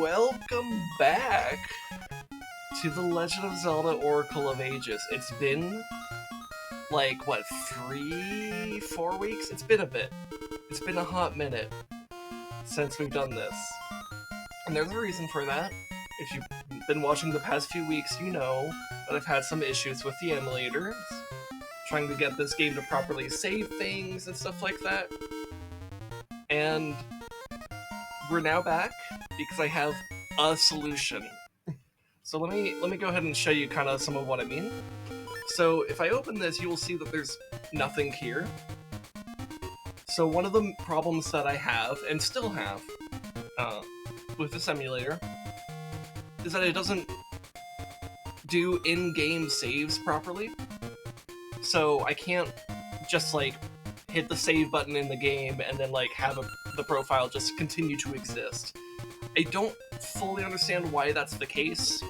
welcome back to The Legend of Zelda Oracle of Ages. It's been, like, what, 3-4 weeks? It's been a bit. It's been a hot minute since we've done this. And there's a reason for that. If you've been watching the past few weeks, you know that I've had some issues with the emulator, trying to get this game to properly save things and stuff like that. And we're now back because I have a solution. So let me go ahead and show you kind of some of what I mean. So if I open this, you will see that there's nothing here. So one of the problems that I have, and still have, with this emulator, is that it doesn't do in-game saves properly. So I can't just, like, hit the save button in the game and then, like, have the profile just continue to exist. I don't fully understand why that's the case,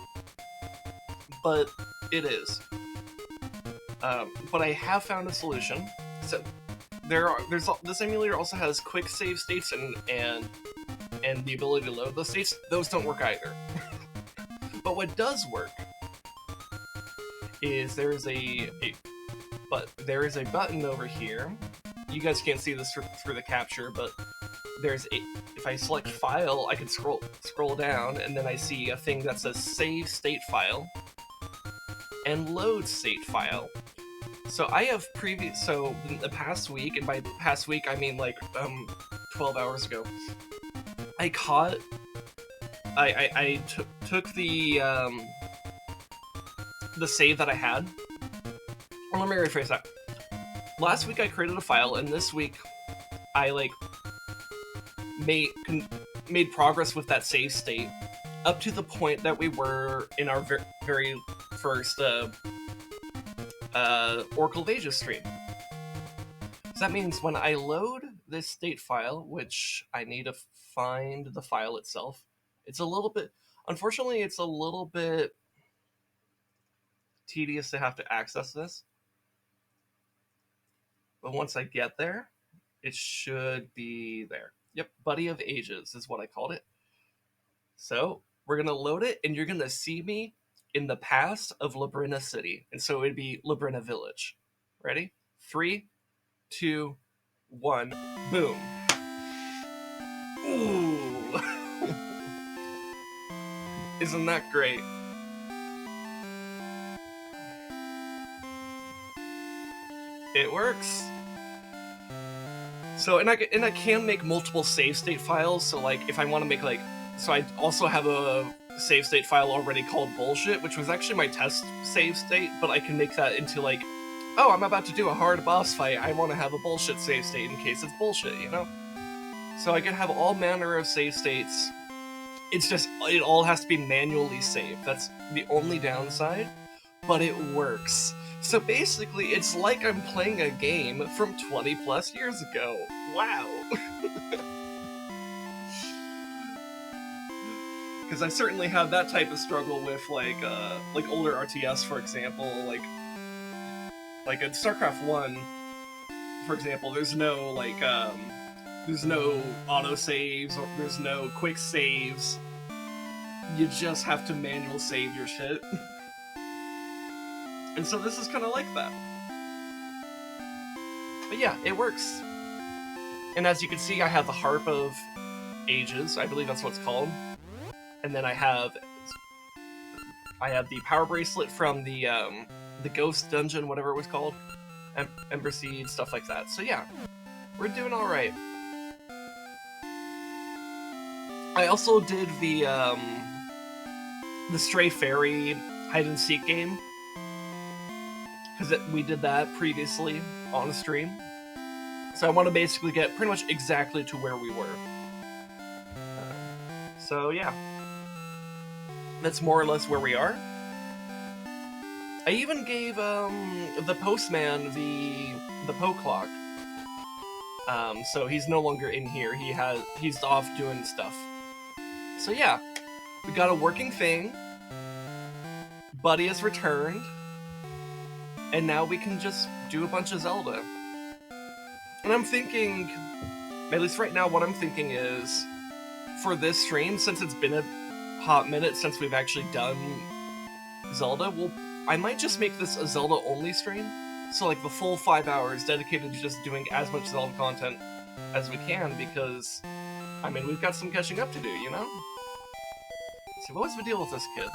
but it is. But I have found a solution. So this emulator also has quick save states and the ability to load those states. Those don't work either. But what does work is there is a button over here. You guys can't see this through the capture, but if I select file, I can scroll down, and then I see a thing that says save state file and load state file. So I have so in the past week, and by past week I mean like 12 hours ago, I took the save that I had. Well, let me rephrase that. Last week I created a file, and this week I made progress with that save state up to the point that we were in our very first Oracle of Ages stream. So that means when I load this state file, which I need to find the file itself, unfortunately it's a little bit tedious to have to access this. But once I get there, it should be there. Yep, Buddy of Ages is what I called it. So we're going to load it, and you're going to see me in the past of Labrynna City. And so it'd be Labrynna Village. Ready? 3, 2, 1, boom. Ooh. Isn't that great? It works. So, and I can make multiple save state files, so like, if I want to make so I also have a save state file already called bullshit, which was actually my test save state, but I can make that into like, oh, I'm about to do a hard boss fight, I want to have a bullshit save state in case it's bullshit, you know? So I can have all manner of save states. It's just, it all has to be manually saved. That's the only downside, but it works. So basically, it's like I'm playing a game from 20 plus years ago. Wow. Because I certainly have that type of struggle with like older RTS, for example, like in StarCraft 1, for example, there's no auto saves, or there's no quick saves. You just have to manual save your shit. And so this is kind of like that. But yeah, it works. And as you can see, I have the Harp of Ages. I believe that's what it's called. And then I have the Power Bracelet from the Ghost Dungeon, whatever it was called. Ember Seed, stuff like that. So yeah, we're doing alright. I also did the Stray Fairy hide-and-seek game, because we did that previously on stream. So I want to basically get pretty much exactly to where we were. So yeah. That's more or less where we are. I even gave the postman the Poe clock. So he's no longer in here. He's off doing stuff. So yeah. We got a working thing. Buddy has returned. And now we can just do a bunch of Zelda. And I'm thinking, at least right now, what I'm thinking is, for this stream, since it's been hot minute since we've actually done Zelda. Well, I might just make this a Zelda-only stream. So, like, the full 5 hours dedicated to just doing as much Zelda content as we can, because, I mean, we've got some catching up to do, you know? So what was the deal with this kid?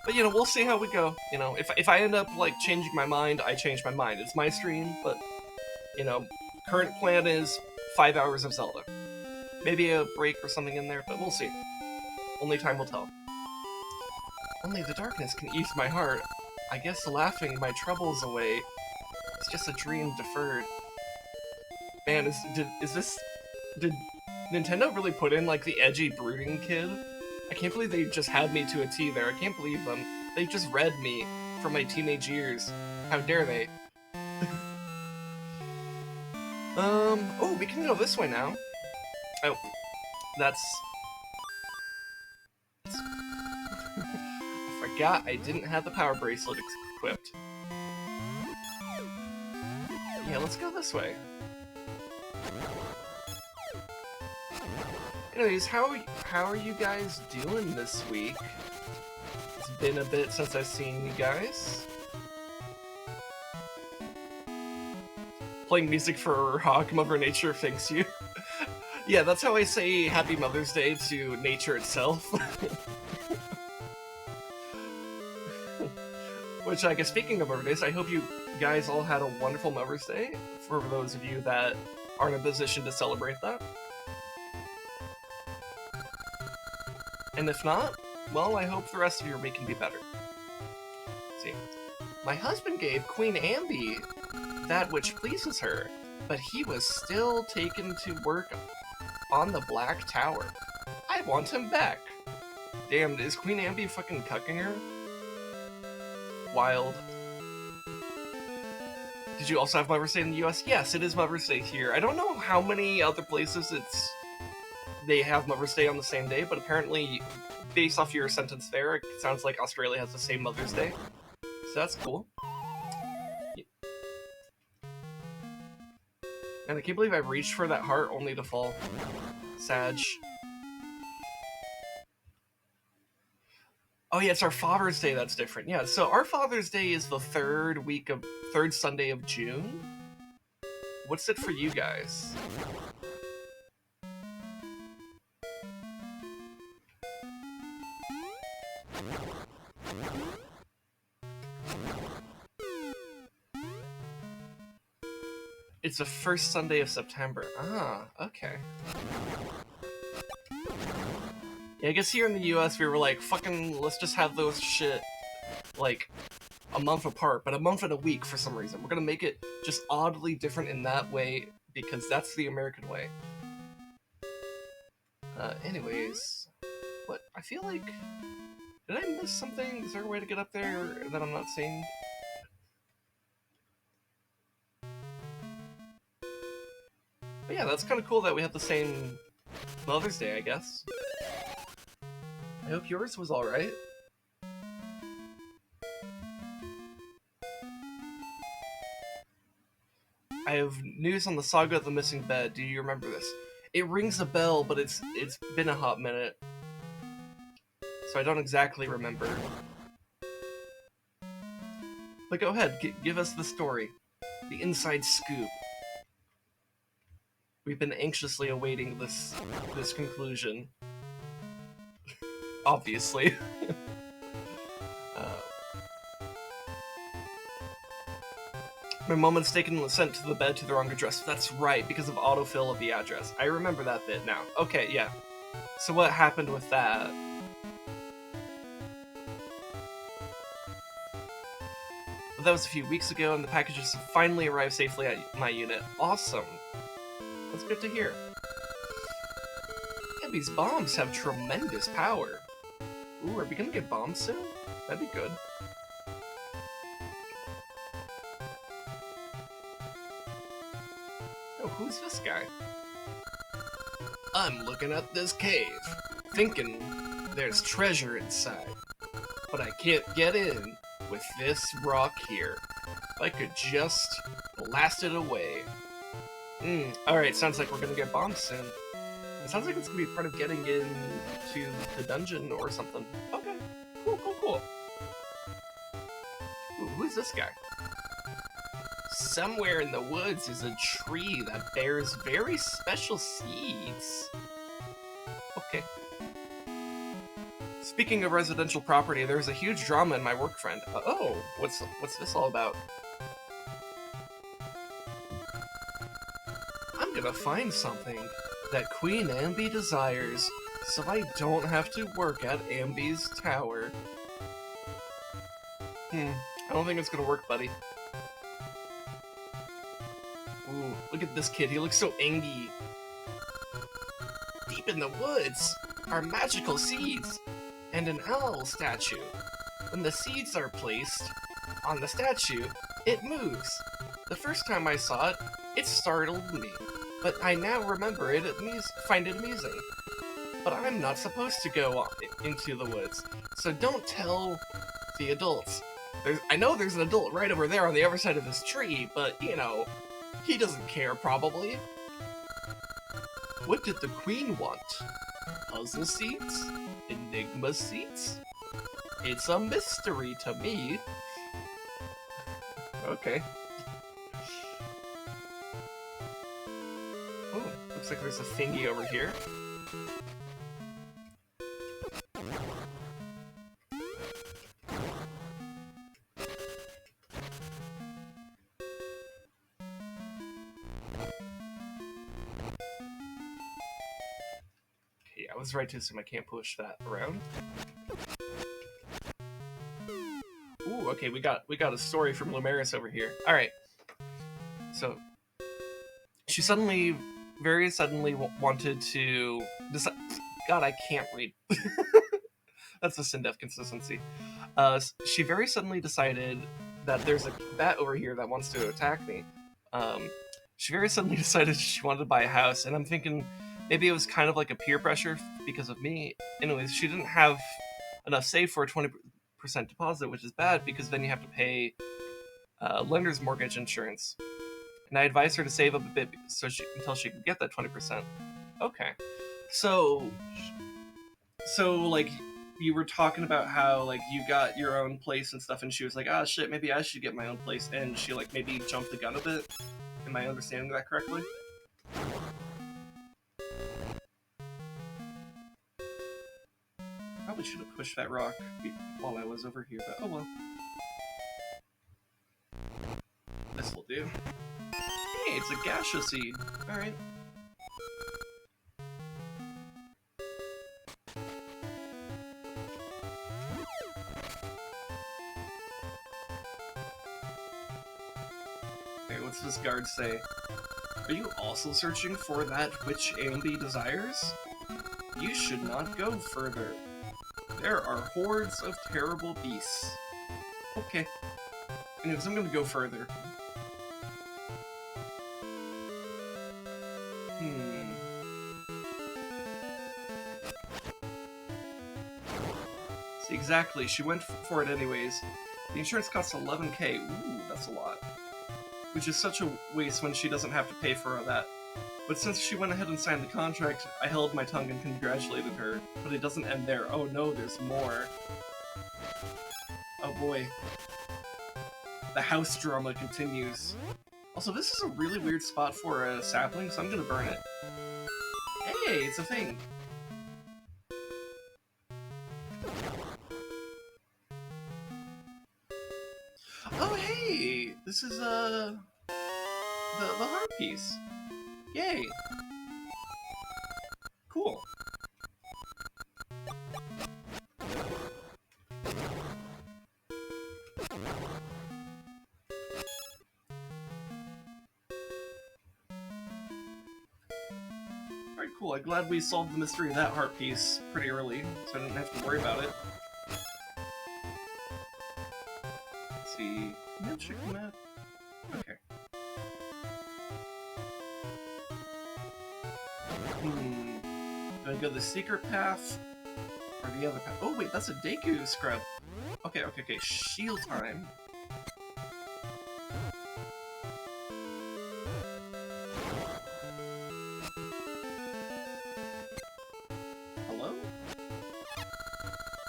But, you know, we'll see how we go. You know, if I end up, like, changing my mind, I change my mind. It's my stream, but, you know, current plan is 5 hours of Zelda. Maybe a break or something in there, but we'll see. Only time will tell. Only the darkness can ease my heart. I guess laughing my troubles away. It's just a dream deferred. Man, did Nintendo really put in, like, the edgy brooding kid? I can't believe they just had me to a T there. I can't believe them. They just read me from my teenage years. How dare they? Oh, we can go this way now. Oh, that's... I forgot I didn't have the power bracelet equipped. Yeah, let's go this way. Anyways, how are you guys doing this week? It's been a bit since I've seen you guys. Playing music for Hawk, Mother Nature thanks you. Yeah, that's how I say Happy Mother's Day to nature itself. Which, I guess, speaking of Mother's Days, I hope you guys all had a wonderful Mother's Day, for those of you that aren't in a position to celebrate that. And if not, well, I hope the rest of your week can be better. Let's see. My husband gave Queen Ambi that which pleases her, but he was still taken to work on the Black Tower. I want him back. Damn, is Queen Ambi fucking cucking her? Wild. Did you also have Mother's Day in the US? Yes, it is Mother's Day here. I don't know how many other places they have Mother's Day on the same day, but apparently, based off your sentence there, it sounds like Australia has the same Mother's Day. So that's cool. And I can't believe I reached for that heart only to fall. Sag. Oh yeah, it's our Father's Day that's different. Yeah, so our Father's Day is the third Sunday of June. What's it for you guys? It's the first Sunday of September. Ah, okay. Yeah, I guess here in the US we were like, fucking, let's just have those shit, like, a month apart, but a month and a week for some reason. We're gonna make it just oddly different in that way, because that's the American way. Anyways, what, I feel like, did I miss something? Is there a way to get up there that I'm not seeing? But yeah, that's kind of cool that we have the same Mother's Day, I guess. I hope yours was alright. I have news on the saga of the missing bed. Do you remember this? It rings a bell, but it's been a hot minute. So I don't exactly remember. But go ahead, give us the story. The inside scoop. We've been anxiously awaiting this conclusion. Obviously. My mom was sent to the bed to the wrong address. That's right, because of autofill of the address. I remember that bit now. Okay, yeah. So what happened with that? Well, that was a few weeks ago, and the packages finally arrived safely at my unit. Awesome. That's good to hear. Yeah, these bombs have tremendous power. Ooh, are we gonna get bombs soon? That'd be good. Oh, who's this guy? I'm looking at this cave, thinking there's treasure inside, but I can't get in with this rock here. If I could just blast it away. Alright, sounds like we're gonna get bombs soon. It sounds like it's gonna be part of getting into the dungeon or something. Okay, cool, cool, cool. Ooh, who's this guy? Somewhere in the woods is a tree that bears very special seeds. Okay. Speaking of residential property, there's a huge drama in my work, friend. Oh, what's this all about? I'm gonna find something that Queen Ambi desires, so I don't have to work at Ambi's tower. I don't think it's gonna work, buddy. Ooh, look at this kid, he looks so angy. Deep in the woods are magical seeds and an owl statue. When the seeds are placed on the statue, it moves. The first time I saw it, it startled me, but I now remember it find it amusing. But I'm not supposed to go into the woods, so don't tell the adults. I know there's an adult right over there on the other side of this tree, but, you know, he doesn't care, probably. What did the queen want? Puzzle seeds? Enigma seeds? It's a mystery to me. Okay. Oh, looks like there's a thingy over here. I was right to assume I can't push that around. Ooh, okay, we got a story from Lumeris over here. All right, so she very suddenly wanted to decide. God, I can't read. That's the Sindef consistency. She very suddenly decided that there's a bat over here that wants to attack me. She very suddenly decided she wanted to buy a house, and I'm thinking maybe it was kind of like a peer pressure because of me. Anyways, she didn't have enough saved for a 20% deposit, which is bad because then you have to pay lender's mortgage insurance. And I advised her to save up a bit until she could get that 20%. Okay. So like, you were talking about how, like, you got your own place and stuff, and she was like, ah, shit, maybe I should get my own place, and she, like, maybe jumped the gun a bit? Am I understanding that correctly? Probably should have pushed that rock while I was over here, but oh well. This will do. Hey, it's a gaseous seed. Alright. Okay, what's this guard say? Are you also searching for that which Ambi desires? You should not go further. There are hordes of terrible beasts. Okay. Anyways, I'm gonna go further. See, exactly, she went for it anyways. The insurance costs 11k. Ooh, that's a lot. Which is such a waste when she doesn't have to pay for all that. But since she went ahead and signed the contract, I held my tongue and congratulated her. But it doesn't end there. Oh no, there's more. Oh boy. The house drama continues. Also, this is a really weird spot for a sapling, so I'm gonna burn it. Hey, it's a thing! Oh hey! This is, the heart piece. Yay! Cool. Alright, cool. I'm glad we solved the mystery of that heart piece pretty early, so I didn't have to worry about it. Let's see. Can I check the map? Okay. Do I go the secret path or the other path? Oh wait, that's a Deku scrub. Okay, shield time.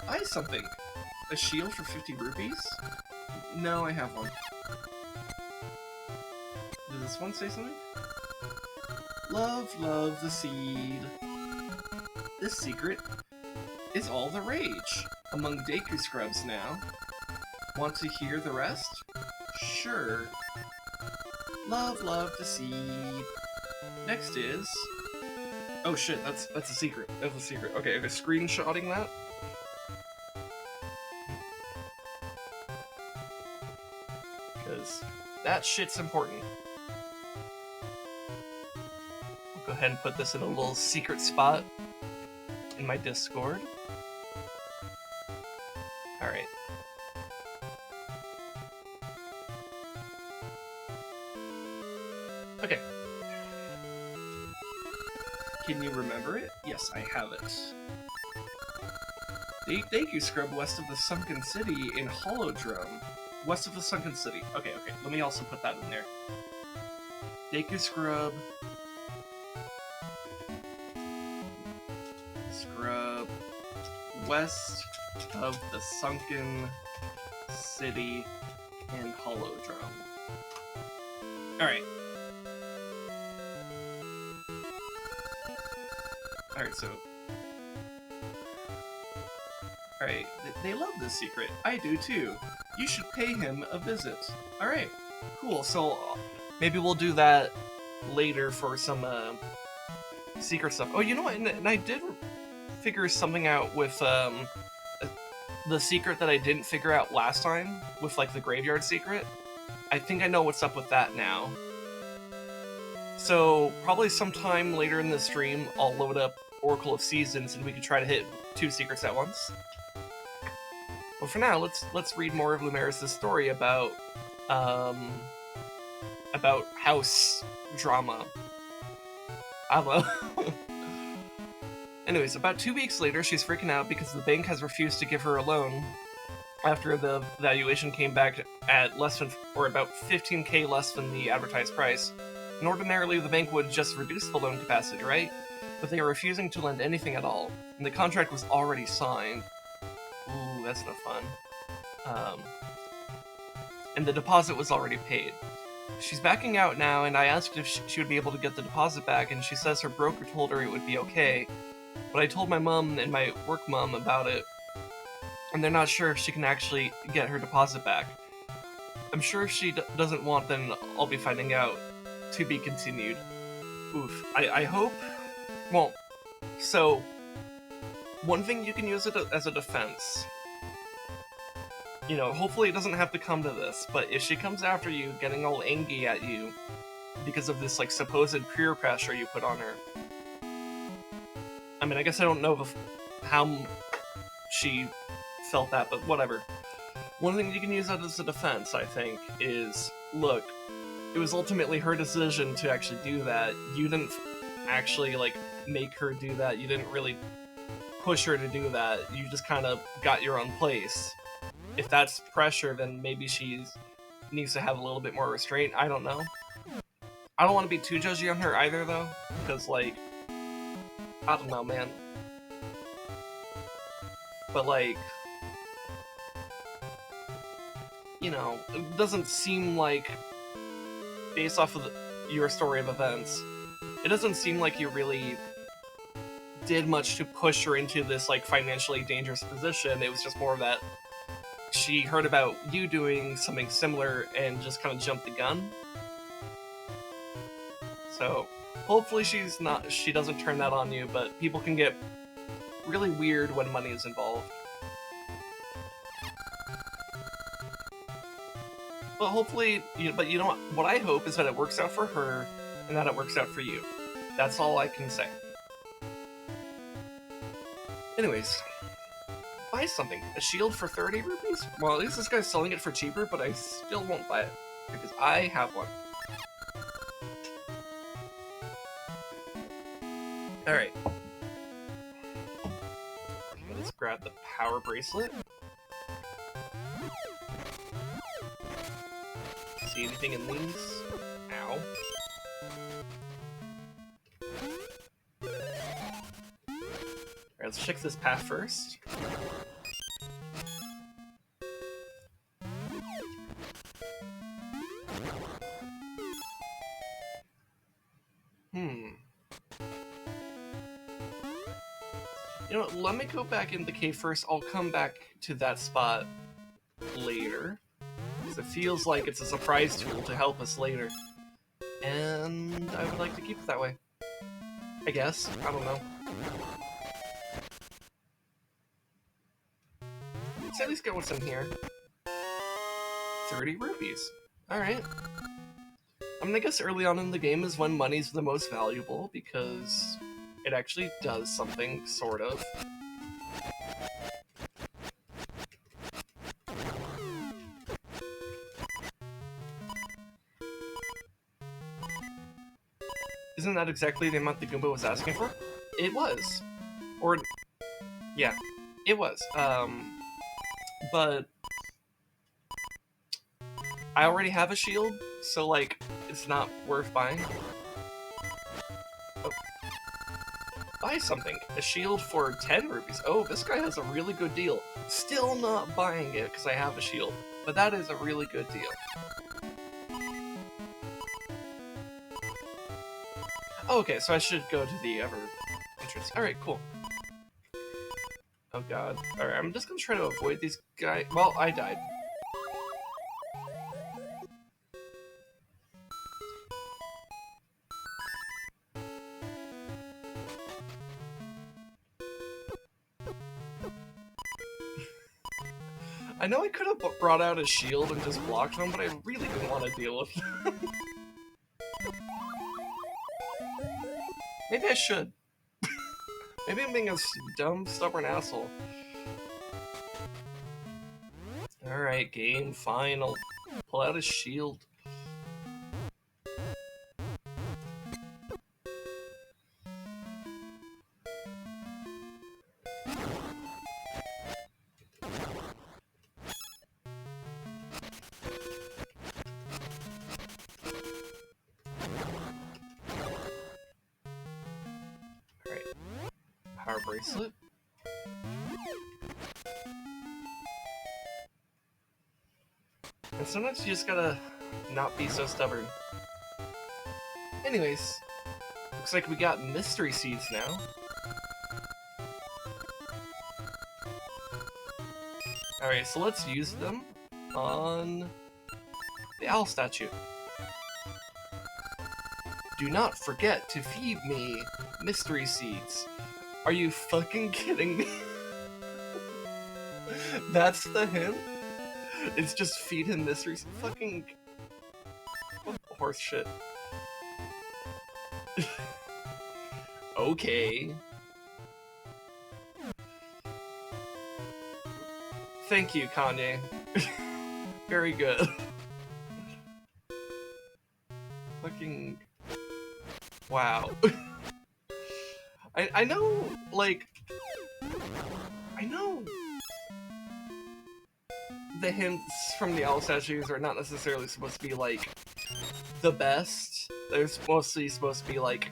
Buy something. A shield for 50 rupees? No, I have one. Does this one say something? Love, love the seed. This secret is all the rage among Deku scrubs now. Want to hear the rest? Sure. Love, love the seed. Next is... Oh shit, that's a secret. That's a secret. Okay, I'm screenshotting that. Because that shit's important. I'll go ahead and put this in a little secret spot in my Discord. Alright. Okay. Can you remember it? Yes, I have it. The Deku Scrub west of the Sunken City in Holodrome. West of the Sunken City. Okay, let me also put that in there. Deku Scrub. West of the Sunken City in Holodrome. Alright. Alright, so... Alright, they love this secret. I do too. You should pay him a visit. Alright, cool. So, maybe we'll do that later for some, secret stuff. Oh, you know what? And I did figure something out with, the secret that I didn't figure out last time, with, like, the graveyard secret. I think I know what's up with that now. So, probably sometime later in the stream, I'll load up Oracle of Seasons and we can try to hit 2 secrets at once. But for now, let's read more of Lumeris' story about house drama. I don't know. Anyways, about 2 weeks later, she's freaking out because the bank has refused to give her a loan after the valuation came back at less than, or about 15k less than the advertised price. And ordinarily, the bank would just reduce the loan capacity, right? But they are refusing to lend anything at all, and the contract was already signed. Ooh, that's no fun. And the deposit was already paid. She's backing out now, and I asked if she would be able to get the deposit back, and she says her broker told her it would be okay. But I told my mom and my work mom about it, and they're not sure if she can actually get her deposit back. I'm sure if she doesn't want, then I'll be finding out. To be continued. Oof. I hope... Well, so... One thing you can use it as a defense. You know, hopefully it doesn't have to come to this, but if she comes after you, getting all angry at you because of this, like, supposed peer pressure you put on her. I mean, I guess I don't know how she felt that, but whatever. One thing you can use that as a defense, I think, is, look, it was ultimately her decision to actually do that. You didn't actually, like, make her do that. You didn't really push her to do that. You just kind of got your own place. If that's pressure, then maybe she needs to have a little bit more restraint. I don't know. I don't want to be too judgy on her either, though, because, like, I don't know, man. But, like, you know, it doesn't seem like, based off of your story of events, it doesn't seem like you really did much to push her into this, like, financially dangerous position. It was just more of that she heard about you doing something similar and just kind of jumped the gun. So, hopefully she doesn't turn that on you, but people can get really weird when money is involved. But hopefully, but you know what I hope is that it works out for her, and that it works out for you. That's all I can say. Anyways, buy something. A shield for 30 rupees? Well, at least this guy's selling it for cheaper, but I still won't buy it, because I have one. Alright. Let's grab the power bracelet. See anything in these? Ow. Alright, let's check this path first. You know what, let me go back in the cave first. I'll come back to that spot later. Because it feels like it's a surprise tool to help us later. And I would like to keep it that way. I guess. I don't know. Let's at least get what's in here. 30 rupees. Alright. I mean, I guess early on in the game is when money's the most valuable, because it actually does something, sort of. Isn't that exactly the amount the Goomba was asking for? It was. Or, yeah, it was. But I already have a shield, so, like, it's not worth buying. Oh. Buy something. A shield for 10 rupees. Oh, this guy has a really good deal. Still not buying it because I have a shield, but that is a really good deal. Oh, okay, so I should go to the other entrance. Alright, cool. Oh god. Alright, I'm just gonna try to avoid these guys. Well, I died. I know I could have brought out a shield and just blocked them, but I really didn't want to deal with them. Maybe I should. Maybe I'm being a dumb, stubborn asshole. Alright, game, fine. I'll pull out a shield. Power bracelet. And sometimes you just gotta not be so stubborn. Anyways, looks like we got mystery seeds now. Alright, so let's use them on the owl statue. Do not forget to feed me mystery seeds. Are you fucking kidding me? That's the hint? It's just feed him mystery seeds? Fucking... what horse shit. Okay. Thank you, Kanye. Very good. Fucking... wow. I know, like... I know... the hints from the owl statues are not necessarily supposed to be, like, the best. They're mostly supposed to be, like...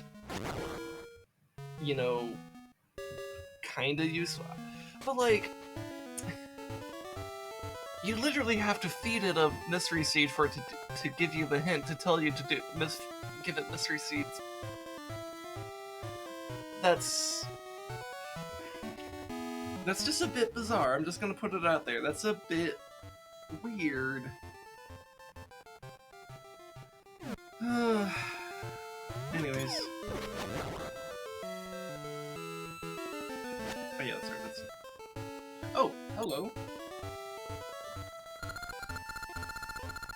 you know... kinda useful. But, like... you literally have to feed it a mystery seed for it to give you the hint, to tell you to give it mystery seeds. That's just a bit bizarre. I'm just gonna put it out there. That's a bit weird. Anyways. Oh yeah, that's right. Oh, hello.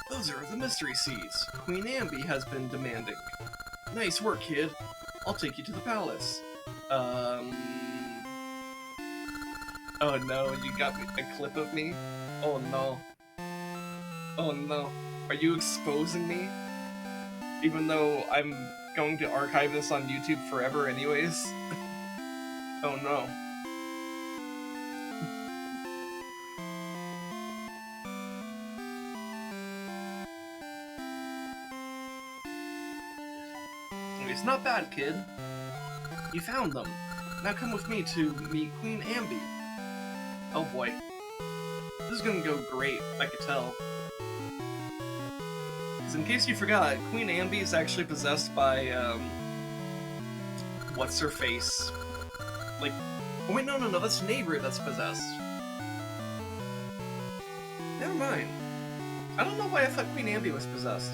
Those are the mystery seeds Queen Ambi has been demanding. Nice work, kid. I'll take you to the palace. Oh no, you got me a clip of me? Oh no. Oh no. Are you exposing me? Even though I'm going to archive this on YouTube forever anyways? Oh no. Anyways, not bad, kid. You found them. Now come with me to meet Queen Ambi. Oh boy. This is gonna go great, I could tell. Because in case you forgot, Queen Ambi is actually possessed by, what's-her-face? Like, Oh wait, no, that's Nehru that's possessed. Never mind. I don't know why I thought Queen Ambi was possessed.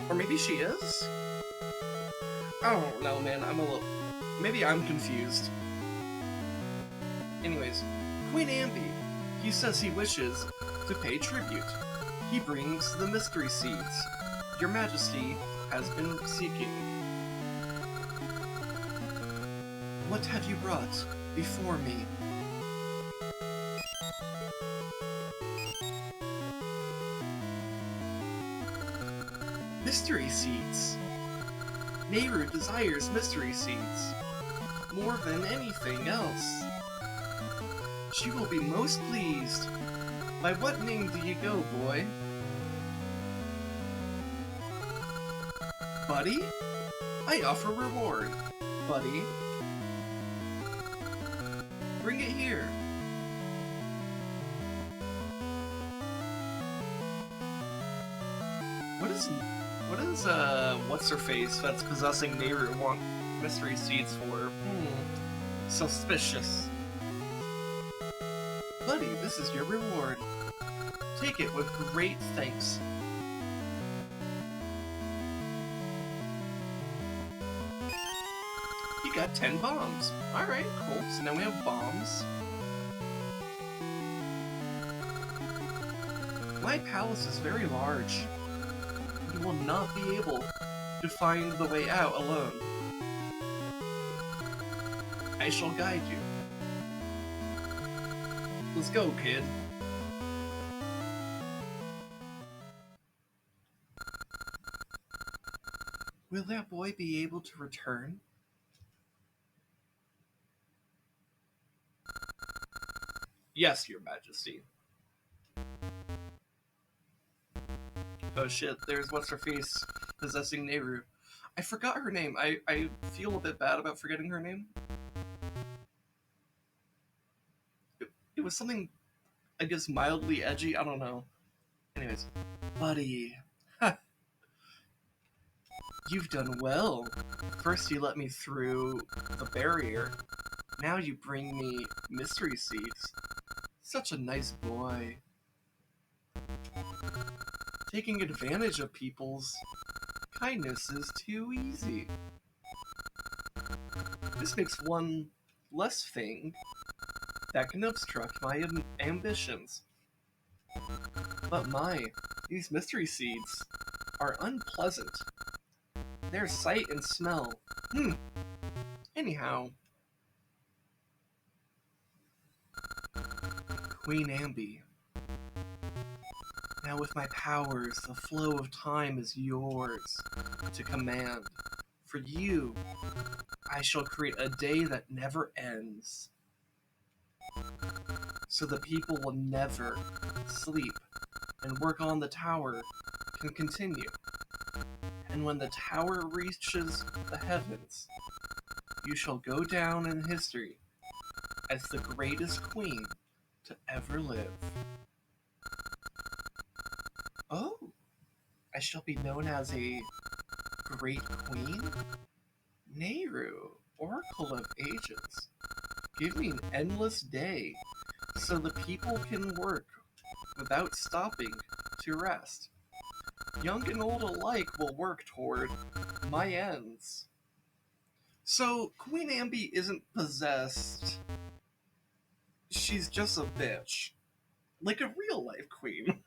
Or maybe she is? I don't know, man. Maybe I'm confused. Anyways, Queen Ambi. He says he wishes to pay tribute. He brings the mystery seeds Your Majesty has been seeking. What have you brought before me? Mystery seeds. Nehru desires mystery seeds more than anything else. She will be most pleased. By what name do you go, boy? Buddy? I offer reward. Buddy. Bring it here. What is what's-her-face that's possessing Nehru want mystery seeds for? Suspicious. Buddy, this is your reward. Take it with great thanks. You got 10 bombs. Alright, cool. So now we have bombs. My palace is very large. You will not be able to find the way out alone. I shall guide you. Let's go, kid. Will that boy be able to return? Yes, Your Majesty. Oh shit, there's what's-her-face possessing Nehru. I forgot her name. I feel a bit bad about forgetting her name. It was something, I guess, mildly edgy. I don't know. Anyways. Buddy. Ha! You've done well. First you let me through the barrier. Now you bring me mystery seeds. Such a nice boy. Taking advantage of people's kindness is too easy. This makes one less thing that can obstruct my ambitions. But these mystery seeds are unpleasant. Their sight and smell. Anyhow. Queen Ambi. Now with my powers, the flow of time is yours to command. For you, I shall create a day that never ends. So the people will never sleep, and work on the tower can continue. And when the tower reaches the heavens, you shall go down in history as the greatest queen to ever live. Oh, I shall be known as a great queen? Nehru, Oracle of Ages, give me an endless day so the people can work without stopping to rest. Young and old alike will work toward my ends. So, Queen Ambi isn't possessed. She's just a bitch. Like a real-life queen.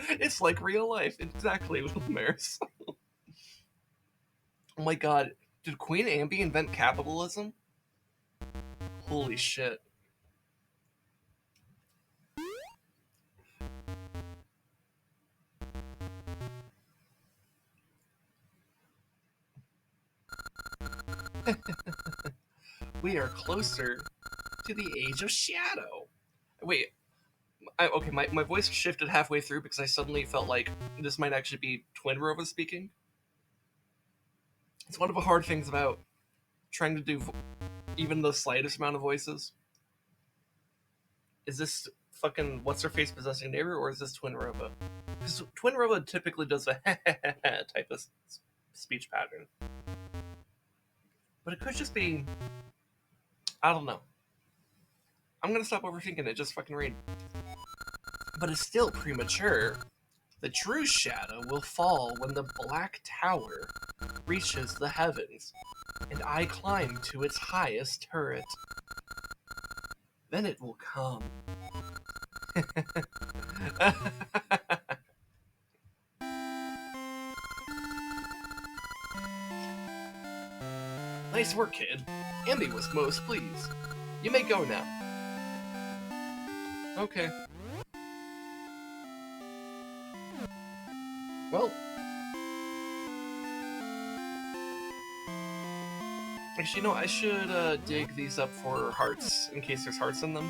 It's like real life, exactly, Maris. Oh my god, did Queen Ambi invent capitalism? Holy shit. We are closer to the Age of Shadow. Wait, okay, my voice shifted halfway through because I suddenly felt like this might actually be Twin Rova speaking. It's one of the hard things about trying to do even the slightest amount of voices. Is this fucking what's-her-face possessing Nehru, or is this Twin Rova? Because Twin Rova typically does a type of speech pattern. But it could just be, I don't know. I'm gonna stop overthinking it, just fucking read. But it's still premature. The true shadow will fall when the Black Tower reaches the heavens, and I climb to its highest turret. Then it will come. Nice work, kid. Ambi was most pleased. You may go now. Okay. Well, actually, you know, I should dig these up for hearts, in case there's hearts in them.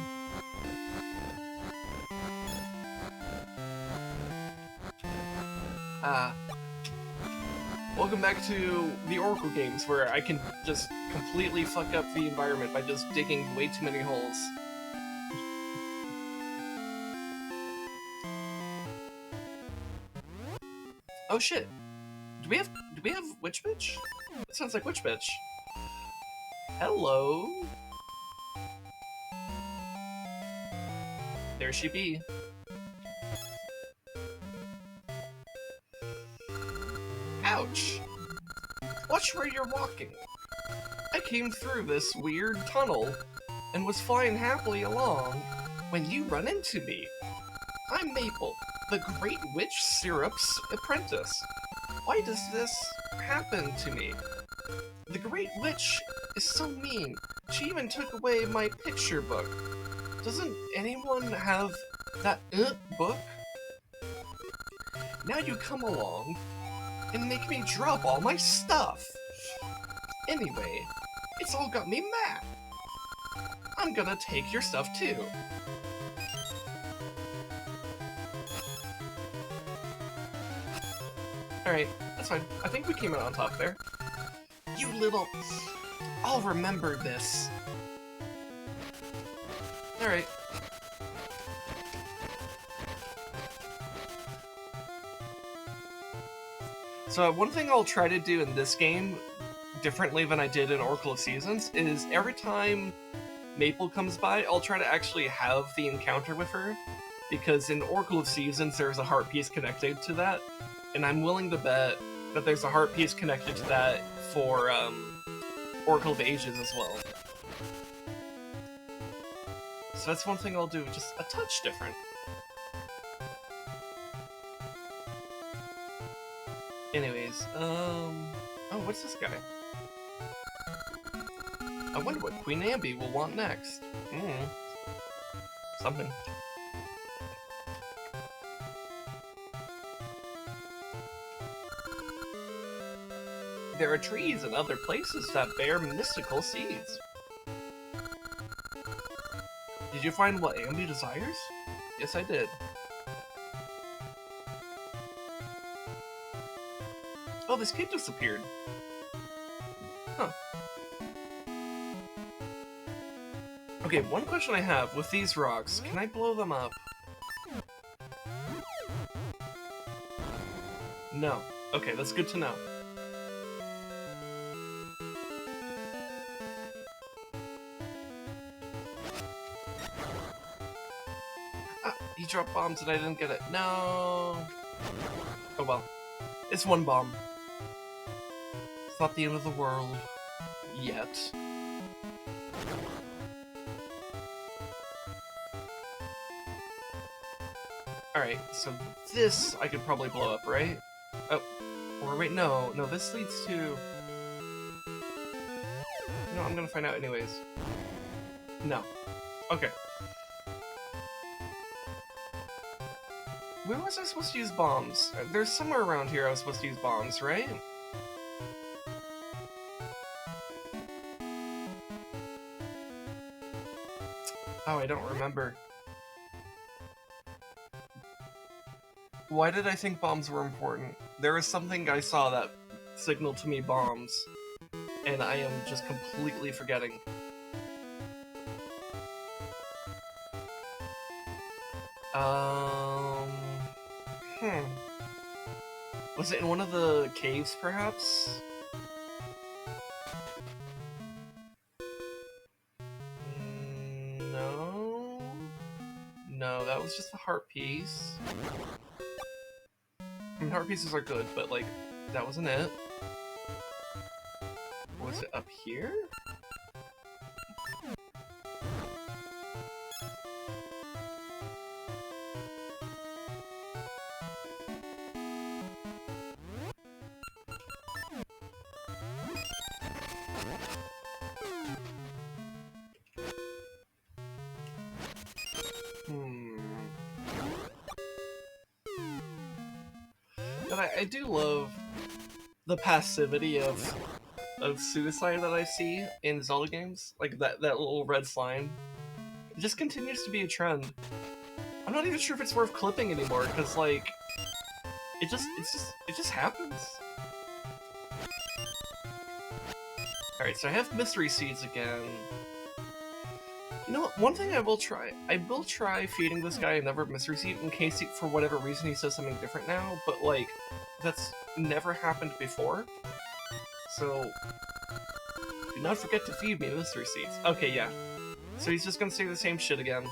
Welcome back to the Oracle games, where I can just completely fuck up the environment by just digging way too many holes. Oh shit. Do we have Witch Bitch? That sounds like Witch Bitch. Hello. There she be. Ouch! Watch where you're walking. I came through this weird tunnel and was flying happily along when you run into me. I'm Maple, the Great Witch Syrup's apprentice. Why does this happen to me? The Great Witch is so mean. She even took away my picture book. Doesn't anyone have that book? Now you come along and make me drop all my stuff. Anyway, it's all got me mad. I'm gonna take your stuff too. Alright, that's fine. I think we came out on top there. You little... I'll remember this. Alright. So one thing I'll try to do in this game, differently than I did in Oracle of Seasons, is every time Maple comes by, I'll try to actually have the encounter with her, because in Oracle of Seasons there's a heart piece connected to that, and I'm willing to bet that there's a heart piece connected to that for Oracle of Ages as well. So that's one thing I'll do, just a touch different. Anyways, oh, what's this guy? I wonder what Queen Ambi will want next. Something. There are trees and other places that bear mystical seeds. Did you find what Ambi desires? Yes, I did. Oh, this kid disappeared. Huh. Okay, one question I have with these rocks, can I blow them up? No. Okay, that's good to know. Ah, he dropped bombs and I didn't get it. No. Oh well. It's one bomb. It's not the end of the world. Yet. Alright, so this I could probably blow up, right? Oh, or wait, no, this leads to... No, I'm gonna find out anyways. No. Okay. Where was I supposed to use bombs? There's somewhere around here I was supposed to use bombs, right? Oh, I don't remember. Why did I think bombs were important? There was something I saw that signaled to me bombs, and I am just completely forgetting. Was it in one of the caves, perhaps? No. No, that was just the heart piece. I mean, heart pieces are good, but, like, that wasn't it. Was it up here? But I do love the passivity of suicide that I see in Zelda games. Like that little red slime. It just continues to be a trend. I'm not even sure if it's worth clipping anymore, because like it just happens. Alright, so I have mystery seeds again. You know what? One thing I will try feeding this guy another mystery seed in case for whatever reason he says something different now, but like, that's never happened before. So, do not forget to feed me mystery seeds. Okay, yeah. So he's just gonna say the same shit again.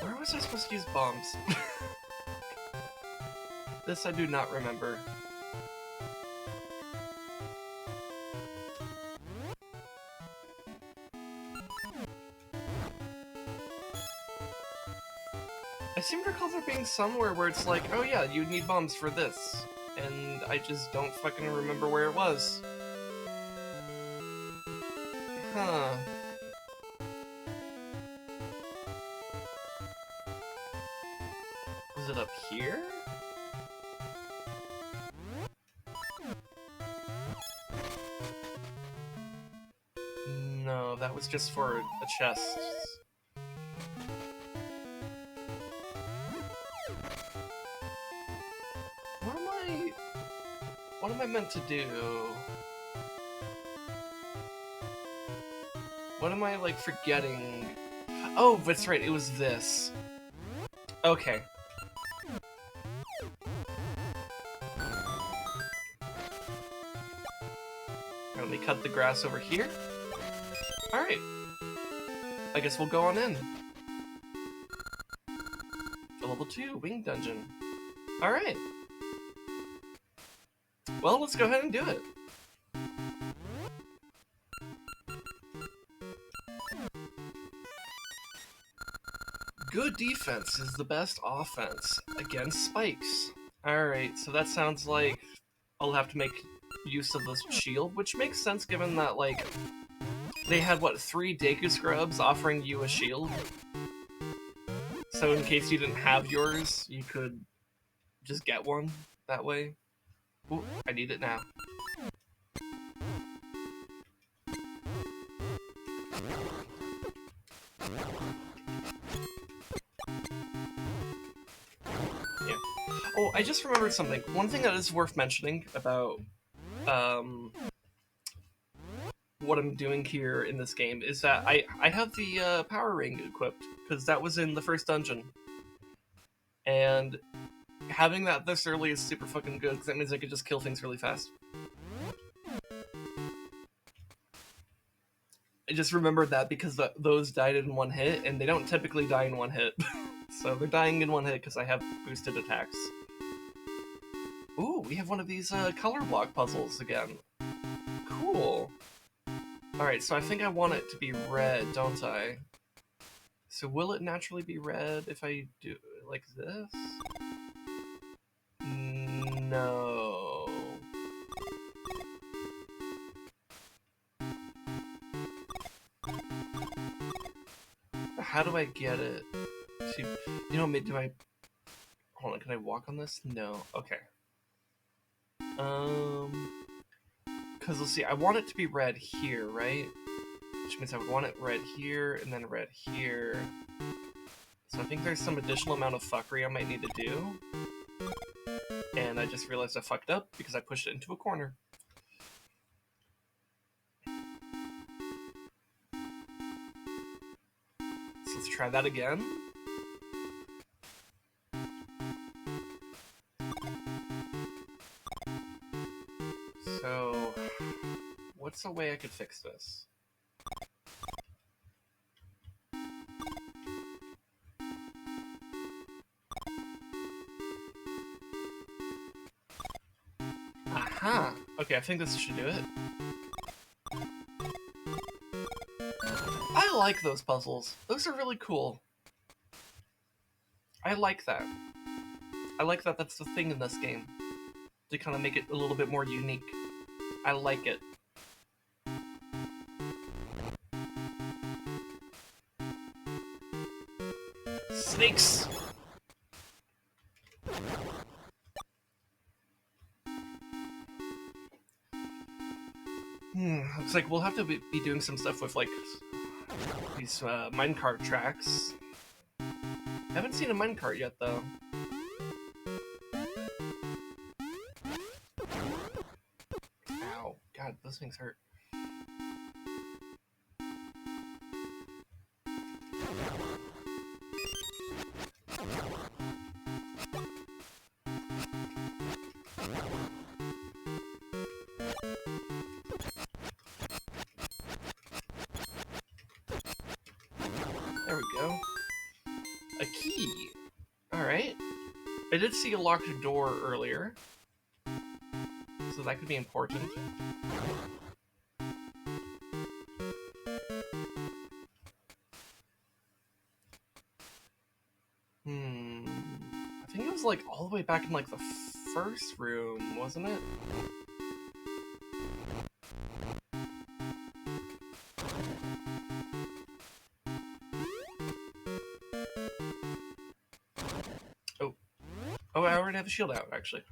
Where was I supposed to use bombs? This I do not remember. I seem to recall there being somewhere where it's like, oh yeah, you need bombs for this. And I just don't fucking remember where it was. Huh. Was it up here? No, that was just for a chest. What am I meant to do? What am I, like, forgetting? Oh, that's right, it was this. Okay. Let me cut the grass over here. Alright. I guess we'll go on in. To level 2, Wing Dungeon. Alright. Well, let's go ahead and do it. Good defense is the best offense against spikes. Alright, so that sounds like I'll have to make use of this shield, which makes sense given that, like, they had, what, 3 Deku Scrubs offering you a shield? So in case you didn't have yours, you could just get one that way. Ooh, I need it now. Yeah. Oh, I just remembered something. One thing that is worth mentioning about what I'm doing here in this game is that I have the power ring equipped, because that was in the first dungeon. And having that this early is super fucking good, because that means I could just kill things really fast. I just remembered that because those died in one hit, and they don't typically die in one hit. So they're dying in one hit because I have boosted attacks. Ooh, we have one of these color block puzzles again. Cool. Alright, so I think I want it to be red, don't I? So will it naturally be red if I do it like this? No. How do I get it to... You know, do I... Hold on, can I walk on this? No. Okay. Because let's see, I want it to be red here, right? Which means I would want it red here, and then red here. So I think there's some additional amount of fuckery I might need to do. and I just realized I fucked up because I pushed it into a corner. So let's try that again. So, what's a way I could fix this? Aha! Okay, I think this should do it. I like those puzzles. Those are really cool. I like that. I like that that's the thing in this game. To kind of make it a little bit more unique. I like it. Snakes! Looks like we'll have to be doing some stuff with, like, these minecart tracks. I haven't seen a minecart yet, though. Ow. God, those things hurt. There we go. A key. Alright. I did see a locked door earlier, so that could be important. I think it was like all the way back in like the first room, wasn't it? Oh, I already have a shield out, actually.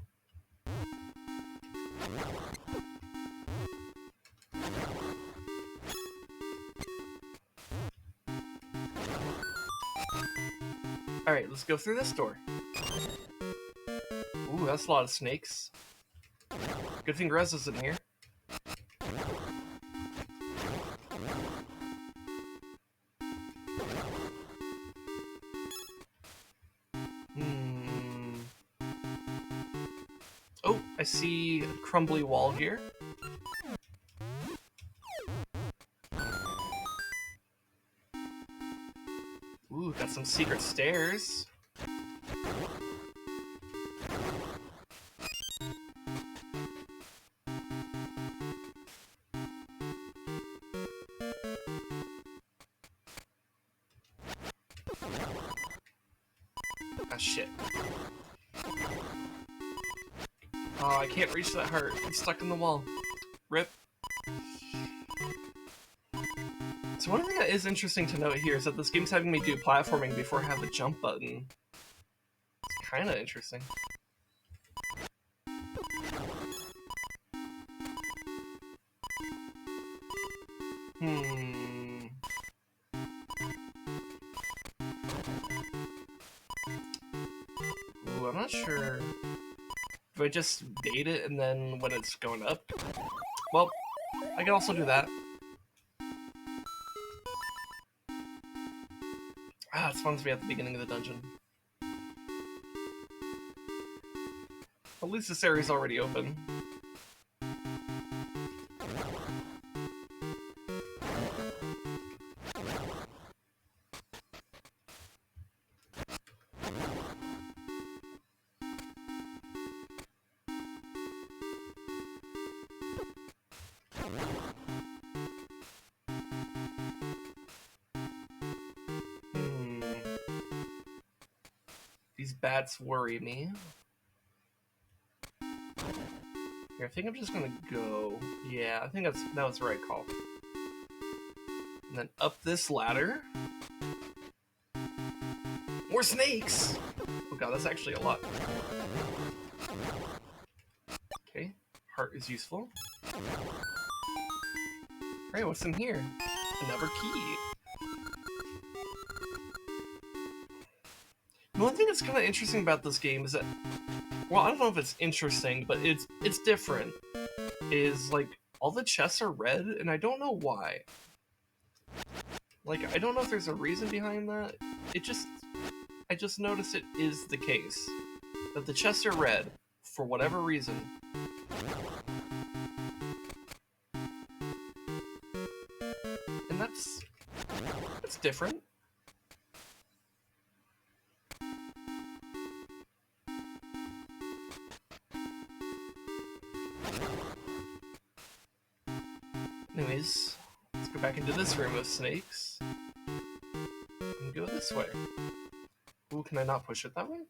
Alright, let's go through this door. Ooh, that's a lot of snakes. Good thing Rez is in here. Oh, I see a crumbly wall here. Ooh, got some secret stairs. Ah, shit. Oh, I can't reach that heart. It's stuck in the wall. Rip. So one thing that is interesting to note here is that this game's having me do platforming before I have the jump button. It's kind of interesting. Ooh, I'm not sure. Do I just bait it and then when it's going up? Well, I can also do that. Ah, it's fun to be at the beginning of the dungeon. At least this area's already open. These bats worry me. Here, I think I'm just gonna go. Yeah, I think that was the right call. And then up this ladder. More snakes! Oh god, that's actually a lot. Okay, heart is useful. Alright, what's in here? Another key. one thing that's kind of interesting about this game is that, well, I don't know if it's interesting, but it's different. Is like all the chests are red, and I don't know why. Like, I don't know if there's a reason behind that. I just noticed it is the case that the chests are red for whatever reason. And that's different. Anyways, let's go back into this room of snakes. And go this way. Ooh, can I not push it that way?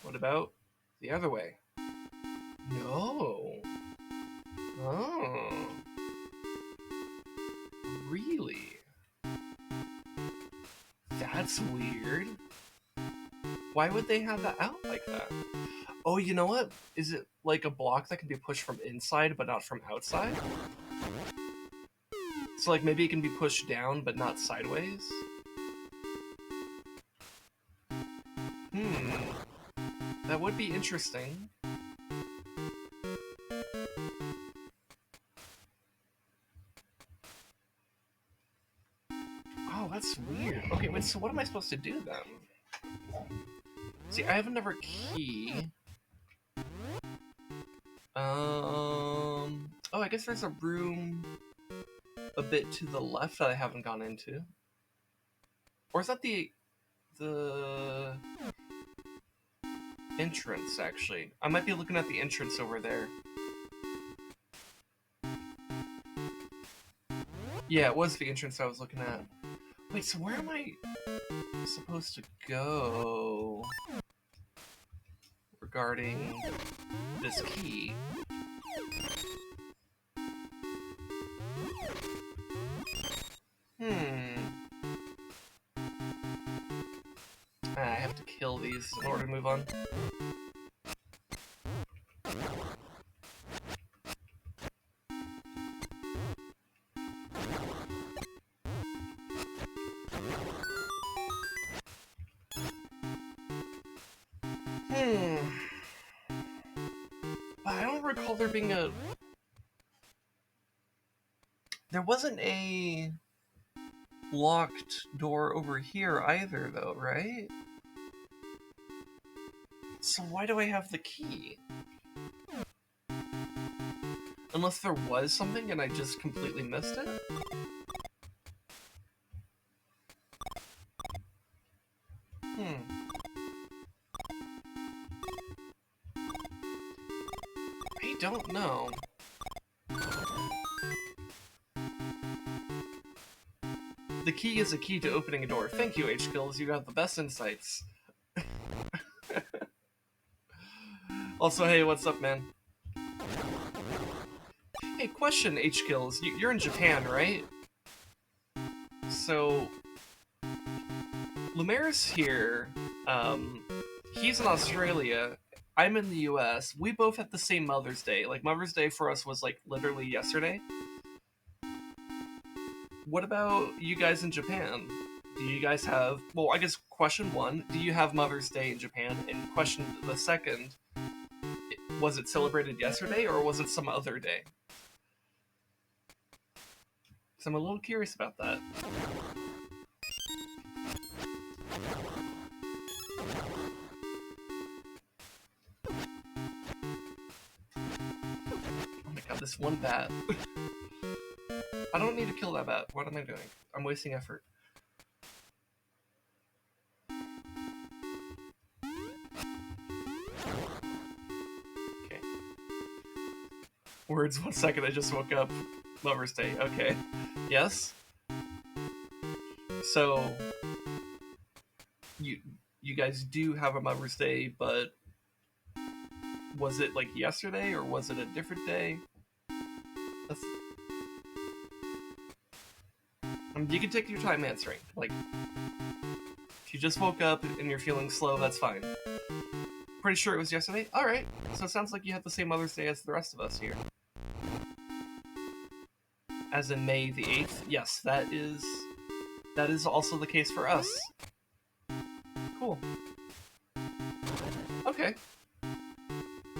What about the other way? No. Oh. Really? That's weird. Why would they have that out like that? Oh, you know what? Is it like a block that can be pushed from inside but not from outside? So like maybe it can be pushed down but not sideways? That would be interesting. Oh, that's weird. Okay, wait, so what am I supposed to do then? See, I have another key. Oh, I guess there's a room a bit to the left that I haven't gone into. Or is that the entrance, actually? I might be looking at the entrance over there. Yeah, it was the entrance I was looking at. Wait, so where am I supposed to go regarding this key? I have to kill these in order to move on. I don't recall there being a... There wasn't a locked door over here either, though, right? So why do I have the key? Unless there was something and I just completely missed it? I don't know. The key is a key to opening a door. Thank you, H-Kills. You got the best insights. Also, hey, what's up, man? Hey, question, H-Kills. You're in Japan, right? So, Lumaire's here. He's in Australia. I'm in the US. We both had the same Mother's Day. Like, Mother's Day for us was, like, literally yesterday. What about you guys in Japan? Do you guys have... Well, I guess question one, do you have Mother's Day in Japan? And question the second, was it celebrated yesterday or was it some other day? So I'm a little curious about that. Oh my god, this one bat. I don't need to kill that bat. What am I doing? I'm wasting effort. Okay. Words, 1 second, I just woke up. Mother's Day, okay. Yes? So, you guys do have a Mother's Day, but was it like yesterday or was it a different day? You can take your time answering. Like, if you just woke up and you're feeling slow, that's fine. Pretty sure it was yesterday? Alright, so it sounds like you had the same Mother's Day as the rest of us here. As in May the 8th? Yes, that is also the case for us. Cool. Okay.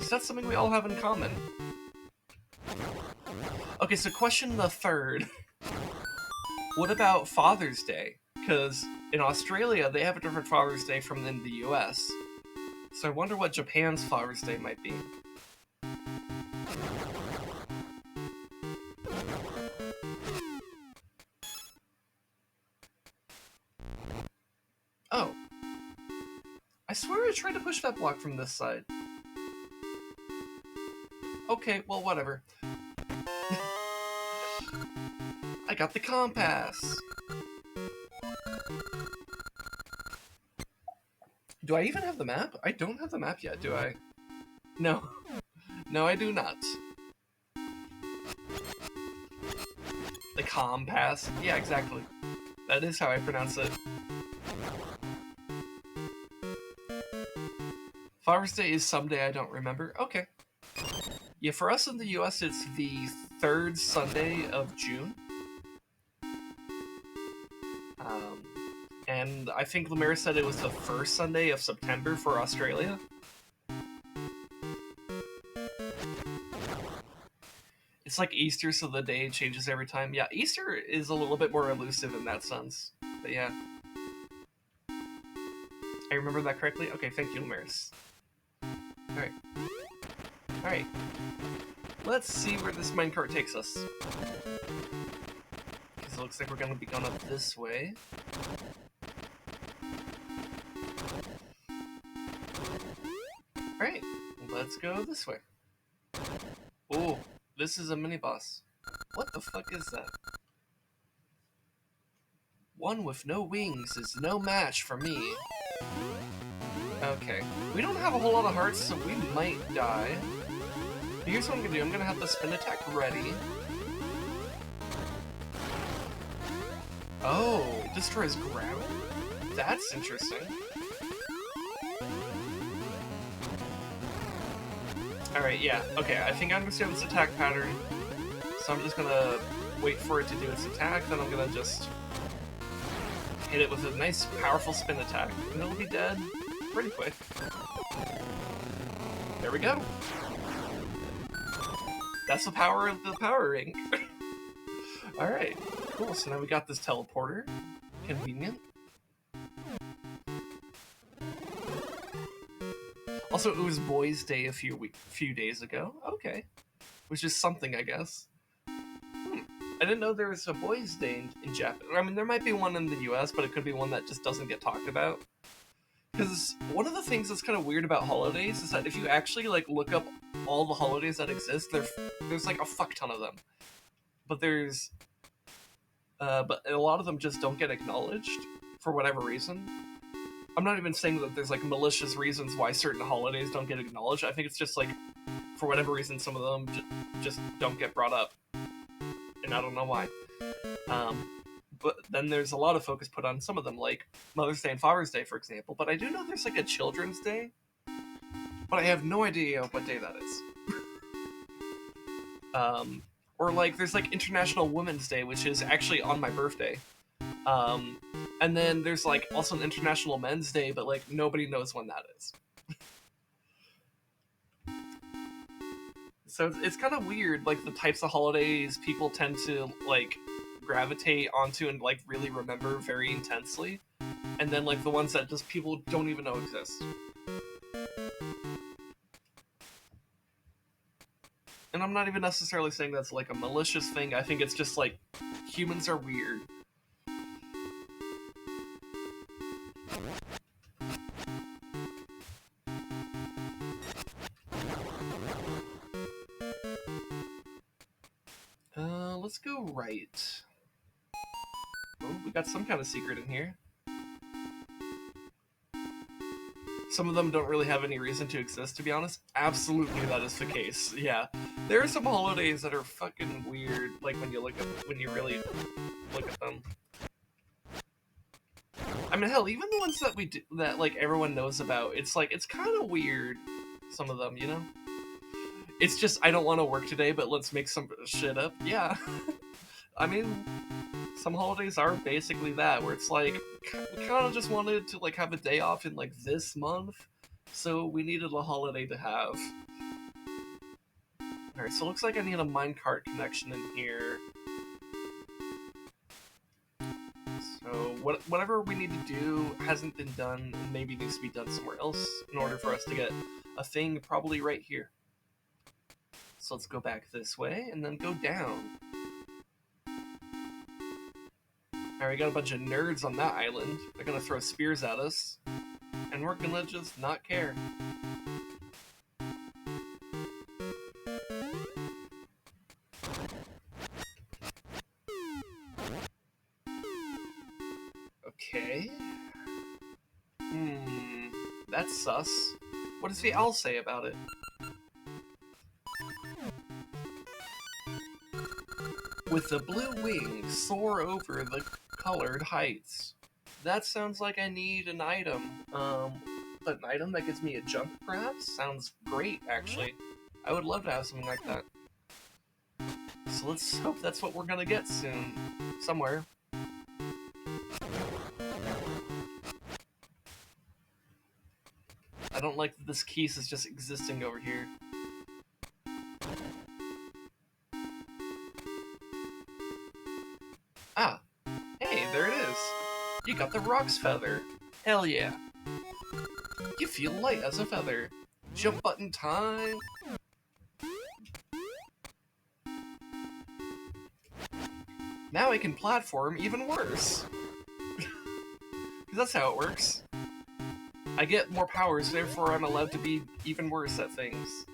So that's something we all have in common. Okay, so question the third. What about Father's Day? Because in Australia, they have a different Father's Day from in the US. So I wonder what Japan's Father's Day might be. Oh. I swear I tried to push that block from this side. Okay, well, whatever. I got the compass! Do I even have the map? I don't have the map yet, do I? No. No, I do not. The compass? Yeah, exactly. That is how I pronounce it. Father's Day is someday I don't remember. Okay. Yeah, for us in the US, it's the third Sunday of June. And I think Labrynna said it was the first Sunday of September for Australia. It's like Easter, so the day changes every time. Yeah, Easter is a little bit more elusive in that sense. But yeah. I remember that correctly? Okay, thank you, Labrynna. Alright. Alright. Let's see where this minecart takes us. Because it looks like we're going to be going up this way. Alright, let's go this way. Oh, this is a mini-boss. What the fuck is that? One with no wings is no match for me. Okay, we don't have a whole lot of hearts, so we might die. Here's what I'm gonna do. I'm gonna have the spin attack ready. Oh, it destroys ground? That's interesting. Alright, yeah. Okay, I think I understand this attack pattern. So I'm just gonna wait for it to do its attack, then I'm gonna just hit it with a nice, powerful spin attack. And it'll be dead pretty quick. There we go. That's the power of the power ring. Alright, cool. So now we got this teleporter. Convenient. Also, it was Boys' Day a few days ago. Okay. Which is something, I guess. I didn't know there was a Boys' Day in Japan. I mean, there might be one in the US, but it could be one that just doesn't get talked about. Because one of the things that's kind of weird about holidays is that if you actually, like, look up all the holidays that exist, there's like, a fuck ton of them. But but a lot of them just don't get acknowledged, for whatever reason. I'm not even saying that there's, like, malicious reasons why certain holidays don't get acknowledged. I think it's just, like, for whatever reason, some of them just don't get brought up. And I don't know why. But then there's a lot of focus put on some of them, like Mother's Day and Father's Day, for example. But I do know there's, like, a Children's Day. But I have no idea what day that is. Or, like, there's, like, International Women's Day, which is actually on my birthday. And then there's, like, also an International Men's Day, but, like, nobody knows when that is. So it's kind of weird, like, the types of holidays people tend to, like, gravitate onto and, like, really remember very intensely. And then, like, the ones that just people don't even know exist. And I'm not even necessarily saying that's, like, a malicious thing. I think it's just, like, humans are weird. Let's go right. Oh, we got some kind of secret in here. Some of them don't really have any reason to exist, to be honest. Absolutely, that is the case. Yeah, there are some holidays that are fucking weird. Like when you really look at them. I mean, hell, even the ones that that like everyone knows about, it's like it's kind of weird. Some of them, you know. It's just I don't want to work today, but let's make some shit up. Yeah. I mean, some holidays are basically that, where it's like, we kind of just wanted to, like, have a day off in, like, this month, So we needed a holiday to have. Alright, so it looks like I need a minecart connection in here. So whatever we need to do hasn't been done and maybe needs to be done somewhere else in order for us to get a thing probably right here. So let's go back this way and then go down. Alright, we got a bunch of nerds on that island. They're gonna throw spears at us. And we're gonna just not care. Okay. That's sus. What does the owl say about it? With the blue wings, soar over the colored heights. That sounds like I need an item. An item that gives me a jump, perhaps? Sounds great, actually. I would love to have something like that. So let's hope that's what we're gonna get soon. Somewhere. I don't like that this keys is just existing over here. Ah, hey, there it is. You got the Rock's Feather. Hell yeah. You feel light as a feather. Jump button time. Now I can platform even worse. That's how it works. I get more powers, therefore I'm allowed to be even worse at things.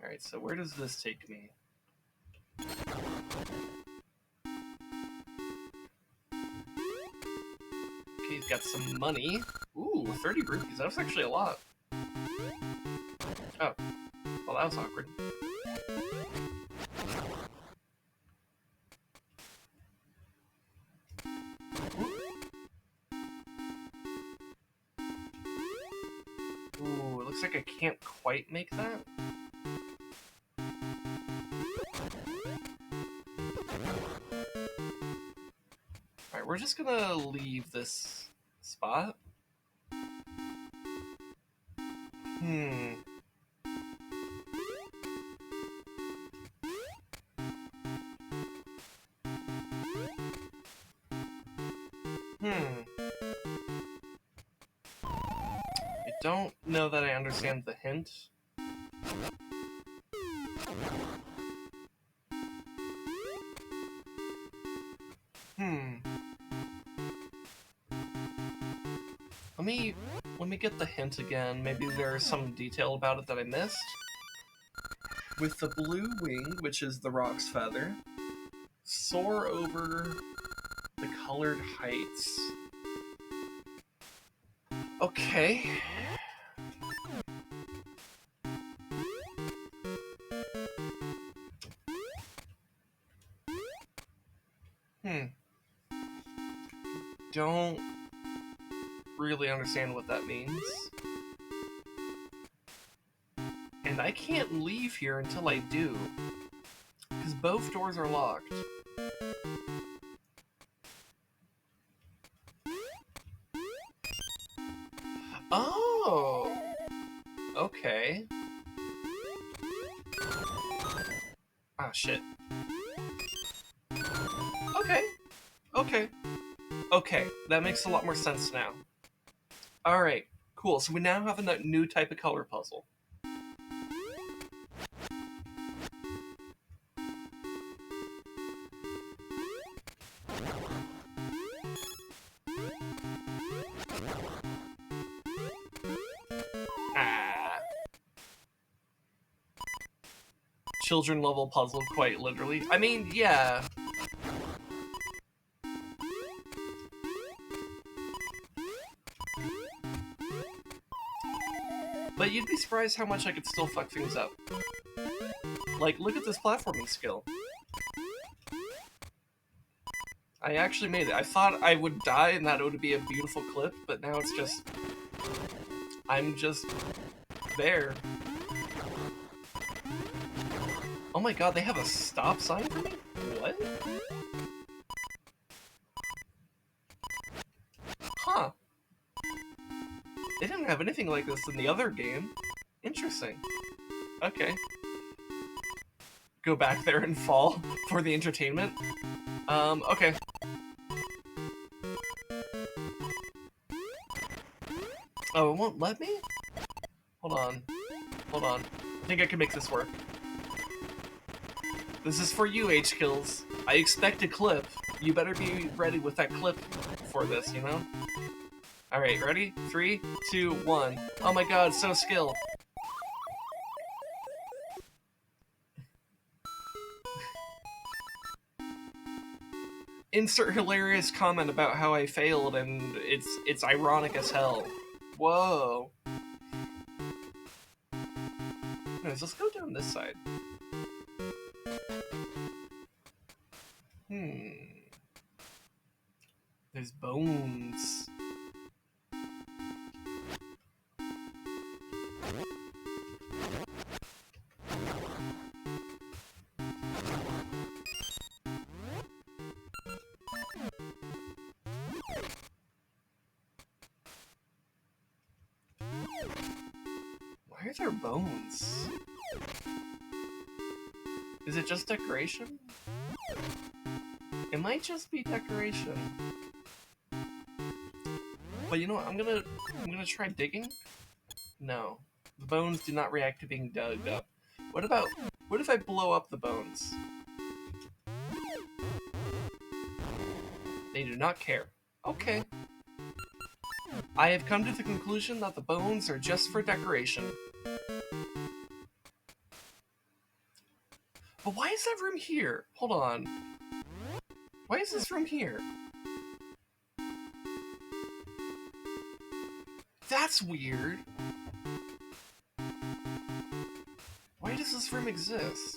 Alright, so where does this take me? Okay, he's got some money. Ooh, 30 rupees. That was actually a lot. Oh. Well, that was awkward. Ooh, it looks like I can't quite make that. Alright, we're just gonna leave this spot. I don't know that I understand the hint. Let me get the hint again. Maybe there's some detail about it that I missed. With the blue wing, which is the Rock's Feather, soar over the colored heights. Okay. Don't really understand what that means. And I can't leave here until I do, because both doors are locked. Oh! Okay. Ah, shit. Okay. Okay, that makes a lot more sense now. Alright, cool. So we now have a new type of color puzzle. Children level puzzle, quite literally. I mean, yeah. But you'd be surprised how much I could still fuck things up. Like, look at this platforming skill. I actually made it. I thought I would die and that it would be a beautiful clip, but now it's just... I'm just... there. Oh my god, they have a stop sign for me? What? Huh. They didn't have anything like this in the other game. Interesting. Okay. Go back there and fall for the entertainment. Okay. Oh, it won't let me? Hold on. Hold on. I think I can make this work. This is for you, H-Kills. I expect a clip. You better be ready with that clip for this, you know? Alright, ready? 3, 2, 1. Oh my god, so skill. Insert hilarious comment about how I failed, and it's ironic as hell. Whoa. Anyways, let's go down this side. There's bones. Why are there bones? Is it just decoration? It might just be decoration. But you know what? I'm gonna try digging? No. The bones do not react to being dug up. What if I blow up the bones? They do not care. Okay. I have come to the conclusion that the bones are just for decoration. But why is that room here? Hold on. Why is this room here? That's weird. Why does this room exist?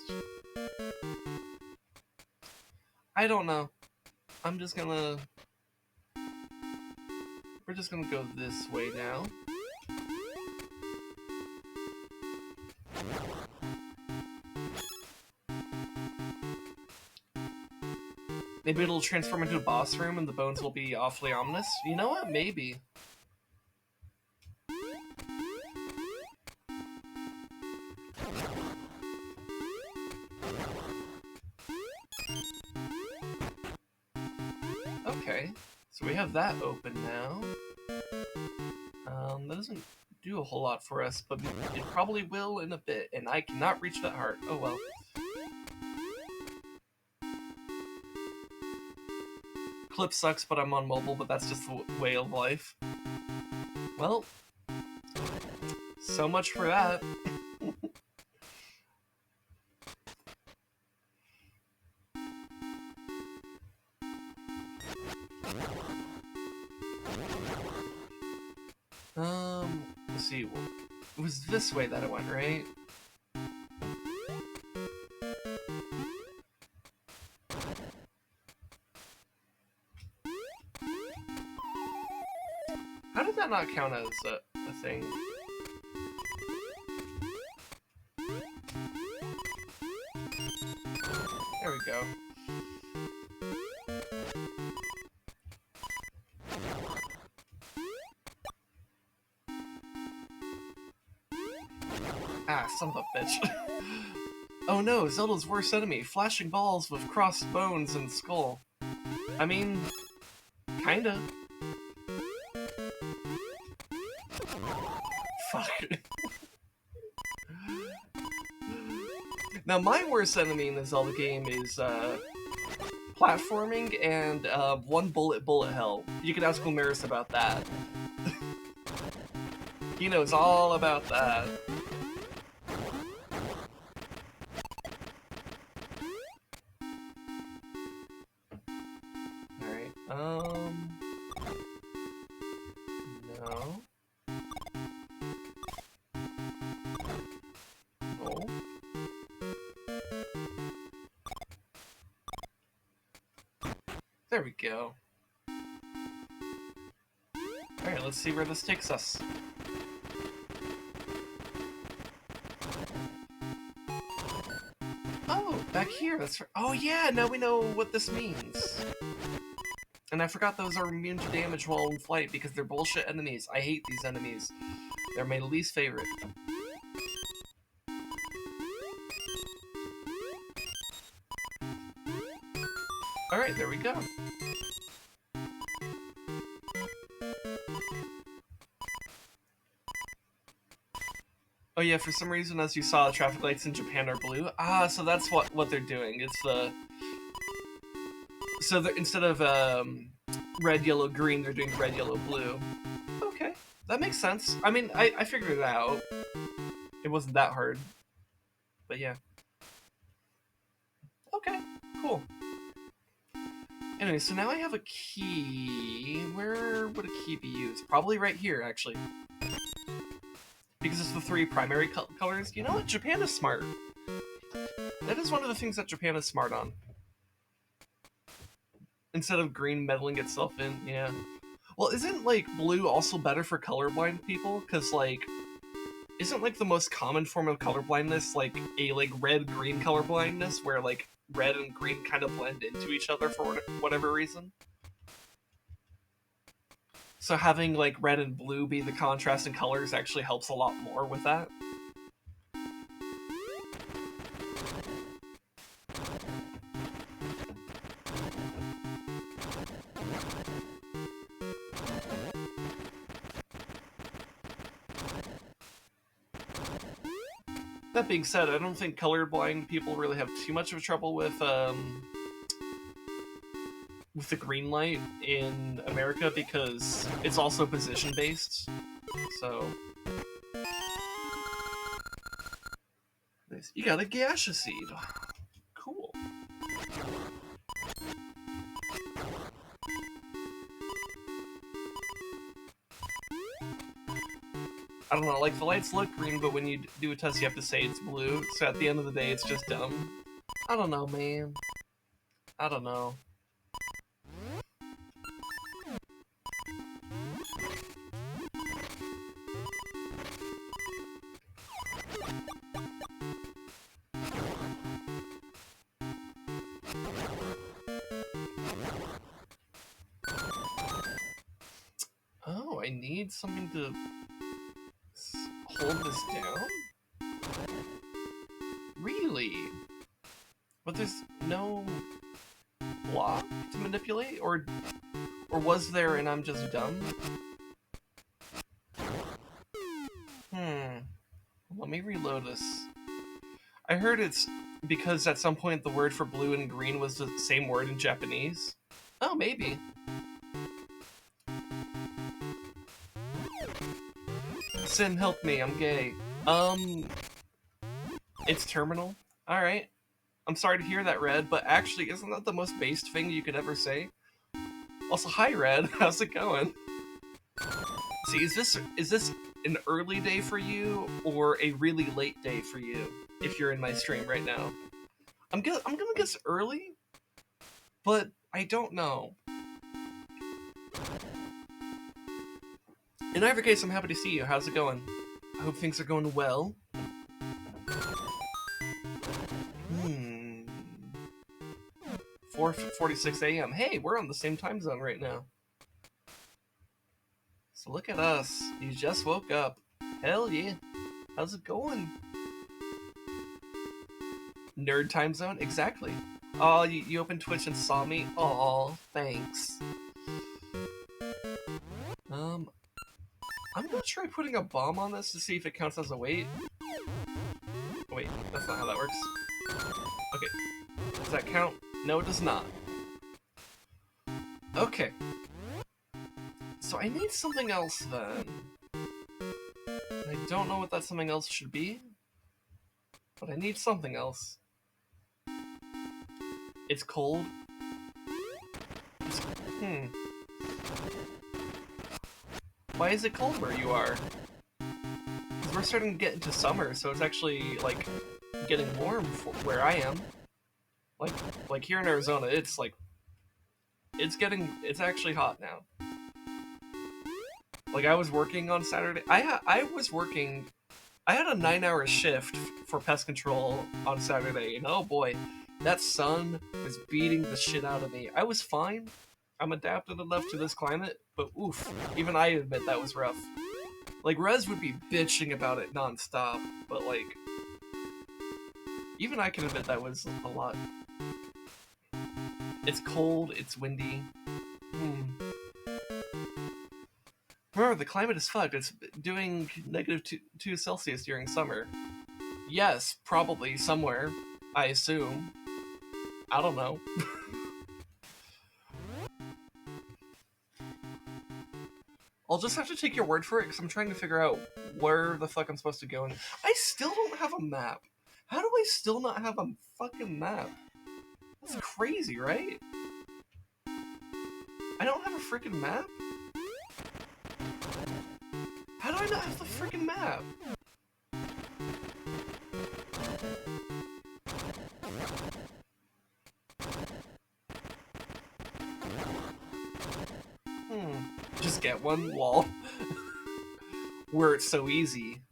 I don't know. I'm just gonna... We're just gonna go this way now. Maybe it'll transform into a boss room and the bones will be awfully ominous? You know what? Maybe. Okay, so we have that open now. That doesn't do a whole lot for us, but it probably will in a bit, and I cannot reach that heart. Oh well. Clip sucks, but I'm on mobile, but that's just the way of life. Well, so much for that. Let's see. It was this way that it went, right? How did that not count as a thing? There we go. Ah, son of a bitch. Oh no, Zelda's worst enemy, flashing balls with crossed bones and skull. I mean, kinda. Fuck. Now, my worst enemy in the Zelda game is, platforming and, one bullet hell. You can ask Labrynna about that. He knows all about that. Alright, no. No. There we go. Alright, let's see where this takes us. Oh, back here, that's right. Oh yeah, now we know what this means. And I forgot those are immune to damage while in flight because they're bullshit enemies. I hate these enemies. They're my least favorite. Alright, there we go. Oh yeah, for some reason, as you saw, the traffic lights in Japan are blue. Ah, so that's what they're doing. It's the... So instead of red, yellow, green, they're doing red, yellow, blue. Okay, that makes sense. I mean, I figured it out. It wasn't that hard. But yeah. Okay, cool. Anyway, so now I have a key. Where would a key be used? Probably right here, actually. Because it's the 3 primary colors. You know what? Japan is smart. That is one of the things that Japan is smart on. Instead of green meddling itself in, yeah. Well, isn't, like, blue also better for colorblind people? Because, like, isn't, like, the most common form of colorblindness, like, a, like, red-green colorblindness, where, like, red and green kind of blend into each other for whatever reason? So having, like, red and blue be the contrasting colors actually helps a lot more with that. That being said, I don't think colorblind people really have too much of trouble with the green light in America because it's also position based. So nice. You got a gaseous seed. Cool. I don't know, like, the lights look green, but when you do a test, you have to say it's blue, so at the end of the day, it's just dumb. I don't know, man. I don't know. Oh, I need something to hold this down? Really? But there's no block to manipulate? Or was there and I'm just dumb? Let me reload this. I heard it's because at some point the word for blue and green was the same word in Japanese. Oh, maybe. Sin, help me, I'm gay. It's terminal? Alright. I'm sorry to hear that, Red, but actually, isn't that the most based thing you could ever say? Also, hi, Red, how's it going? See, is this an early day for you, or a really late day for you, if you're in my stream right now? I'm gonna guess early, but I don't know. In either case, I'm happy to see you. How's it going? I hope things are going well. 4:46 a.m. Hey, we're on the same time zone right now. So look at us. You just woke up. Hell yeah. How's it going? Nerd time zone? Exactly. Oh, you opened Twitch and saw me? Aw, thanks. I'm gonna try putting a bomb on this to see if it counts as a weight. Wait, that's not how that works. Okay. Does that count? No, it does not. Okay. So I need something else then. I don't know what that something else should be, but I need something else. It's cold. Why is it cold where you are? Because we're starting to get into summer, so it's actually, like, getting warm where I am. Like here in Arizona, it's like, it's actually hot now. Like, I was working on Saturday. I had a 9-hour shift for pest control on Saturday, and oh boy, that sun was beating the shit out of me. I was fine, I'm adapted enough to this climate, but oof, even I admit that was rough. Like, Rez would be bitching about it nonstop, but like, even I can admit that was a lot. It's cold, it's windy. Remember, the climate is fucked. It's doing -2 Celsius during summer. Yes, probably somewhere, I assume. I don't know. I'll just have to take your word for it, because I'm trying to figure out where the fuck I'm supposed to go. And I still don't have a map. How do I still not have a fucking map? That's crazy, right? I don't have a freaking map? How do I not have the freaking map? Just get one, lol. Where it's so easy.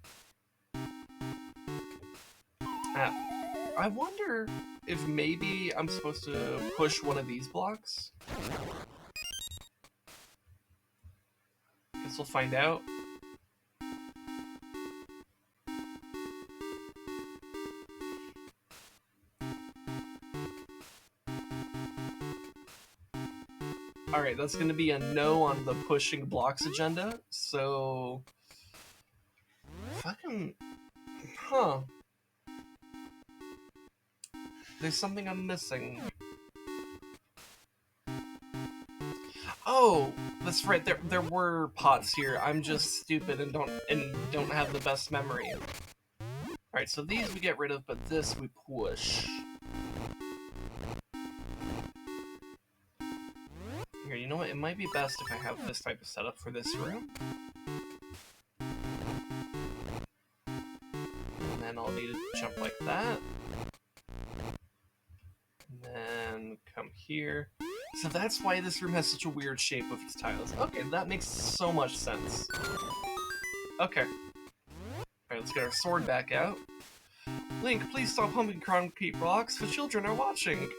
I wonder if maybe I'm supposed to push one of these blocks? Guess we'll find out. Alright, that's gonna be a no on the pushing blocks agenda, so... Fucking... Huh. There's something I'm missing. Oh, that's right. There were pots here. I'm just stupid and don't have the best memory. All right, so these we get rid of, but this we push. Here, you know what? It might be best if I have this type of setup for this room. And then I'll need to jump like that. And then come here. So that's why this room has such a weird shape with its tiles. Okay, that makes so much sense. Okay. Alright, let's get our sword back out. Link, please stop humping concrete blocks. The children are watching.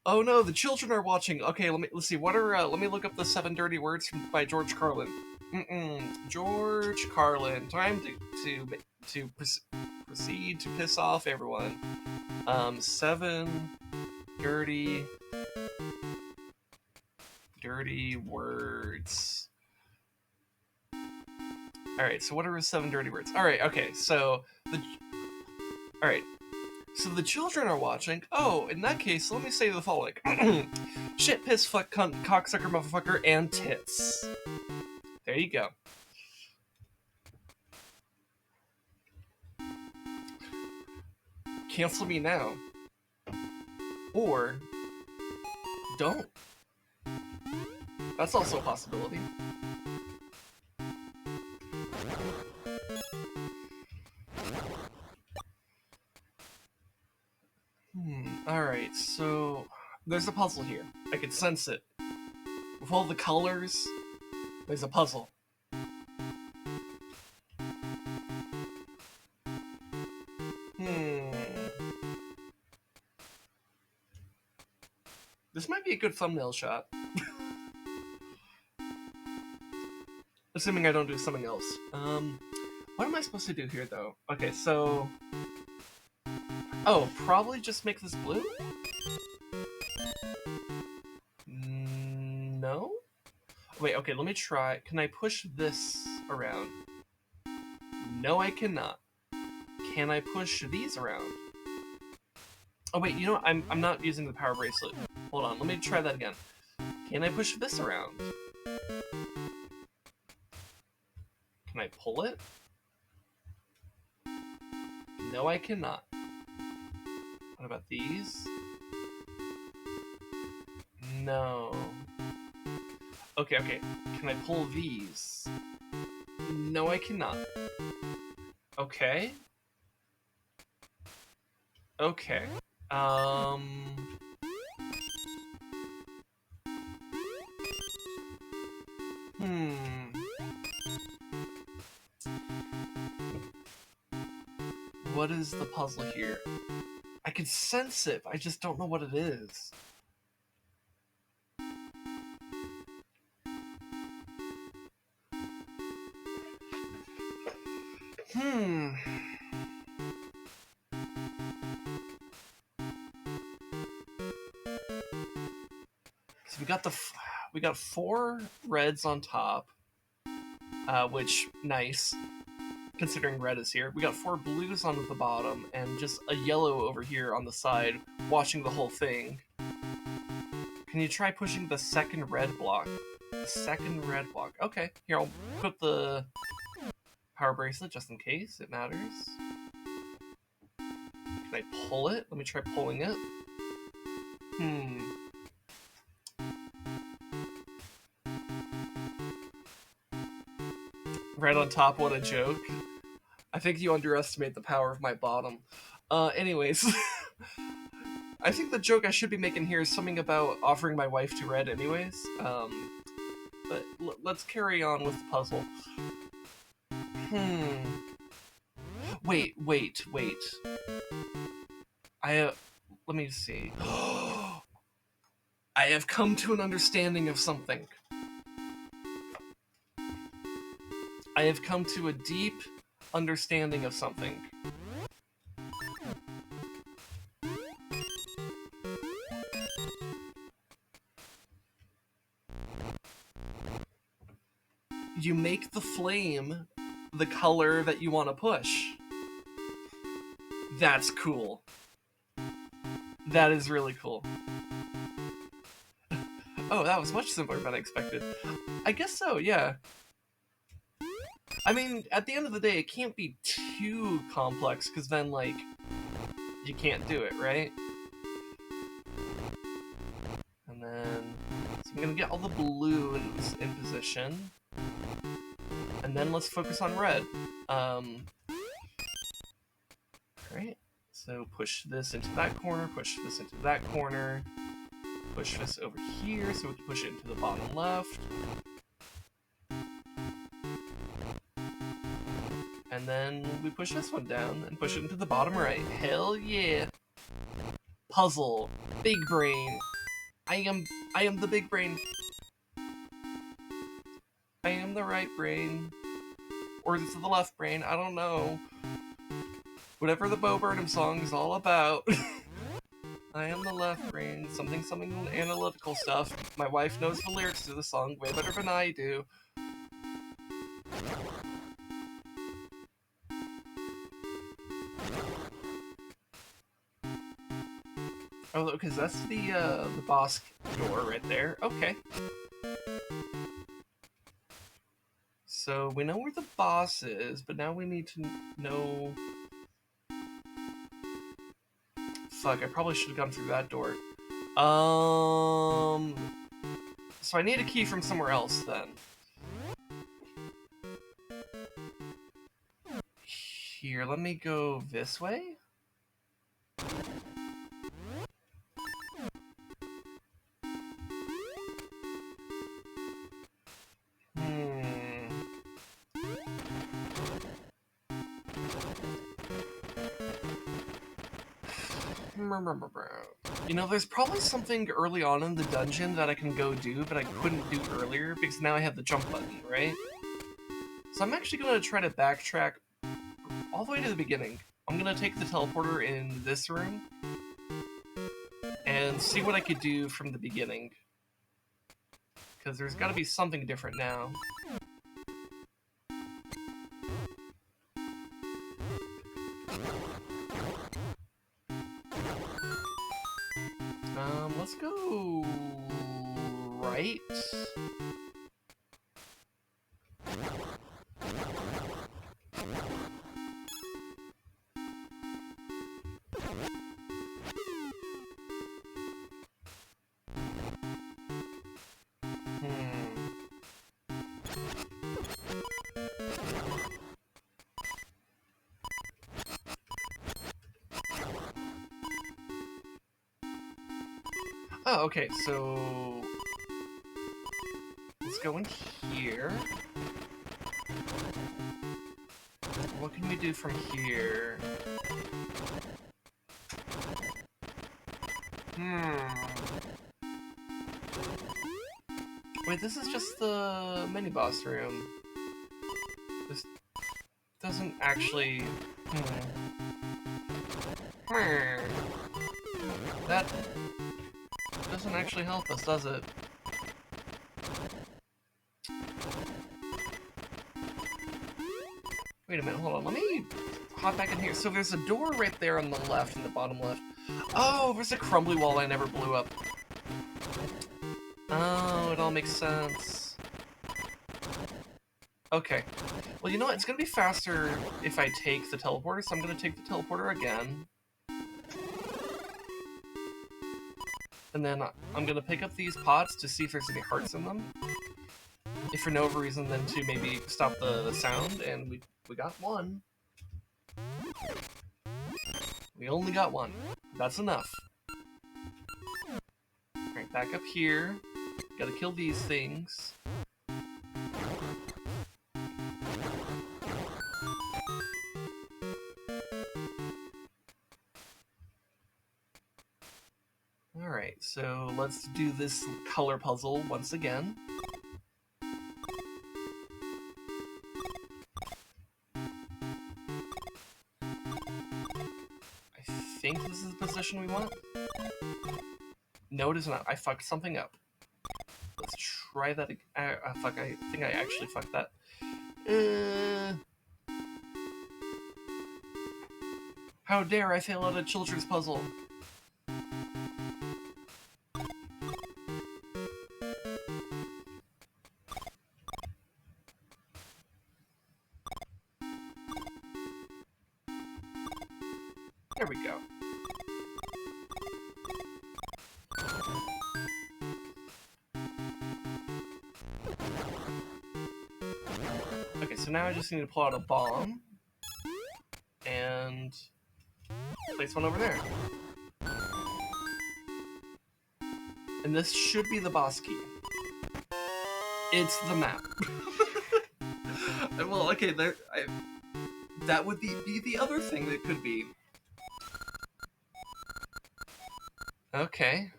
Oh no, the children are watching. Okay, let's see. What are let me look up the 7 dirty words by George Carlin. George Carlin. Time to proceed to piss off everyone. 7 dirty words. Alright, so what are his 7 dirty words? Alright, okay, so so the children are watching. Oh, in that case, let me say the following. Shit, piss, fuck, cunt, cocksucker, motherfucker, and tits. There you go. Cancel me now. Or don't. That's also a possibility. Alright, so there's a puzzle here. I can sense it. With all the colors, there's a puzzle. This might be a good thumbnail shot. Assuming I don't do something else. What am I supposed to do here, though? Okay, so... Oh, probably just make this blue? No? Wait, okay, let me try. Can I push this around? No, I cannot. Can I push these around? Oh wait, you know what? I'm not using the power bracelet. Hold on, let me try that again. Can I push this around? Can I pull it? No, I cannot. What about these? No. Okay, okay. Can I pull these? No, I cannot. Okay. Okay. What is the puzzle here? I can sense it, I just don't know what it is. So we got 4 reds on top, which nice, considering red is here. We got 4 blues on the bottom, and just a yellow over here on the side, watching the whole thing. Can you try pushing the second red block? The second red block. Okay, here, I'll put the power bracelet just in case it matters. Can I pull it? Let me try pulling it. Red on top, what a joke. I think you underestimate the power of my bottom. Anyways. I think the joke I should be making here is something about offering my wife to red anyways. But let's carry on with the puzzle. Wait. Let me see. I have come to an understanding of something. I have come to a deep understanding of something. You make the flame the color that you want to push. That's cool. That is really cool. Oh, that was much simpler than I expected. I guess so, yeah. I mean, at the end of the day, it can't be too complex, because then, like, you can't do it, right? And then, so I'm gonna get all the blues in position. And then let's focus on red. Alright, so push this into that corner, push this into that corner, push this over here so we can push it into the bottom left. And then we push this one down and push it into the bottom right. Hell yeah! Puzzle. Big brain. I am the big brain. I am the right brain. Or is it the left brain? I don't know. Whatever the Bo Burnham song is all about. I am the left brain. Something analytical stuff. My wife knows the lyrics to the song way better than I do. Oh, because that's the boss door right there. Okay. So we know where the boss is, but now we need to know... Fuck, I probably should have gone through that door. So I need a key from somewhere else, then. Here, let me go this way? You know, there's probably something early on in the dungeon that I can go do, but I couldn't do earlier, because now I have the jump button, right? So I'm actually going to try to backtrack all the way to the beginning. I'm going to take the teleporter in this room, and see what I could do from the beginning. Because there's got to be something different now. Let's go... right? Oh, okay, so... let's go in here. What can we do from here? Wait, this is just the mini-boss room. This doesn't actually... That doesn't actually help us, does it? Wait a minute, hold on, let me hop back in here. So there's a door right there on the left, in the bottom left. Oh, there's a crumbly wall I never blew up. Oh, it all makes sense. Okay. Well, you know what? It's gonna be faster if I take the teleporter, so I'm gonna take the teleporter again. And then I'm gonna pick up these pots to see if there's any hearts in them. If for no other reason than to maybe stop the sound, and we got one. We only got one. That's enough. Alright, back up here. Gotta kill these things. Alright, so let's do this color puzzle once again. I think this is the position we want. No, it is not. I fucked something up. Let's try that again. Fuck, I think I actually fucked that. How dare I fail at a children's puzzle? There we go. Okay, so now I just need to pull out a bomb and place one over there. And this should be the boss key. It's the map. Well, okay, that would be the other thing that could be. Okay.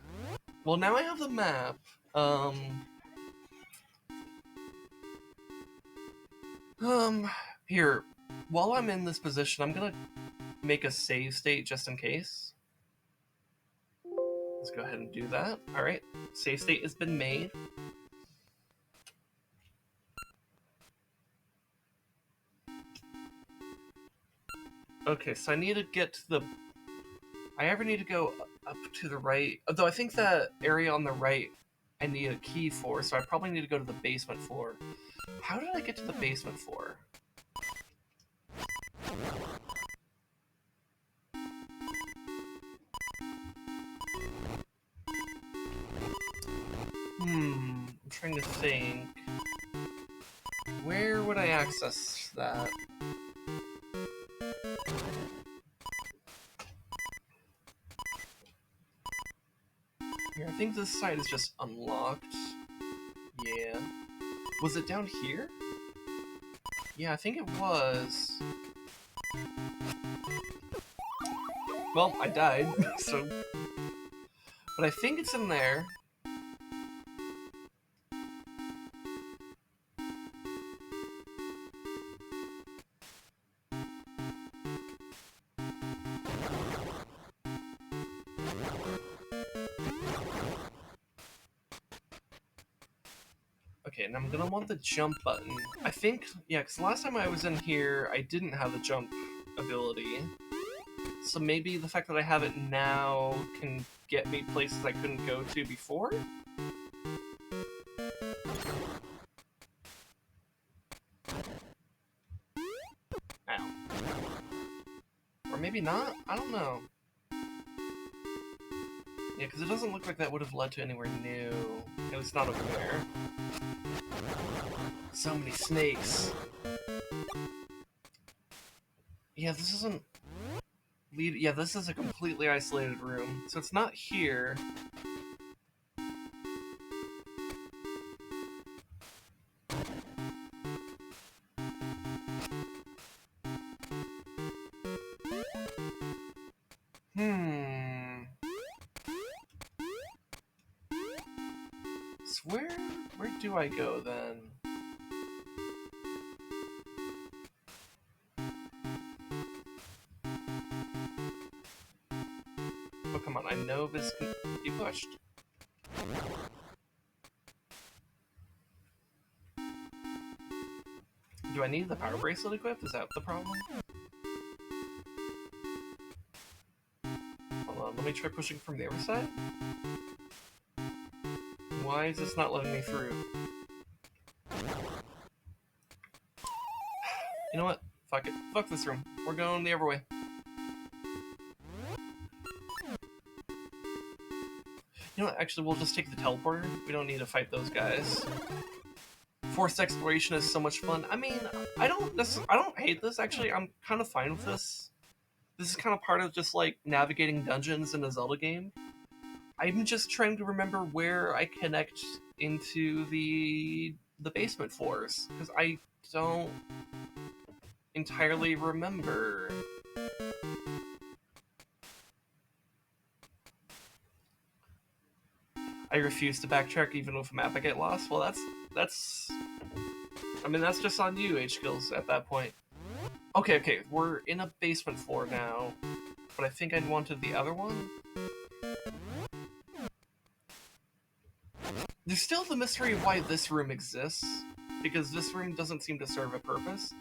Well, now I have the map. Here. While I'm in this position, I'm gonna make a save state just in case. Let's go ahead and do that. Alright. Save state has been made. Okay, so I need to get to the... I ever need to go up to the right... Although I think that area on the right I need a key for, so I probably need to go to the basement floor. How did I get to the basement floor? I'm trying to think. Where would I access that? Here, I think this side is just unlocked. Yeah. Was it down here? Yeah, I think it was. Well, I died, so... But I think it's in there. Okay, and I'm gonna want the jump button. I think, yeah, because last time I was in here, I didn't have the jump ability. So maybe the fact that I have it now can get me places I couldn't go to before? Ow. Or maybe not? I don't know. Yeah, because it doesn't look like that would have led to anywhere new. At least not over there. So many snakes. Yeah, this isn't... Yeah, this is a completely isolated room. So it's not here. do I go then? Oh, come on, I know this can be pushed. Do I need the power bracelet equipped? Is that the problem? Hold on, let me try pushing from the other side. Why is this not letting me through? You know what? Fuck it. Fuck this room. We're going the other way. You know what? Actually, we'll just take the teleporter. We don't need to fight those guys. Forced exploration is so much fun. I mean, I don't hate this, actually. I'm kind of fine with this. This is kind of part of just, like, navigating dungeons in a Zelda game. I'm just trying to remember where I connect into the basement floors, because I don't entirely remember. I refuse to backtrack even with a map I get lost. Well, that's... I mean, that's just on you, H-Skills, at that point. Okay, we're in a basement floor now, but I think I'd wanted the other one. There's still the mystery of why this room exists, because this room doesn't seem to serve a purpose.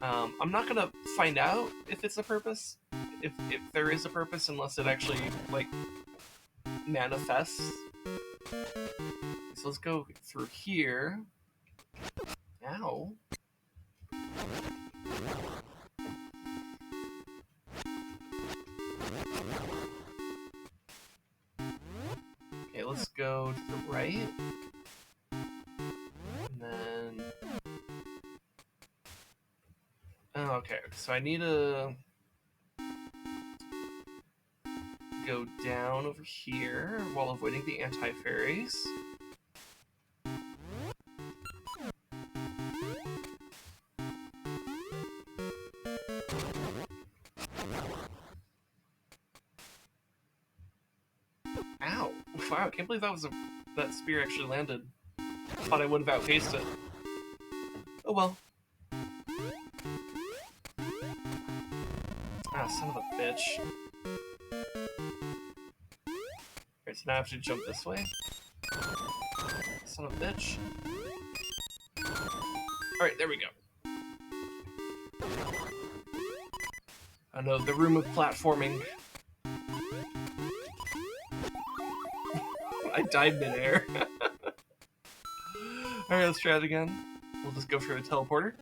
I'm not gonna find out if it's a purpose, if there is a purpose, unless it actually, like, manifests. So let's go through here. Ow. Okay, let's go to the right. And then... Oh, okay, so I need to go down over here while avoiding the anti-fairies. Ow! Wow, I can't believe that spear actually landed. Thought I would have outpaced it. Oh well. Ah, son of a bitch. Alright, so now I have to jump this way. Son of a bitch. Alright, there we go. Oh no, the room of platforming. I died midair. Alright, let's try it again. We'll just go for a teleporter.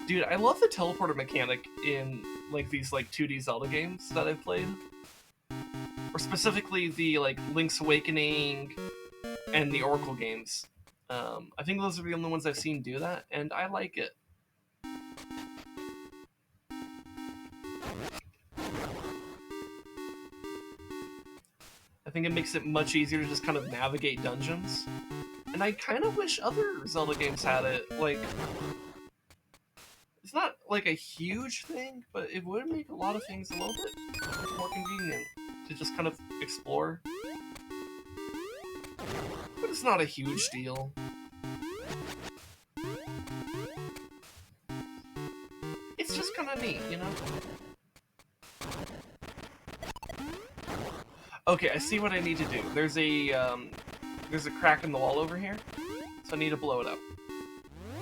Dude, I love the teleporter mechanic in, like, these, like, 2D Zelda games that I've played. Or specifically the, like, Link's Awakening and the Oracle games. I think those are the only ones I've seen do that, and I like it. I think it makes it much easier to just kind of navigate dungeons. And I kind of wish other Zelda games had it. Like, it's not like a huge thing, but it would make a lot of things a little bit more convenient to just kind of explore. But it's not a huge deal. It's just kind of neat, you know? Okay, I see what I need to do. There's a crack in the wall over here, so I need to blow it up.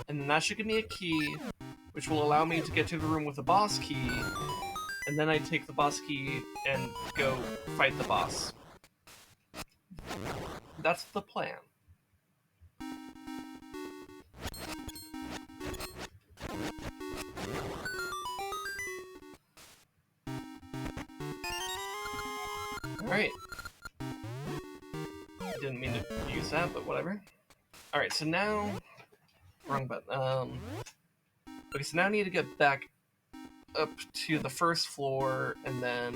And then that should give me a key, which will allow me to get to the room with the boss key, and then I take the boss key and go fight the boss. That's the plan. Alright. Didn't mean to use that, but whatever. Alright, so now... Wrong button. Okay, so now I need to get back up to the first floor, and then...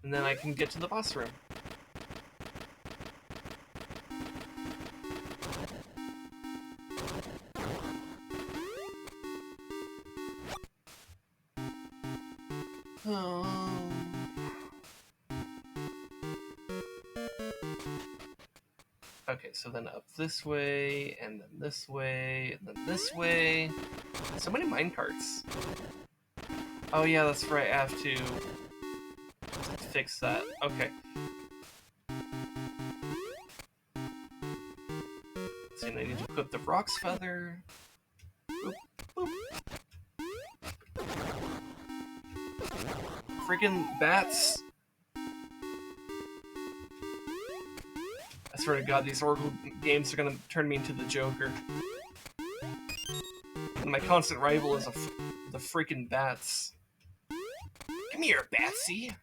And then I can get to the boss room. Oh. Okay, so then up this way, and then this way, and then this way. So many minecarts. Oh yeah, that's right, I have to fix that. Okay. So I need to equip the Rock's Feather. Boop, boop. Freaking bats! I swear to God, these Oracle games are gonna turn me into the Joker. And my constant rival is the freaking bats. Come here, Batsy!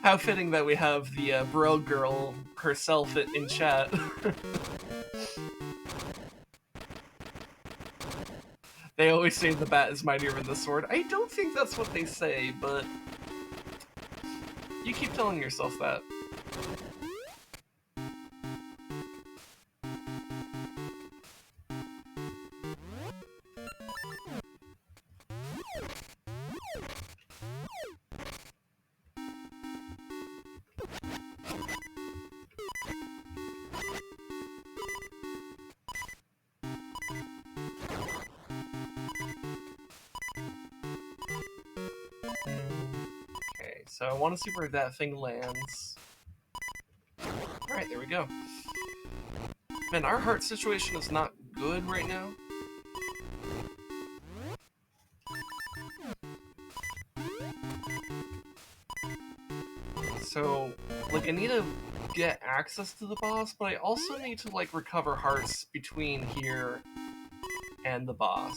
How fitting that we have the Bro Girl herself in chat. They always say the bat is mightier than the sword. I don't think that's what they say, but you keep telling yourself that. Okay, so I want to see where that thing lands. Alright, there we go. Man, our heart situation is not good right now. So, like, I need to get access to the boss, but I also need to, like, recover hearts between here and the boss.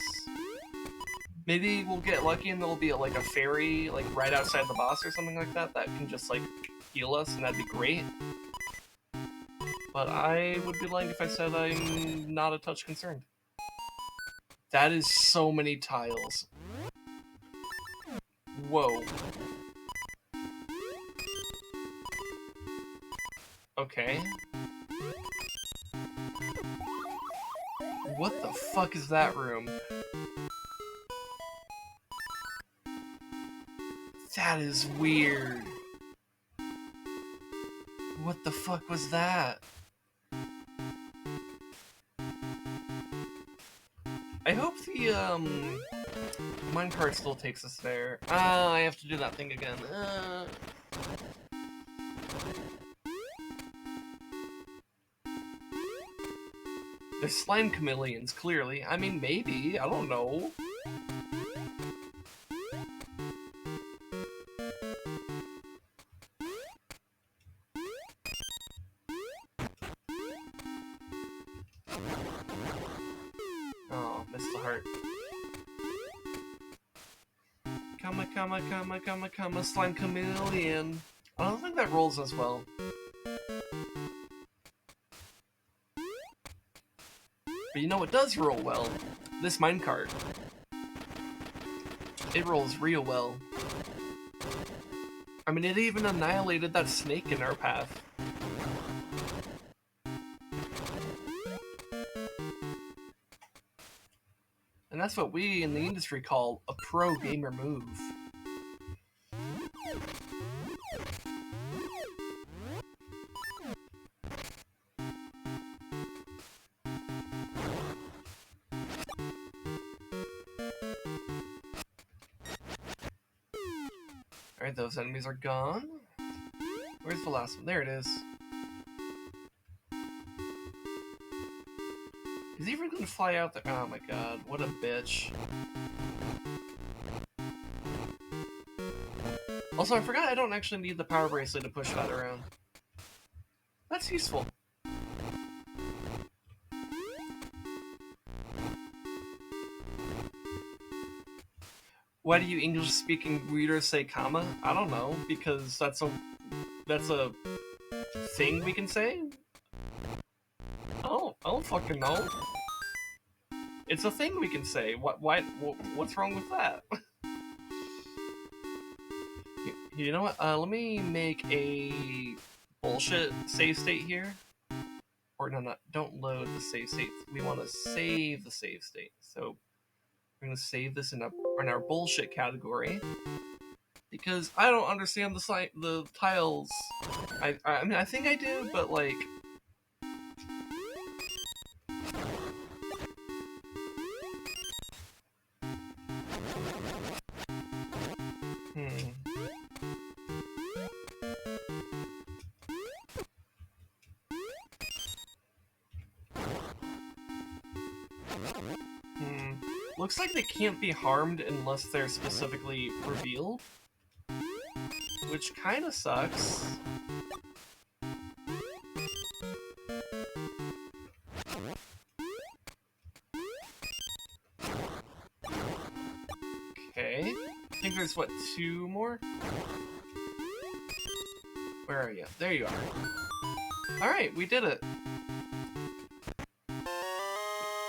Maybe we'll get lucky and there'll be, like, a fairy, like, right outside the boss or something like that can just, like, heal us, and that'd be great. But I would be lying if I said I'm not a touch concerned. That is so many tiles. Whoa. Okay. What the fuck is that room? That is weird. What the fuck was that? I hope the minecart still takes us there. Ah, I have to do that thing again. They're slime chameleons, clearly. I mean, maybe. I don't know. Oh, missed the heart. Come, slime chameleon. I don't think that rolls as well. But you know what does roll well? This minecart. It rolls real well. I mean, it even annihilated that snake in our path. And that's what we in the industry call a pro gamer move. Alright, those enemies are gone. Where's the last one? There it is. Is he even gonna fly out there? Oh my god, what a bitch. Also, I forgot I don't actually need the power bracelet to push that around. That's useful. Why do you English-speaking readers say comma? I don't know, because that's a thing we can say? I don't fucking know. It's a thing we can say. What's wrong with that? You know what? Let me make a bullshit save state here. or no, not, don't load the save state. We want to save the save state. So we're going to save this in our bullshit category. Because I don't understand the tiles. I mean, I think I do, but like... Looks like they can't be harmed unless they're specifically revealed. Which kind of sucks. Okay. I think there's, what, 2 more? Where are you? There you are. Alright, we did it.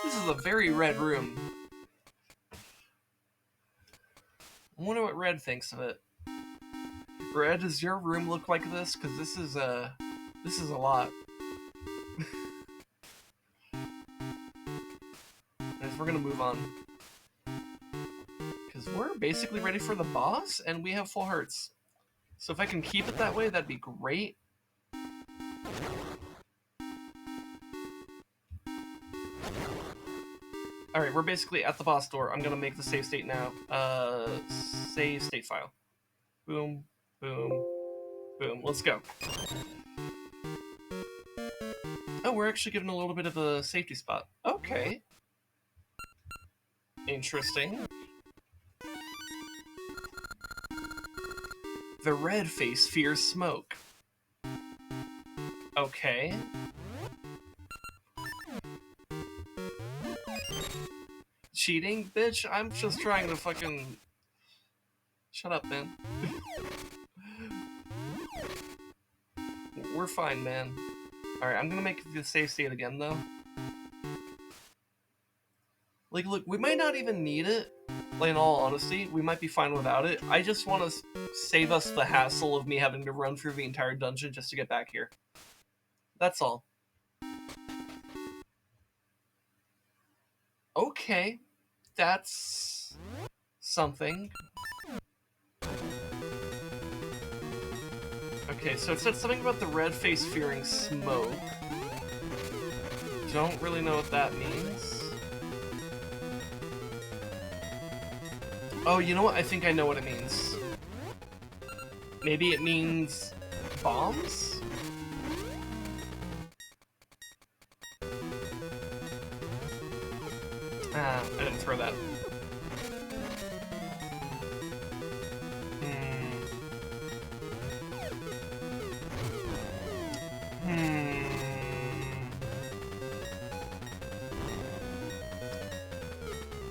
This is a very red room. I wonder what Red thinks of it. Red, does your room look like this? Because this is a lot. Anyways, we're gonna move on. Because we're basically ready for the boss, and we have full hearts. So if I can keep it that way, that'd be great. Alright, we're basically at the boss door. I'm gonna make the save state now. Save state file. Boom, boom, boom. Let's go. Oh, we're actually given a little bit of a safety spot. Okay. Interesting. The red face fears smoke. Okay. Cheating? Bitch, I'm just trying to fucking... Shut up, man. We're fine, man. Alright, I'm gonna make the save state again, though. Like, look, we might not even need it. Like, in all honesty, we might be fine without it. I just want to save us the hassle of me having to run through the entire dungeon just to get back here. That's all. Okay. That's... something. Okay, so it said something about the red face fearing smoke. Don't really know what that means. Oh, you know what? I think I know what it means. Maybe it means bombs? Ah, I didn't throw that.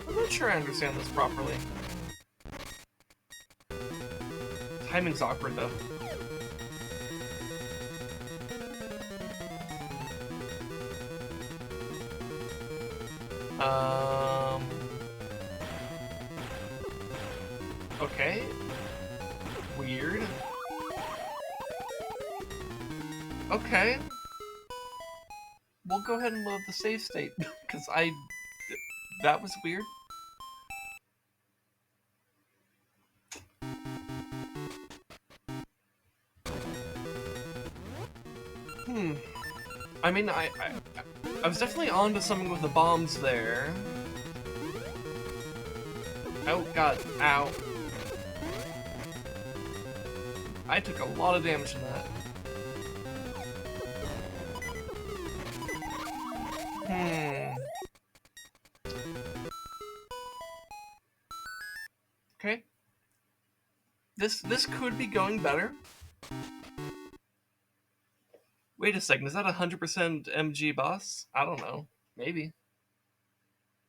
I'm not sure I understand this properly. Timing's awkward, though. Okay. Weird. Okay. We'll go ahead and load the save state, because that was weird. I mean, I was definitely onto something with the bombs there. Oh god, ow. I took a lot of damage from that. Okay. This could be going better. Wait a second, is that 100% MG boss? I don't know. Maybe.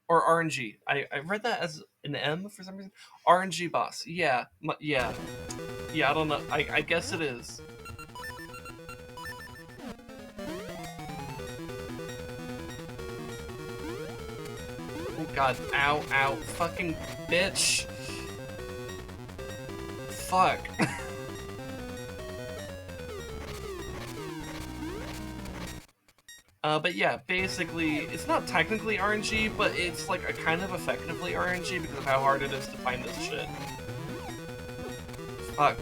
Or RNG. I read that as an M for some reason. RNG boss. Yeah. Yeah. Yeah, I don't know. I guess it is. Oh god. Ow, ow. Fucking bitch. Fuck. But yeah, basically, it's not technically RNG, but it's like a kind of effectively RNG because of how hard it is to find this shit. Fuck.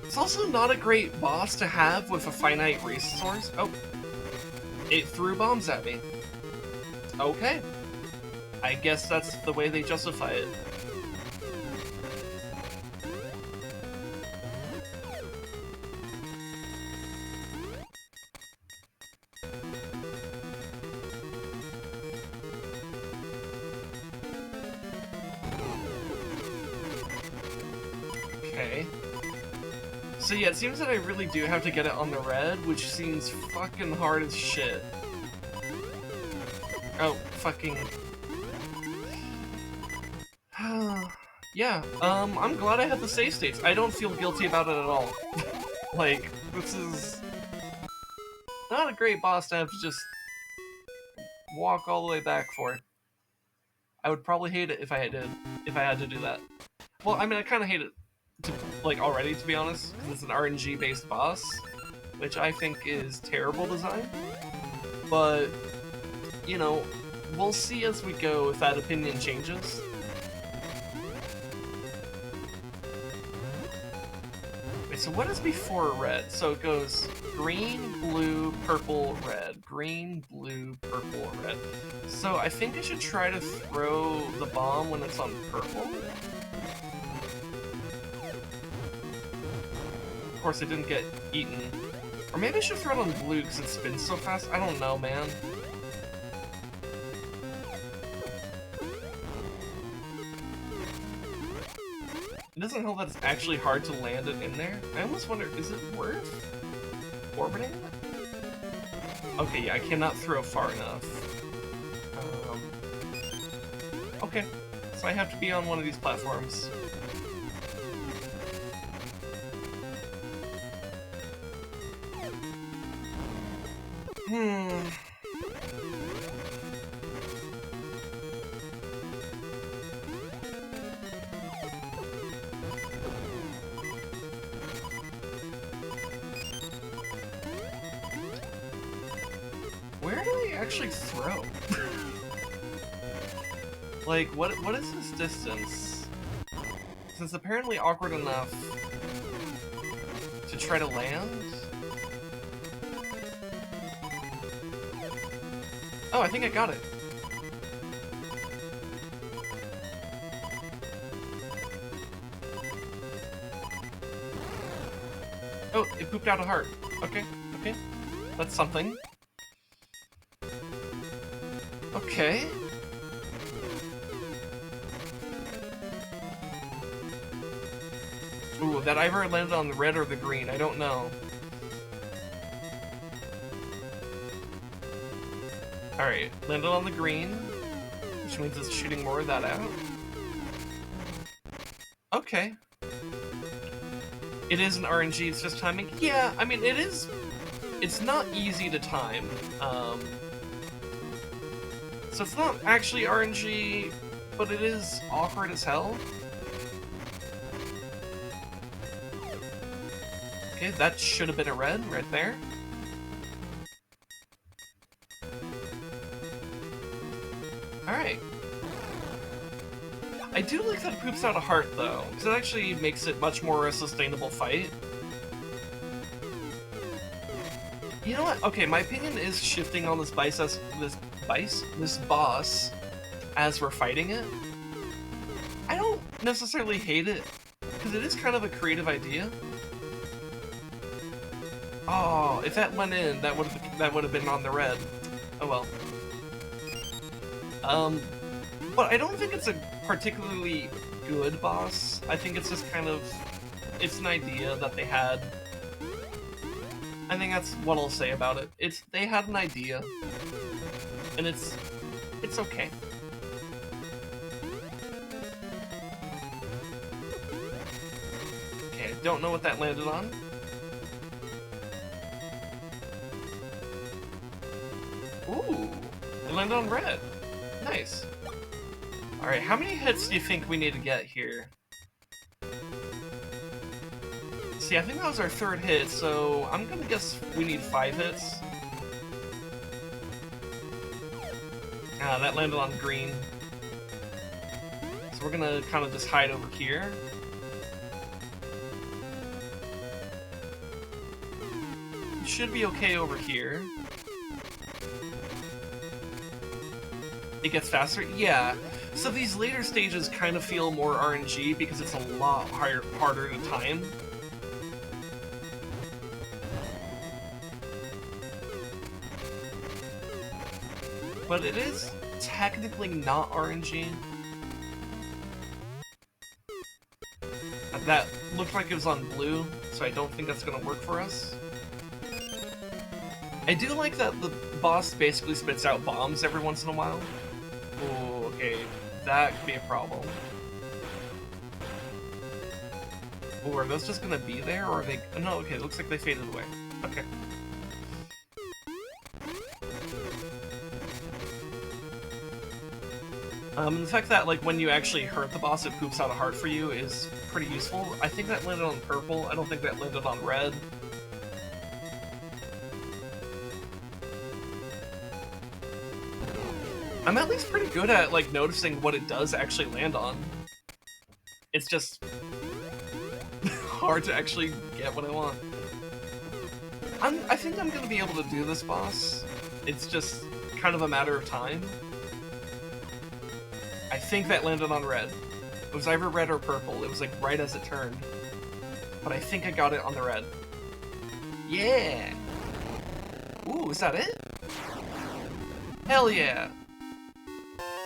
It's also not a great boss to have with a finite resource. Oh. It threw bombs at me. Okay. I guess that's the way they justify it. Okay. So yeah, it seems that I really do have to get it on the red, which seems fucking hard as shit. Oh, fucking... Yeah, I'm glad I have the save states. I don't feel guilty about it at all. Like, this is... not a great boss to have to just walk all the way back for. I would probably hate it if I had to do that. Well, I mean, I kind of hate it, like, already, to be honest, because it's an RNG-based boss, which I think is terrible design. But, you know, we'll see as we go if that opinion changes. Wait, so what is before red? So it goes green, blue, purple, red. Green, blue, purple, red. So I think I should try to throw the bomb when it's on purple. Of course, it didn't get eaten. Or maybe I should throw it on blue because it spins so fast. I don't know, man. It doesn't help that it's actually hard to land it in there. I almost wonder, is it worth orbiting? Okay, yeah, I cannot throw far enough. Okay, so I have to be on one of these platforms. Where do they actually throw? Like, what is this distance? Since apparently awkward enough to try to land? Oh, I think I got it. Oh, it pooped out a heart. Okay, okay. That's something. Okay. Ooh, that either landed on the red or the green, I don't know. Alright, landed on the green, which means it's shooting more of that out. Okay. It is an RNG, it's just timing. Yeah, I mean, it is... It's not easy to time. So it's not actually RNG, but it is awkward as hell. Okay, that should have been a red right there. Alright. I do like that it poops out a heart, though, because it actually makes it much more a sustainable fight. You know what? Okay, my opinion is shifting on this this boss as we're fighting it. I don't necessarily hate it, because it is kind of a creative idea. Oh, if that went in, that would have been on the red. Oh well. But I don't think it's a particularly good boss. I think it's just kind of... It's an idea that they had. I think that's what I'll say about it. They had an idea. And it's okay. Okay, I don't know what that landed on. Ooh, it landed on red. Nice. Alright, how many hits do you think we need to get here? See, I think that was our third hit, so I'm gonna guess we need 5 hits. Ah, that landed on green. So we're gonna kind of just hide over here. We should be okay over here. It gets faster? Yeah. So these later stages kind of feel more RNG because it's a lot harder to time. But it is technically not RNG. That looked like it was on blue, so I don't think that's gonna work for us. I do like that the boss basically spits out bombs every once in a while. Oh, okay, that could be a problem. Oh, are those just gonna be there, or are they... No, okay, it looks like they faded away. Okay. The fact that, like, when you actually hurt the boss, it poops out a heart for you is pretty useful. I think that landed on purple. I don't think that landed on red. I'm at least pretty good at, like, noticing what it does actually land on. It's just hard to actually get what I want. I think I'm gonna be able to do this boss. It's just kind of a matter of time. I think that landed on red. It was either red or purple. It was like right as it turned. But I think I got it on the red. Yeah! Ooh, is that it? Hell yeah!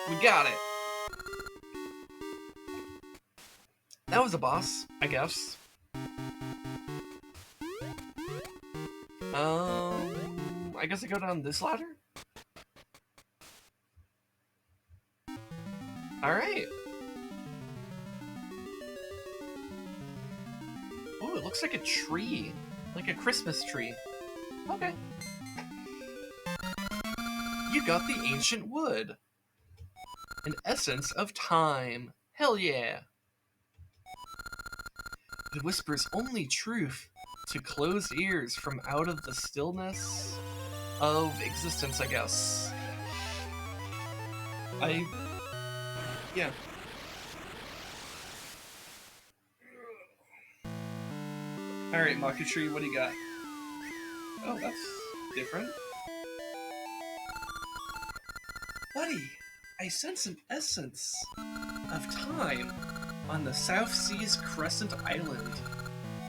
We got it! That was a boss, I guess. I guess I go down this ladder? Alright. Oh, it looks like a tree. Like a Christmas tree. Okay. You got the ancient wood. An essence of time. Hell yeah. It whispers only truth to closed ears from out of the stillness of existence, I guess. Yeah. Alright, Makutree, what do you got? Oh, that's different. Buddy, I sense an essence of time on the South Sea's Crescent Island.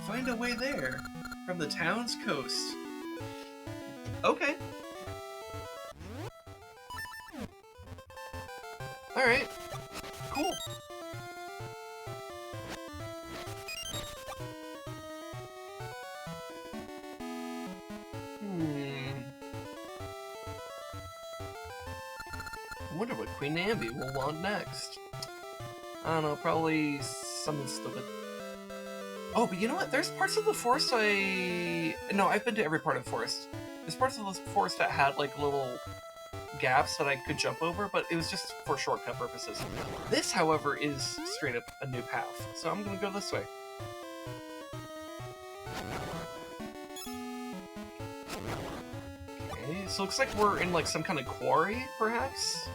Find a way there from the town's coast. Okay. Alright. Cool. I wonder what Queen Ambi will want next. I don't know, probably something stupid. Oh, but you know what? There's parts of the forest No, I've been to every part of the forest. There's parts of the forest that had, like, little gaps that I could jump over, but it was just for shortcut purposes. This, however, is straight up a new path, so I'm gonna go this way. Okay, so it looks like we're in, like, some kind of quarry, perhaps?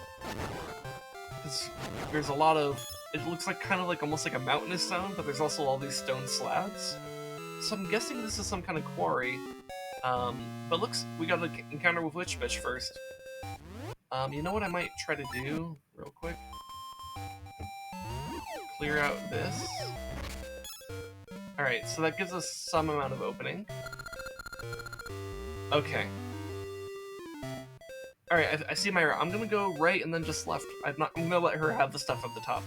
Because there's a lot of... It looks like kind of like almost like a mountainous zone, but there's also all these stone slabs. So I'm guessing this is some kind of quarry. But looks, we got an encounter with Witch Bitch first. You know what I might try to do real quick? Clear out this. Alright, so that gives us some amount of opening. Okay. Alright, I see Myra. I'm gonna go right and then just left. I'm gonna let her have the stuff at the top.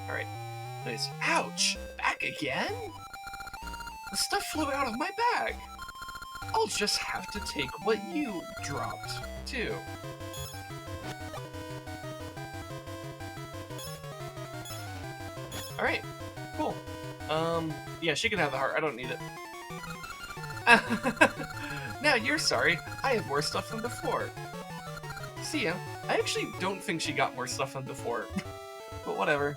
Alright. Nice. Ouch! Back again? The stuff flew out of my bag! I'll just have to take what you dropped, too. Alright. Cool. Yeah, she can have the heart. I don't need it. Now you're sorry. I have more stuff than before. See ya. I actually don't think she got more stuff than before. But whatever.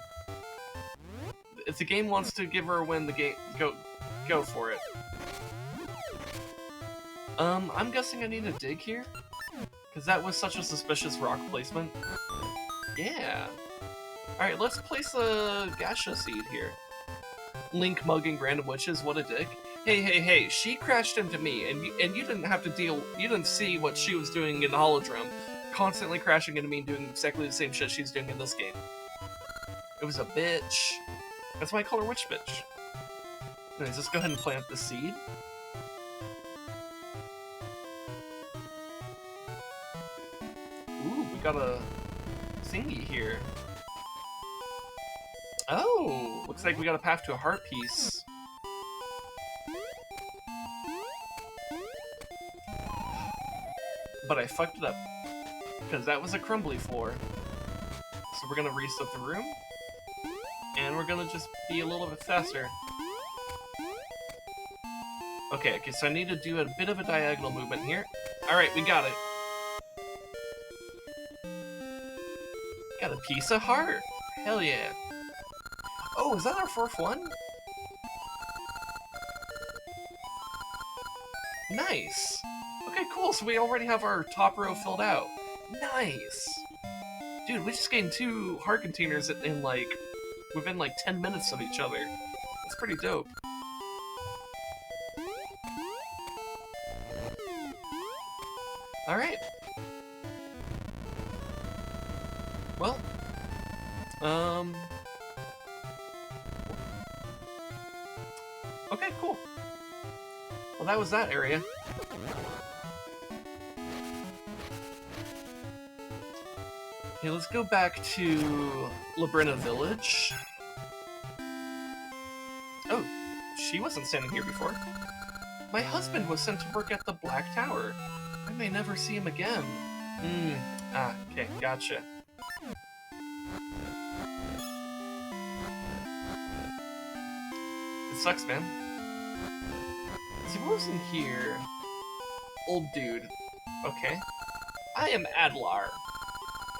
If the game wants to give her a win, the game go for it. I'm guessing I need to dig here? Because that was such a suspicious rock placement. Yeah. Alright, let's place a gacha seed here. Link mugging random witches, what a dick. Hey, she crashed into me, and you didn't have to deal, you didn't see what she was doing in the Holodrome, constantly crashing into me and doing exactly the same shit she's doing in this game. It was a bitch. That's why I call her Witch Bitch. Anyways, let's go ahead and plant the seed. Ooh, we got a thingy here. Oh, looks like we got a path to a heart piece. But I fucked it up, because that was a crumbly floor. So we're gonna reset the room, and we're gonna just be a little bit faster. Okay, so I need to do a bit of a diagonal movement here. Alright, we got it. Got a piece of heart. Hell yeah. Oh, is that our fourth one? Nice. Okay, cool. So we already have our top row filled out. Nice. Dude, we just gained 2 heart containers in like within like 10 minutes of each other. That's pretty dope. Alright. Well, okay, cool. Well, that was that area. Okay, let's go back to Labrynna Village. Oh, she wasn't standing here before. My husband was sent to work at the Black Tower. I may never see him again. Okay, gotcha. It sucks, man. See, what was in here? Old dude. Okay. I am Adlar.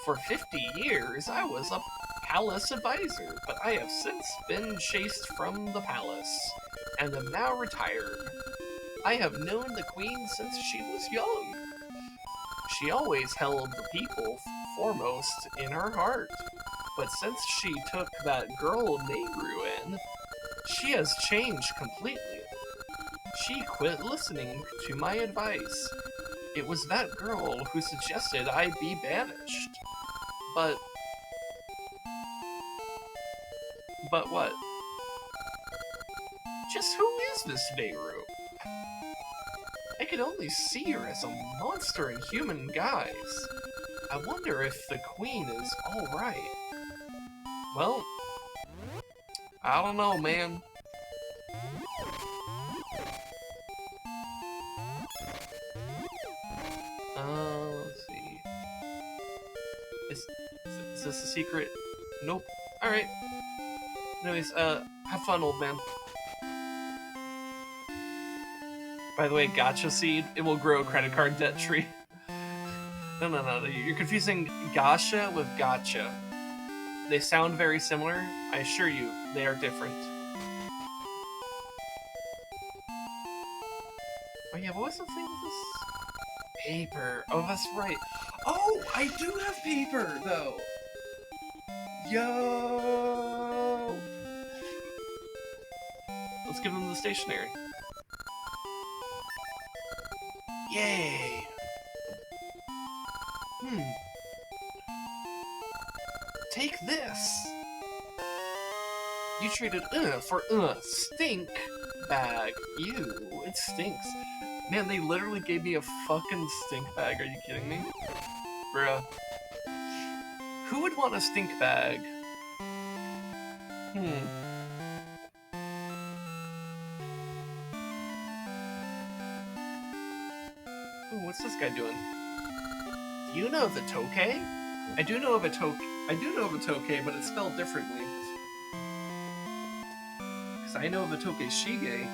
For 50 years, I was a palace advisor, but I have since been chased from the palace, and am now retired. I have known the queen since she was young. She always held the people foremost in her heart, but since she took that girl Nehru in, she has changed completely. She quit listening to my advice. It was that girl who suggested I be banished. But what? Just who is this Nehru? I can only see her as a monster in human guise. I wonder if the queen is alright. Well, I don't know, man. Let's see. Is this a secret? Nope. Alright. Anyways, have fun, old man. By the way, gacha seed, it will grow a credit card debt tree. No. You're confusing gacha with gacha. They sound very similar. I assure you, they are different. Oh yeah, what was the thing with this? Paper. Oh, that's right. Oh, I do have paper, though. Yo! Let's give them the stationery. Yay! Take this! You traded for stink bag. Ew, it stinks. Man, they literally gave me a fucking stink bag. Are you kidding me? Bruh. Who would want a stink bag? Ooh, what's this guy doing? Do you know of the Tokay? I do know of a Tokay, but it's spelled differently. Because I know of a Tokay Shige,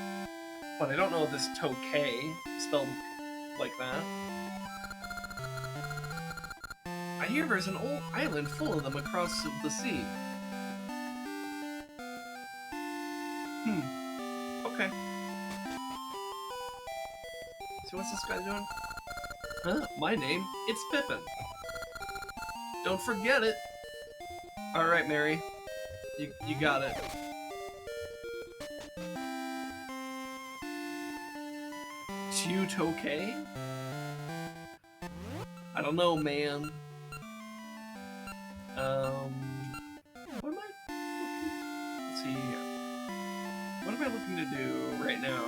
but I don't know this Tokay spelled like that. I hear there's an old island full of them across the sea. Okay. So what's this guy doing? Huh? My name? It's Pippin. Don't forget it. Alright, Mary. You got it. To Tokay? I don't know, man. What am I looking... Let's see here. What am I looking to do right now?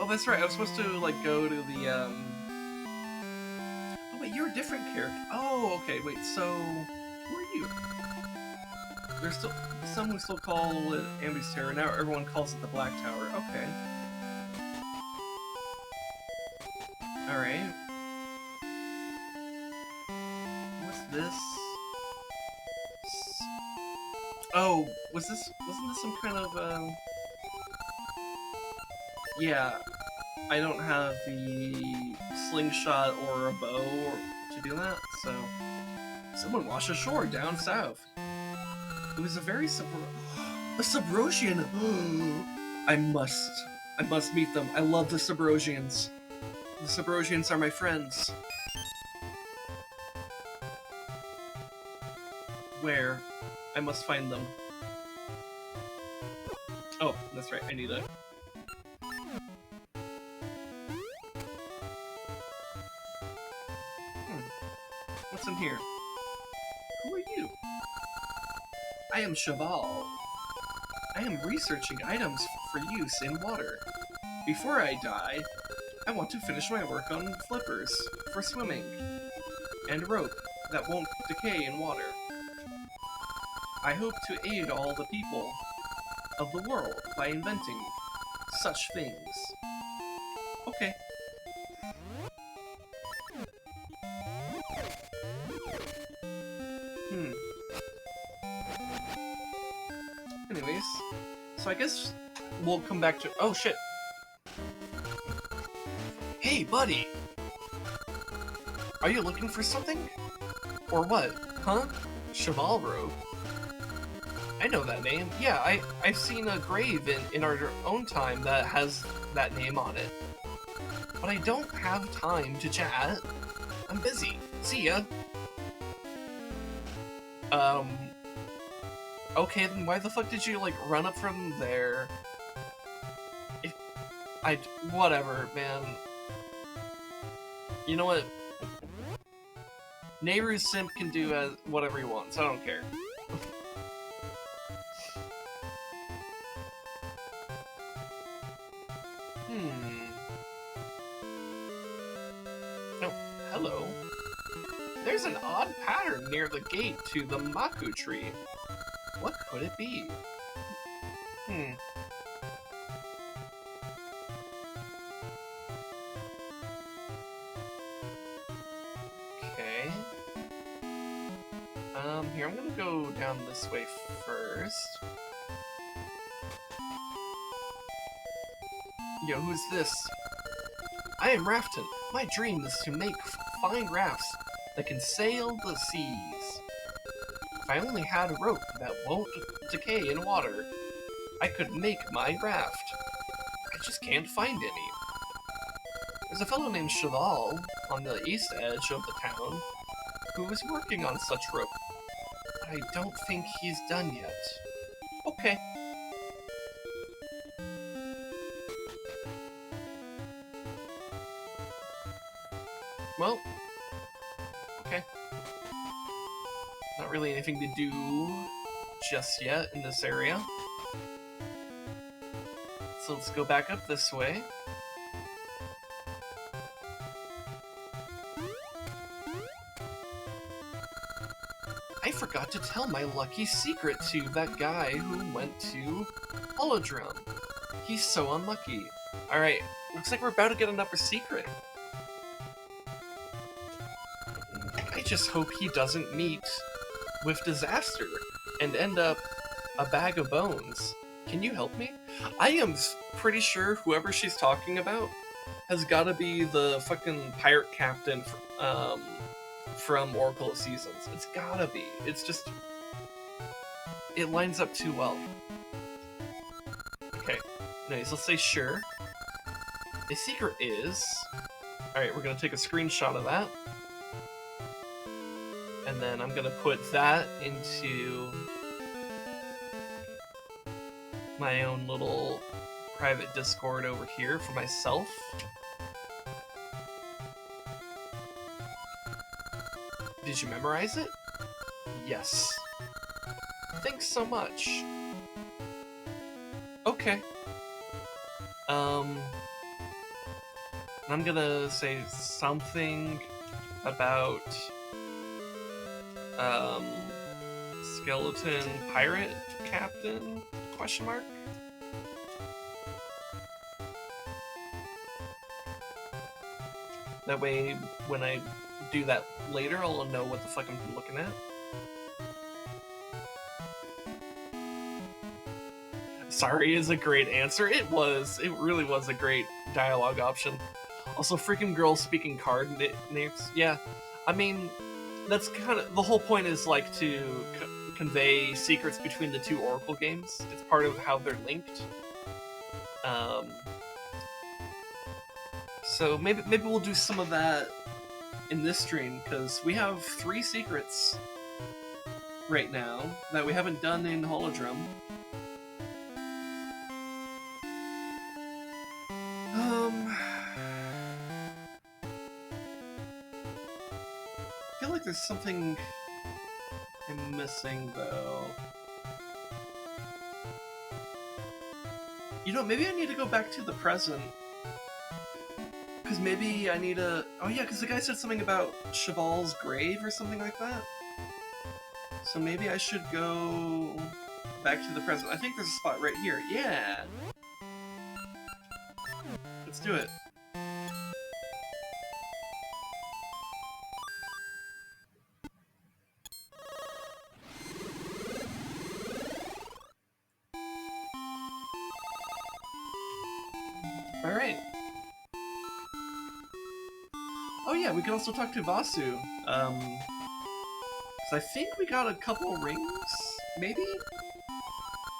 Oh, that's right. I was supposed to, like, go to the, Oh, wait, you're a different character. Oh, okay, wait, so... Who are you? There's still... Some who still call it Ambi's Terror. Now everyone calls it the Black Tower. Okay. Alright. What's this? Oh, wasn't this some kind of, Yeah, I don't have the slingshot or a bow to do that, so... Someone washed ashore down south. It was a very a Subrosian! I must meet them. I love the Subrosians. The Subrosians are my friends. Where? I must find them. Oh, that's right, I need that. What's in here? Who are you? I am Cheval. I am researching items for use in water. Before I die, I want to finish my work on flippers for swimming, and rope that won't decay in water. I hope to aid all the people of the world by inventing such things. Okay. Anyways, so I guess we'll come back to... Oh, shit! Hey, buddy! Are you looking for something? Or what? Huh? Cheval Rope? I know that name. Yeah, I've seen a grave in our own time that has that name on it. But I don't have time to chat. I'm busy. See ya! Okay, then why the fuck did you, like, run up from there? Whatever, man. You know what? Nehru's simp can do whatever he wants. I don't care. Oh, hello. There's an odd pattern near the gate to the Maku tree. What could it be? Okay. Here, I'm gonna go down this way first. Yo, who's this? I am Rafton. My dream is to make fine rafts that can sail the seas. If I only had a rope that won't decay in water, I could make my raft. I just can't find any. There's a fellow named Cheval on the east edge of the town who is working on such rope, but I don't think he's done yet. Okay. Well, okay. Not really anything to do just yet in this area. So let's go back up this way. I forgot to tell my lucky secret to that guy who went to Holodrum. He's so unlucky. Alright, looks like we're about to get another secret. I just hope he doesn't meet with disaster and end up a bag of bones. Can you help me? I am pretty sure whoever she's talking about has got to be the fucking pirate captain from Oracle of Seasons. It's gotta be. It's just... It lines up too well. Okay, nice. Let's say sure. The secret is... Alright, we're gonna take a screenshot of that. And then I'm gonna put that into my own little private Discord over here for myself. Did you memorize it? Yes. Thanks so much. Okay. I'm gonna say something about skeleton pirate captain, question mark? That way, when I do that later, I'll know what the fuck I'm looking at. Sorry is a great answer. It was. It really was a great dialogue option. Also, freaking girls speaking card names. Yeah, I mean, that's kind of... The whole point is, like, to convey secrets between the two Oracle games. It's part of how they're linked. So maybe we'll do some of that in this stream, because we have 3 secrets right now that we haven't done in Holodrum. I feel like there's something I'm missing, though. You know, maybe I need to go back to the present. Because maybe I need a... Oh yeah, because the guy said something about Cheval's grave or something like that. So maybe I should go back to the present. I think there's a spot right here. Yeah! Let's do it. Alright. Oh yeah, we can also talk to Vasu. So I think we got a couple rings, maybe?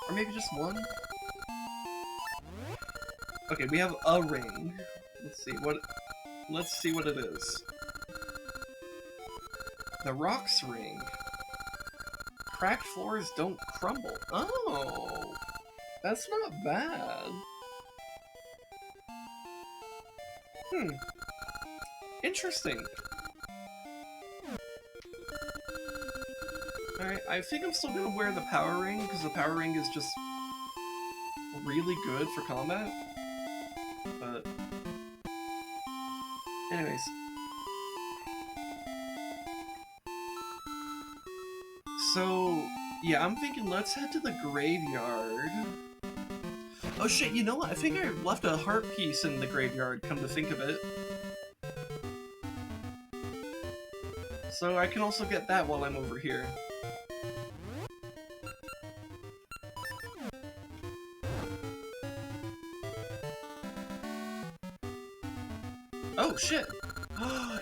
Or maybe just one? Okay, we have a ring. Let's see what it is. The Rocks ring. Cracked floors don't crumble. Oh, that's not bad. Interesting. Alright, I think I'm still gonna wear the power ring, because the power ring is just really good for combat. But... anyways. So, yeah, I'm thinking let's head to the graveyard. Oh shit, you know what? I think I left a heart piece in the graveyard, come to think of it. So I can also get that while I'm over here. Oh shit!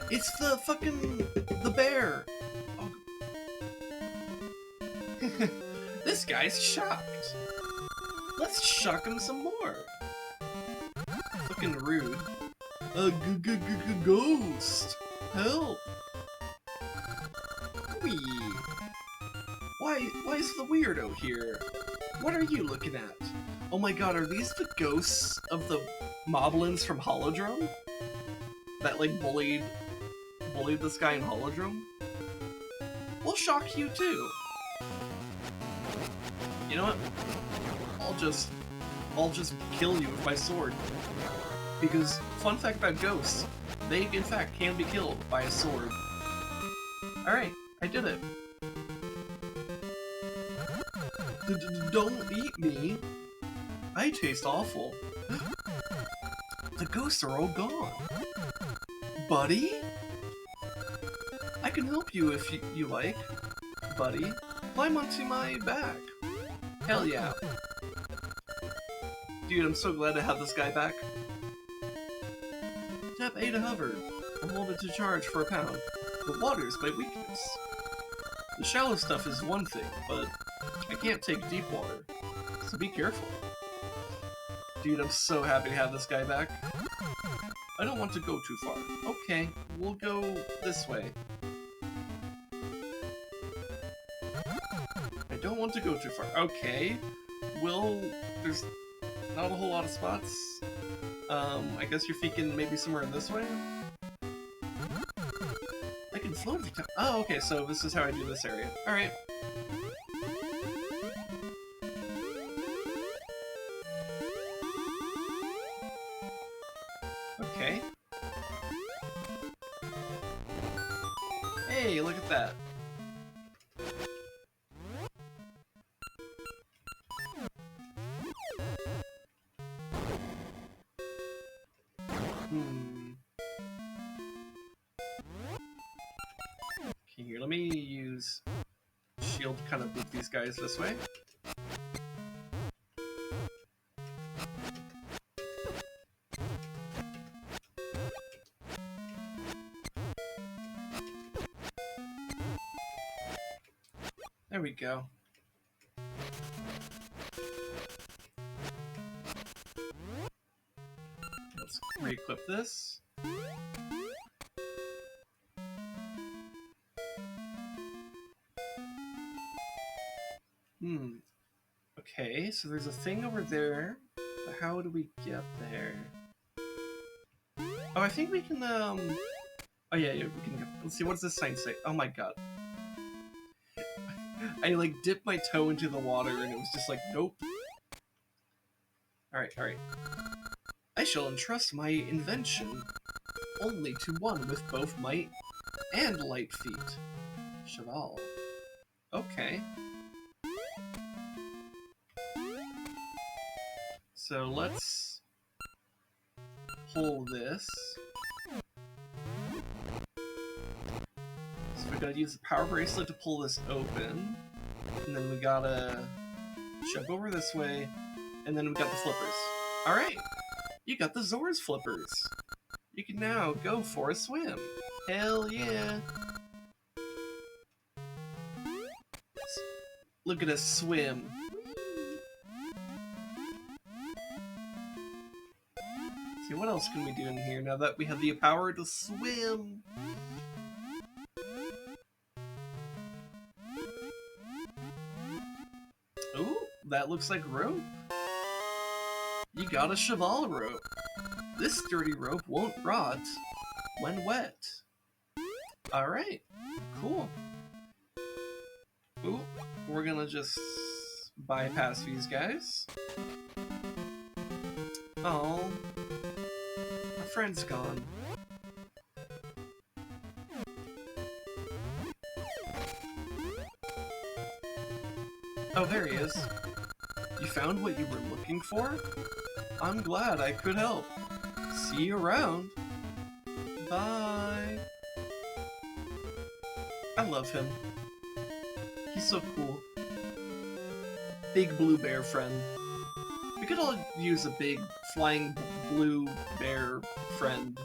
It's the fucking... the bear! Oh. This guy's shocked! Let's shock him some more! Fucking rude. A ghost! Help! Wee! Why is the weirdo here? What are you looking at? Oh my god, are these the ghosts of the moblins from Holodrum? That, like, bullied this guy in Holodrum? We'll shock you too! You know what? I'll just kill you with my sword. Because, fun fact about ghosts, they in fact can be killed by a sword. Alright, I did it. Don't eat me. I taste awful. The ghosts are all gone. Buddy? I can help you if you like. Buddy, climb onto my back. Hell yeah. Dude, I'm so glad to have this guy back. Tap A to hover, and hold it to charge for £1. The water's my weakness. The shallow stuff is one thing, but I can't take deep water, so be careful. Dude, I'm so happy to have this guy back. I don't want to go too far. Okay, we'll go this way. I don't want to go too far. Okay, there's not a whole lot of spots. I guess you're thinking maybe somewhere in this way? I can float every time. Oh, okay, so this is how I do this area. Alright. Okay. Hey, look at that. Okay, here, let me use shield to kind of boot these guys this way. There we go. Let's re-equip this. Okay, so there's a thing over there, but how do we get there? Oh, I think we can, oh yeah, we can, let's see, what does this sign say? Oh my god. I, like, dipped my toe into the water and it was just like, nope. Alright. I shall entrust my invention only to one with both might and light feet. Cheval. Okay. So let's pull this. So we gotta use the power bracelet to pull this open. And then we gotta jump over this way. And then we got the flippers. Alright! You got the Zora's flippers! You can now go for a swim! Hell yeah! Look at us swim! See, what else can we do in here now that we have the power to swim? Ooh, that looks like rope. You got a cheval rope. This sturdy rope won't rot when wet. Alright, cool. Ooh, we're gonna just bypass these guys. Oh, our friend's gone. Oh, there he is. You found what you were looking for? I'm glad I could help. See you around. Bye. I love him. He's so cool. Big blue bear friend. We could all use a big flying blue bear friend.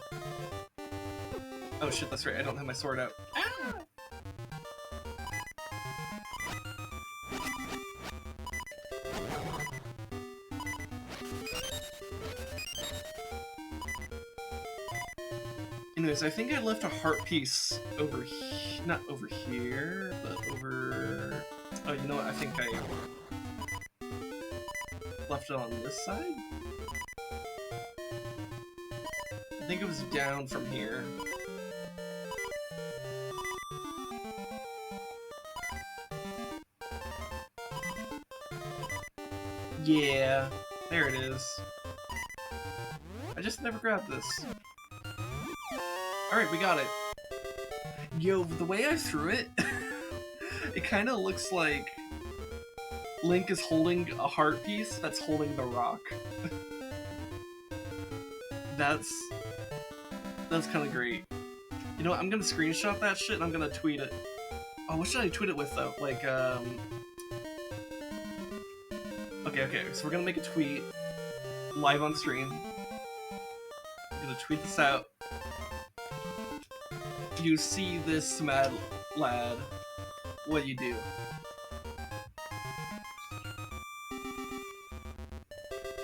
Oh shit, that's right, I don't have my sword out. Ah! Anyways, I think I left a heart piece over not over here, but over... Oh, you know what? I think I left it on this side? I think it was down from here. Yeah, there it is. I just never grabbed this. Alright, we got it. Yo, the way I threw it, it kind of looks like Link is holding a heart piece that's holding the rock. That's kind of great. You know what, I'm gonna screenshot that shit and I'm gonna tweet it. Oh, what should I tweet it with though? Like, Okay, so we're gonna make a tweet live on stream. I'm gonna tweet this out. You see this mad lad. What do you do?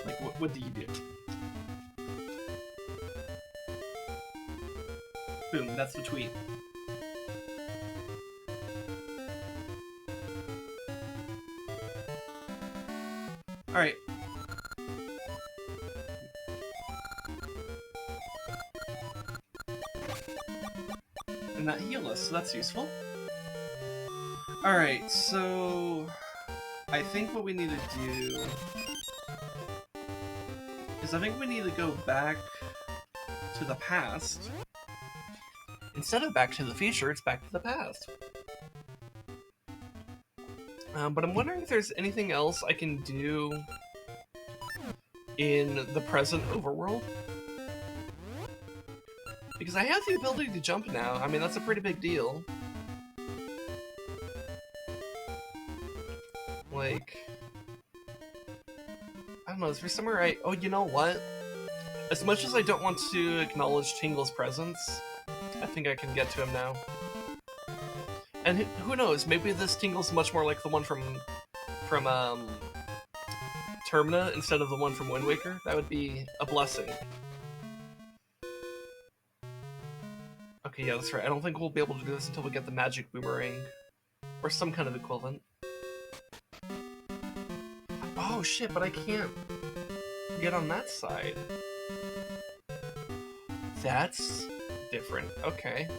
Like, what do you do? Boom, that's the tweet. Alright. And that healed us, so that's useful. Alright, so I think what we need to do is I think we need to go back to the past. Instead of back to the future, it's back to the past. But I'm wondering if there's anything else I can do in the present overworld. Because I have the ability to jump now. I mean, that's a pretty big deal. Like, I don't know, is there somewhere oh, you know what? As much as I don't want to acknowledge Tingle's presence, I think I can get to him now. And who knows, maybe this Tingle's much more like the one from Termina instead of the one from Wind Waker. That would be a blessing. Okay, yeah, that's right. I don't think we'll be able to do this until we get the magic boomerang. Or some kind of equivalent. Oh shit, but I can't get on that side. That's different. Okay.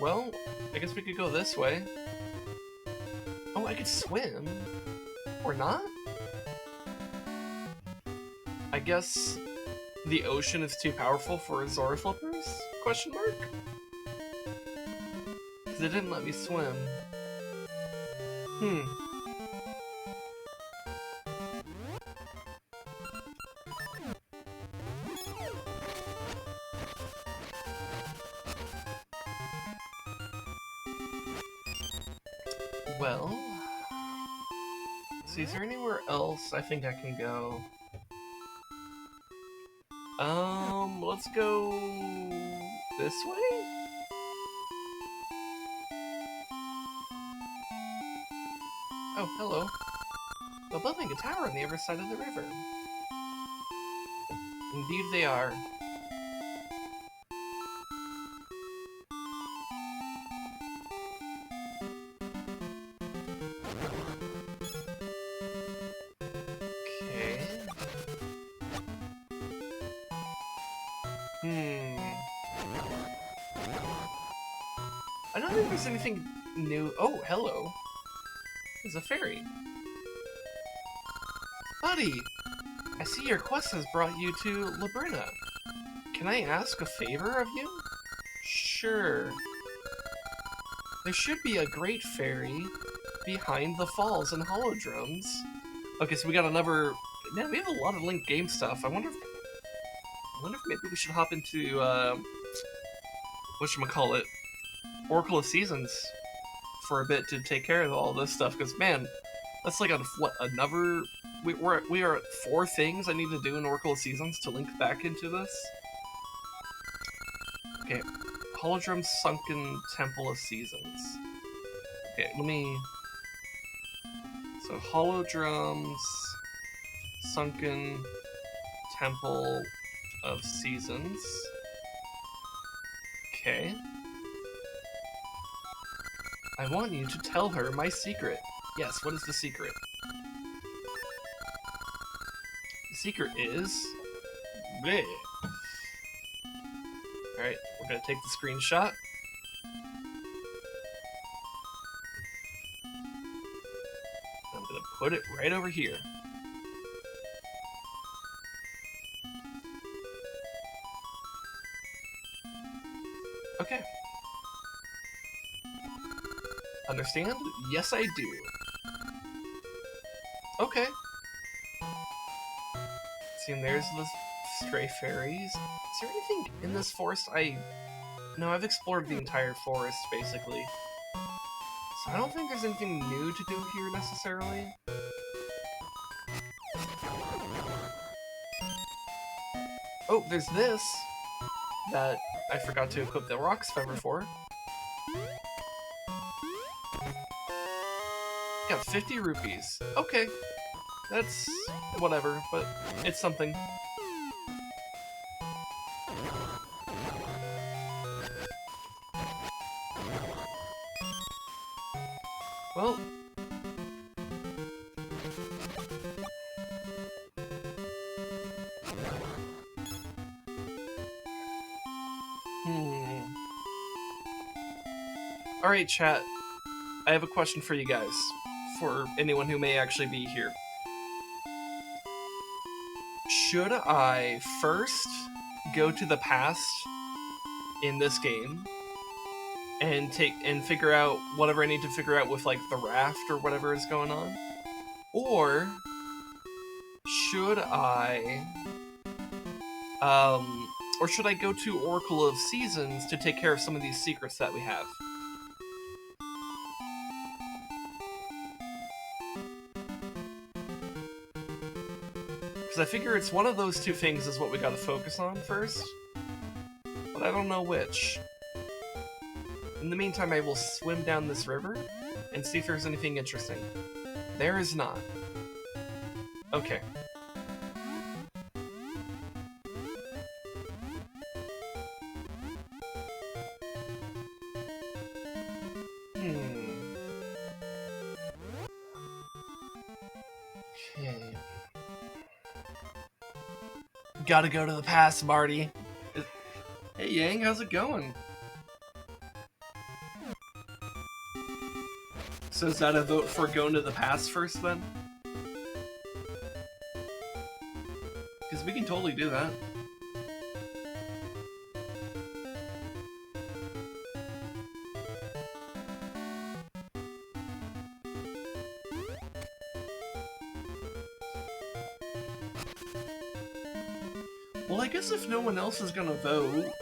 Well, I guess we could go this way. Oh, I could swim. Or not? I guess the ocean is too powerful for Zora flippers? Question mark? Because it didn't let me swim. Well, so is there anywhere else I think I can go? Let's go this way? Oh, hello. They're building a tower on the other side of the river. Indeed they are. I don't think there's anything new. Oh, hello. There's a fairy. Buddy, I see your quest has brought you to Labrynna. Can I ask a favor of you? Sure. There should be a great fairy behind the falls and holodrums. Okay, so we got another... Man, we have a lot of Link game stuff. I wonder if maybe we should hop into, whatchamacallit, Oracle of Seasons for a bit to take care of all this stuff, because, man, that's like, another... We are at 4 things I need to do in Oracle of Seasons to link back into this. Okay, Holodrum Sunken Temple of Seasons. Okay, let me... So, Holodrums Sunken Temple of Seasons. Okay. I want you to tell her my secret. Yes, what is the secret? The secret is... Bleh. Alright, we're gonna take the screenshot. I'm gonna put it right over here. Okay. Understand? Yes, I do. Okay. See, and there's the stray fairies. Is there anything in this forest No, I've explored the entire forest, basically. So I don't think there's anything new to do here, necessarily. Oh, there's this! that I forgot to equip the Rocks Feather for. Got 50 rupees. Okay. That's whatever, but it's something. Well... Alright, chat. I have a question for you guys. For anyone who may actually be here. Should I first go to the past in this game and figure out whatever I need to figure out with like the raft or whatever is going on? Or should I go to Oracle of Seasons to take care of some of these secrets that we have? Because I figure it's one of those two things is what we gotta focus on first, but I don't know which. In the meantime, I will swim down this river and see if there's anything interesting. There is not. Okay. Okay. Gotta go to the past, Marty. Hey Yang, how's it going? So is that a vote for going to the past first then? Because we can totally do that. Well, I guess if no one else is gonna vote,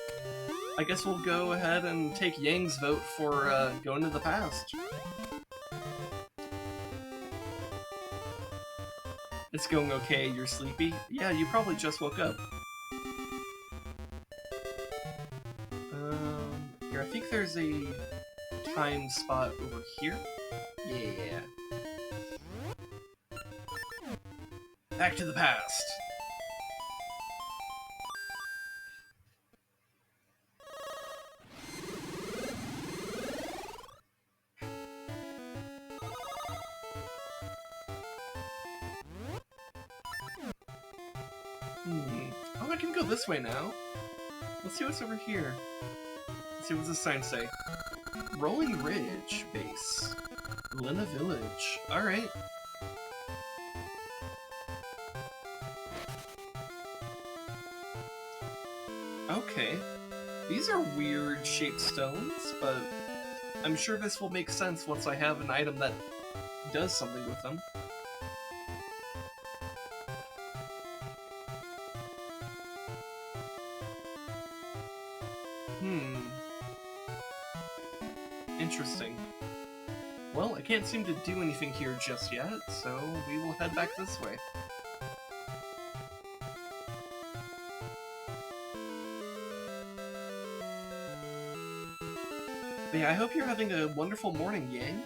I guess we'll go ahead and take Yang's vote for going to the past. It's going okay, you're sleepy? Yeah, you probably just woke up. Here, I think there's a time spot over here. Yeah. Back to the past. Oh, I can go this way now. Let's see what's over here. Let's see what the sign say. Rolling Ridge Base. Labrynna Village. Alright. Okay. These are weird shaped stones, but I'm sure this will make sense once I have an item that does something with them. Interesting. Well, I can't seem to do anything here just yet, so we will head back this way. But yeah, I hope you're having a wonderful morning, Yang.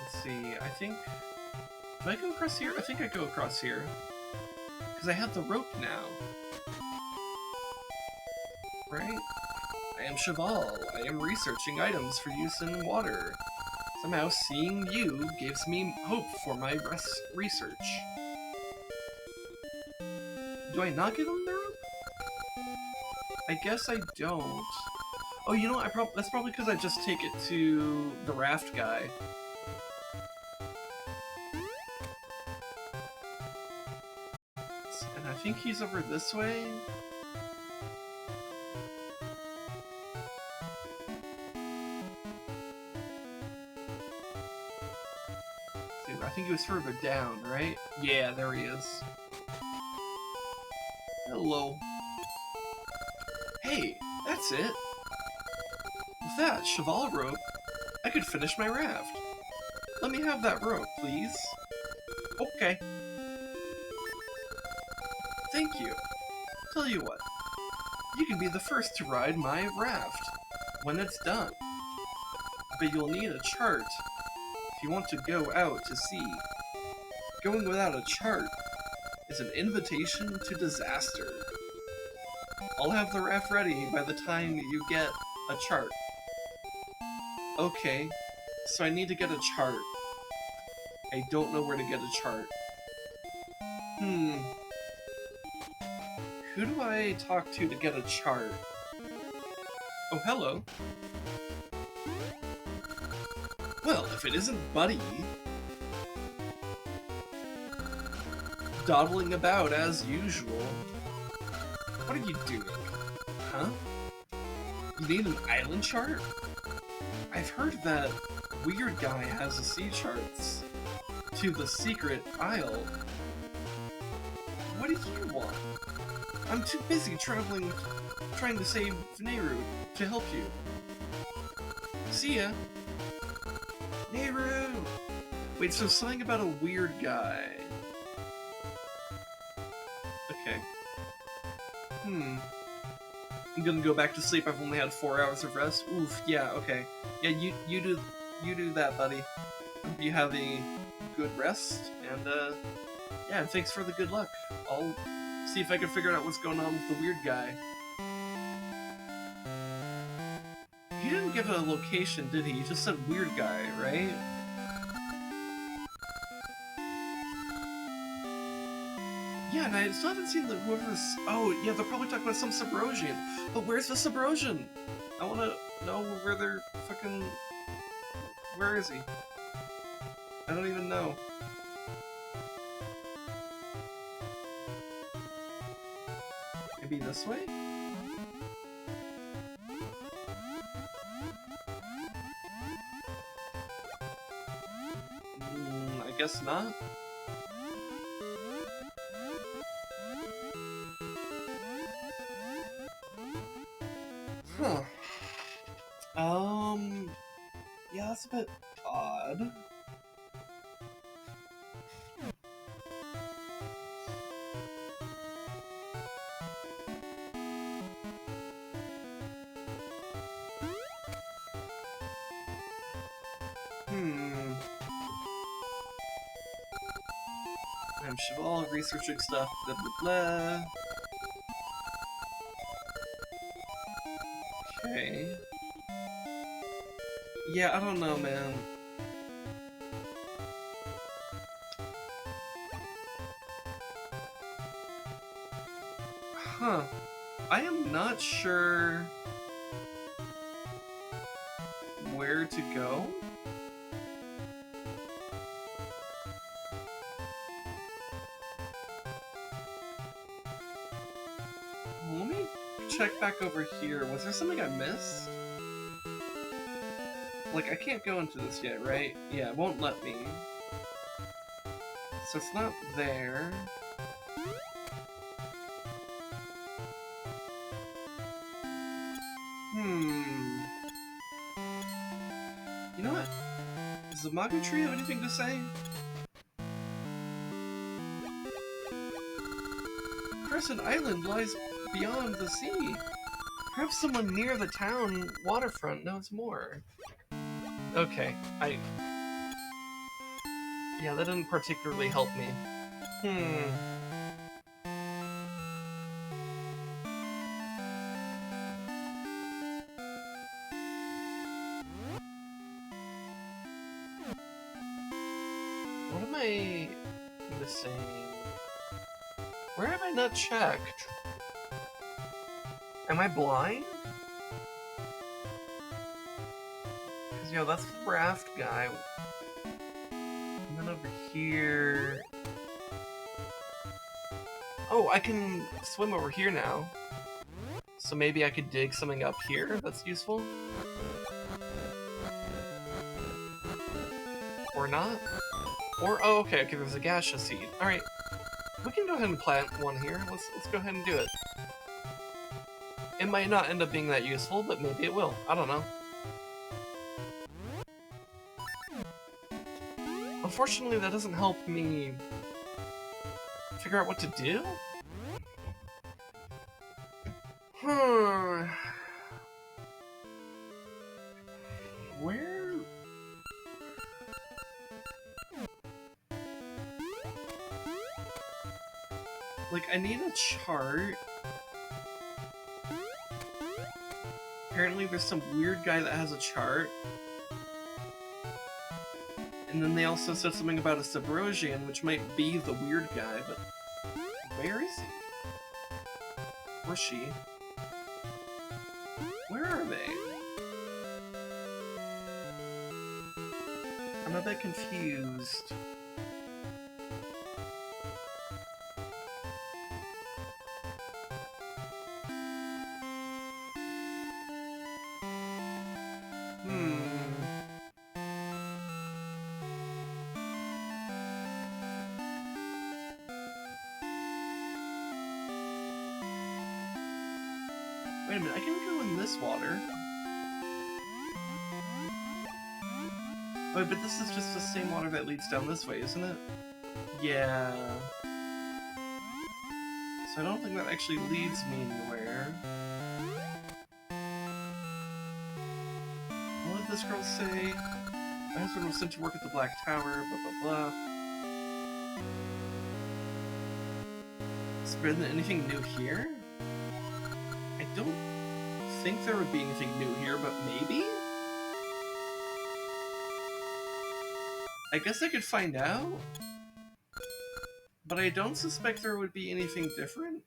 Let's see, I think... Do I go across here? I think I go across here. Because I have the rope now. Right? I am Cheval. I am researching items for use in water. Somehow seeing you gives me hope for my research. Do I not get on the rope? I guess I don't. Oh, you know what? That's probably because I just take it to the raft guy. And I think he's over this way. I think he was further down, right? Yeah, there he is. Hello. Hey, that's it. With that cheval rope, I could finish my raft. Let me have that rope, please. Okay. Thank you. Tell you what, you can be the first to ride my raft when it's done. But you'll need a chart if you want to go out to sea. Going without a chart is an invitation to disaster. I'll have the raft ready by the time you get a chart. Okay, so I need to get a chart. I don't know where to get a chart. Who do I talk to get a chart? Oh, hello. Well, if it isn't Buddy, dawdling about as usual. What are you doing? Huh? You need an island chart? I've heard that Weird Guy has the sea charts to the secret isle. What do you want? I'm too busy traveling, trying to save Nehru to help you. See ya. Nehru! Wait, so something about a weird guy. Okay. I'm gonna go back to sleep. I've only had 4 hours of rest. Oof, yeah, okay. Yeah, you do that, buddy. Hope you have a good rest, and yeah, thanks for the good luck. I'll see if I can figure out what's going on with the weird guy. He didn't give a location, did he? He just said weird guy, right? Yeah, and I still haven't seen the whoever's... Oh, yeah, they're probably talking about some Subrosian. But where's the Subrosian? I wanna know where they're fucking... Where is he? I don't even know. Maybe this way? I guess not. Huh. Yeah, that's a bit odd. I'm Cheval, researching stuff, blah blah blah. Okay. Yeah, I don't know, man. Huh. I am not sure where to go. Let me check back over here. Was there something I missed? Like, I can't go into this yet, right? Yeah, it won't let me. So it's not there. You know what? Does the Mago Tree have anything to say? Crescent Island lies beyond the sea. Perhaps someone near the town waterfront knows more. Okay, yeah, that didn't particularly help me. What am I missing? Where have I not checked? Am I blind? Because, yo, that's the raft guy. And then over here... Oh, I can swim over here now. So maybe I could dig something up here that's useful? Or not? Or, oh, okay, there's a gaseous seed. Alright. We can go ahead and plant one here. Let's go ahead and do it. It might not end up being that useful, but maybe it will. I don't know. Unfortunately, that doesn't help me figure out what to do. Hmm. Where? Like, I need a chart. Apparently there's some weird guy that has a chart. And then they also said something about a Sabrosian, which might be the weird guy, but where is he? Or she? Where are they? I'm a bit confused. Wait a minute, I can go in this water. Wait, but this is just the same water that leads down this way, isn't it? Yeah. So I don't think that actually leads me anywhere. What did this girl say? My husband was sent to work at the Black Tower, blah blah blah. Has there been anything new here? I don't think there would be anything new here, but maybe? I guess I could find out? But I don't suspect there would be anything different.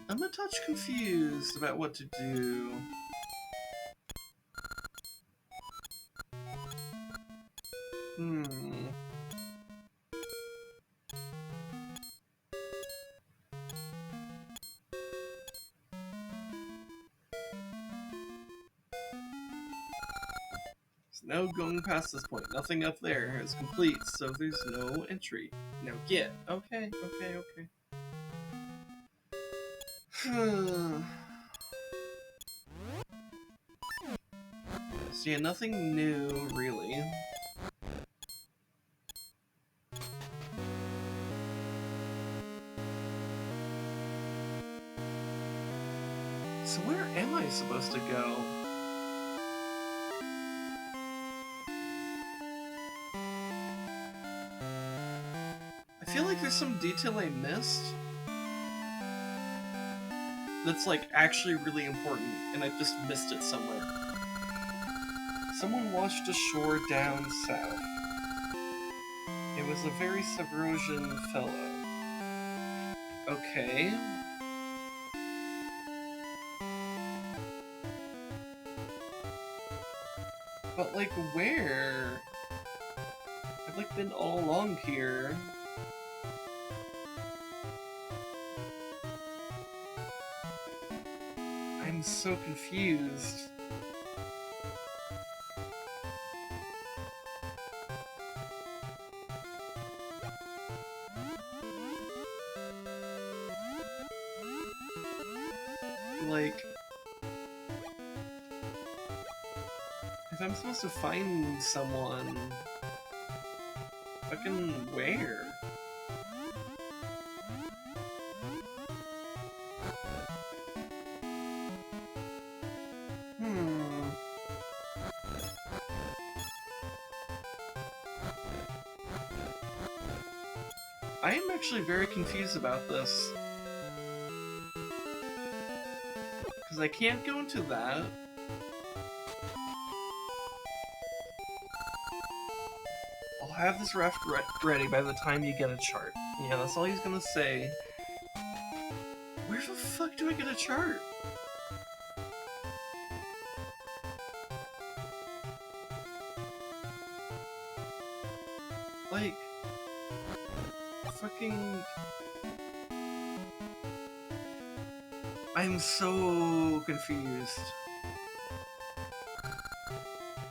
I'm a touch confused about what to do. No going past this point. Nothing up there is complete, so there's no entry. Now get. Okay. So yeah, nothing new, really. So where am I supposed to go? I feel like there's some detail I missed that's like actually really important, and I just missed it somewhere. Someone washed ashore down south. It was a very Sabrosian fellow. Okay. But like where? I've like been all along here. I'm so confused. Like, if I'm supposed to find someone, fucking where? I am actually very confused about this. Because I can't go into that. I'll have this raft ready by the time you get a chart. Yeah, that's all he's gonna say. Where the fuck do I get a chart? Like, fucking... I'm so confused.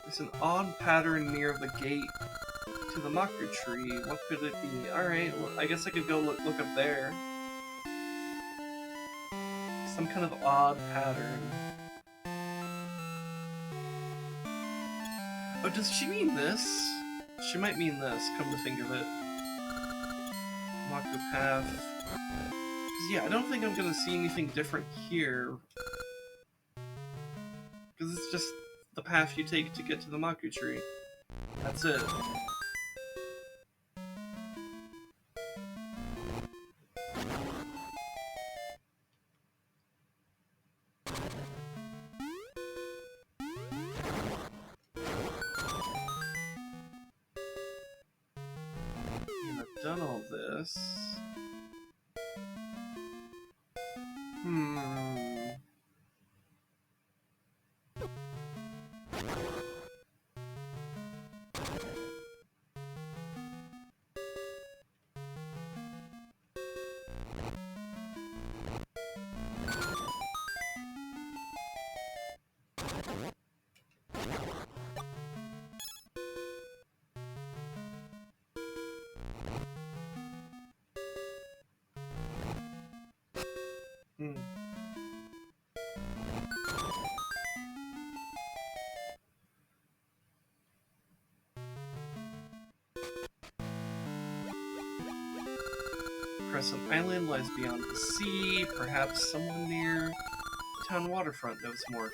There's an odd pattern near the gate to the Maka tree. What could it be? Alright, well, I guess I could go look up there. Some kind of odd pattern. Oh, does she mean this? She might mean this, come to think of it. walk the path. 'Cause yeah, I don't think I'm gonna see anything different here. Because it's just the path you take to get to the Maku tree. That's it. And I've done all this. Crescent Island lies beyond the sea. Perhaps someone near the town waterfront knows more.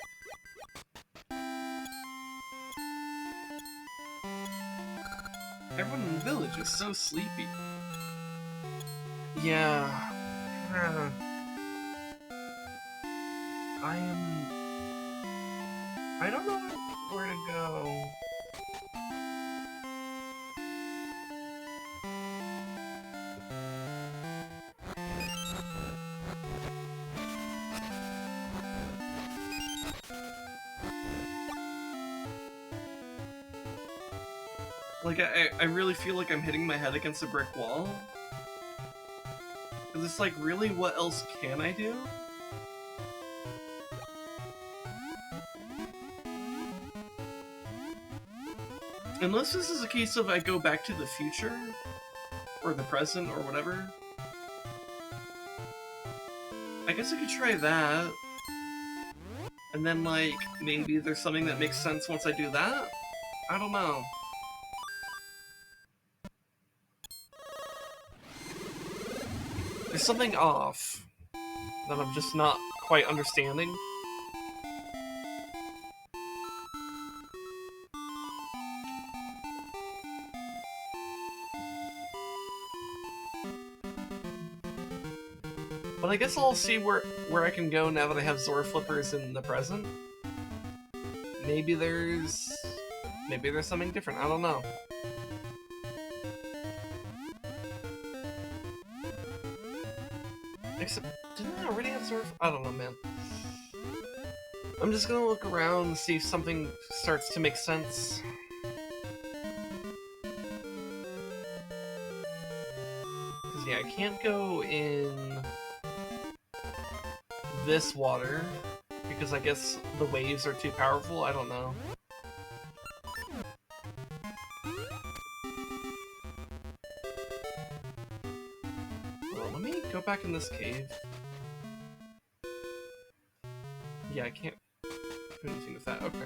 Everyone in the village is so sleepy. Yeah. I don't know where to go. Like, I really feel like I'm hitting my head against a brick wall. Because it's like, really, what else can I do? Unless this is a case of I go back to the future, or the present, or whatever. I guess I could try that. And then, like, maybe there's something that makes sense once I do that? I don't know. There's something off that I'm just not quite understanding. But I guess I'll see where I can go now that I have Zora Flippers in the present. Maybe there's something different. I don't know. Except, didn't I already have Zora? I don't know, man. I'm just gonna look around and see if something starts to make sense. Because yeah, I can't go in this water because I guess the waves are too powerful. I don't know. Well, let me go back in this cave. Yeah, I can't do anything with that. Okay.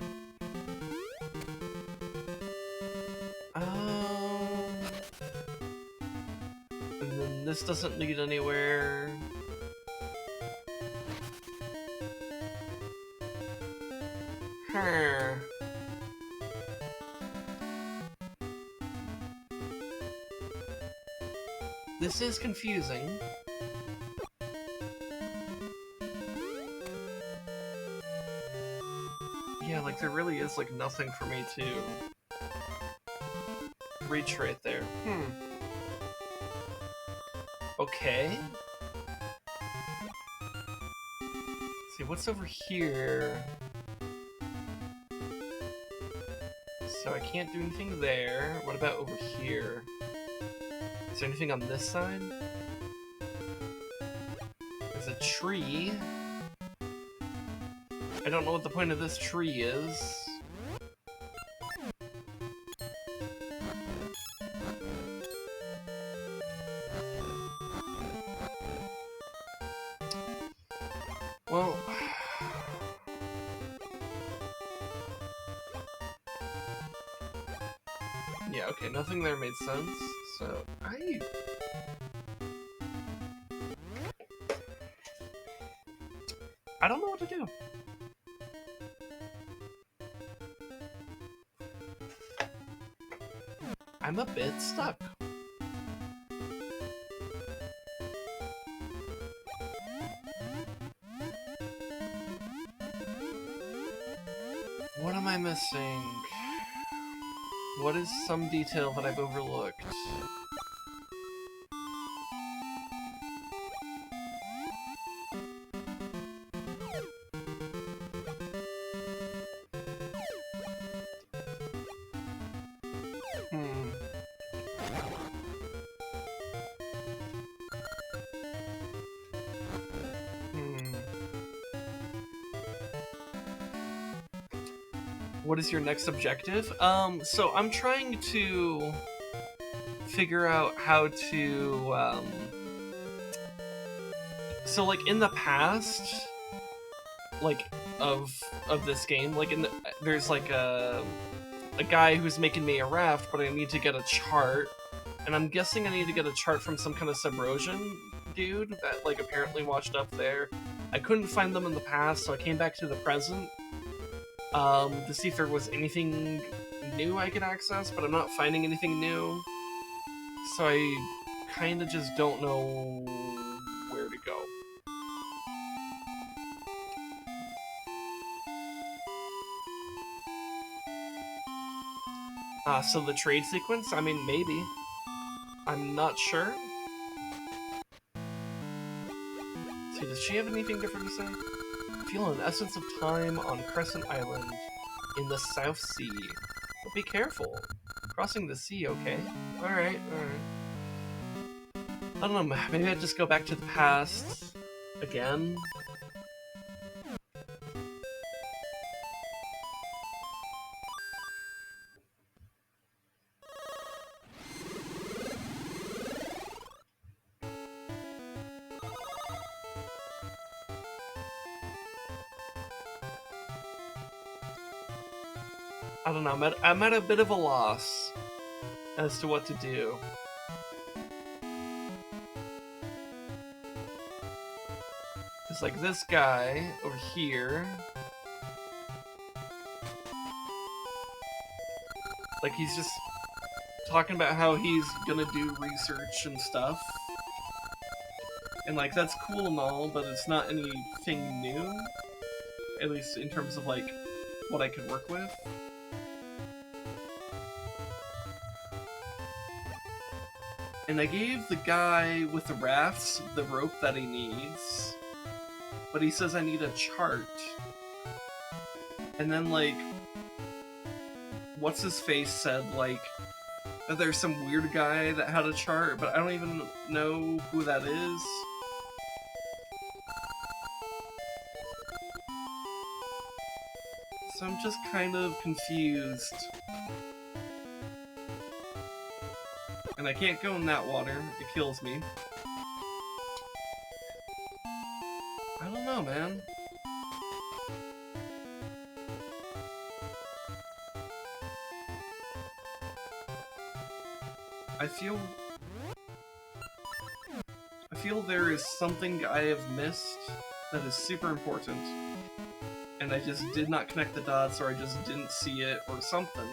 And then this doesn't lead anywhere. This is confusing. Yeah, like there really is like nothing for me to reach right there. Okay. Let's see, what's over here? So I can't do anything there. What about over here? Is there anything on this side? There's a tree. I don't know what the point of this tree is. Well... yeah, okay, nothing there made sense, so I don't know what to do. I'm a bit stuck. What am I missing? What is some detail that I've overlooked? What is your next objective? So I'm trying to figure out how to, so like in the past, like of this game, like there's like a guy who's making me a raft, but I need to get a chart, and I'm guessing I need to get a chart from some kind of Subrosion dude that like apparently washed up there. I couldn't find them in the past, so I came back to the present. To see if there was anything new I could access, but I'm not finding anything new. So I kind of just don't know where to go. So the trade sequence? I mean, maybe. I'm not sure. See, does she have anything different to say? Feel an essence of time on Crescent Island in the South Sea. But be careful. Crossing the sea, okay? Alright, alright. I don't know, maybe I'd just go back to the past again? I don't know, I'm at a bit of a loss as to what to do. It's like this guy over here. Like he's just talking about how he's gonna do research and stuff. And like that's cool and all, but it's not anything new. At least in terms of like what I could work with. And I gave the guy with the rafts the rope that he needs, but he says I need a chart. And then, like, what's-his-face said, like, that there's some weird guy that had a chart, but I don't even know who that is. So I'm just kind of confused. And I can't go in that water, it kills me. I don't know, man. I feel there is something I have missed that is super important. And I just did not connect the dots, or I just didn't see it, or something.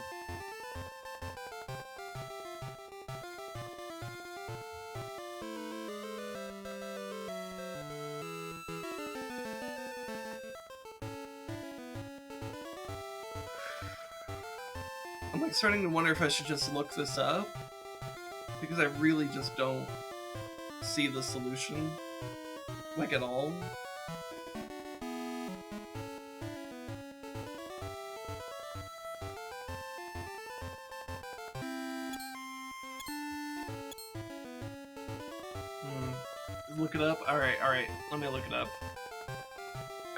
I'm like starting to wonder if I should just look this up, because I really just don't see the solution, like, at all. Look it up? Alright, let me look it up.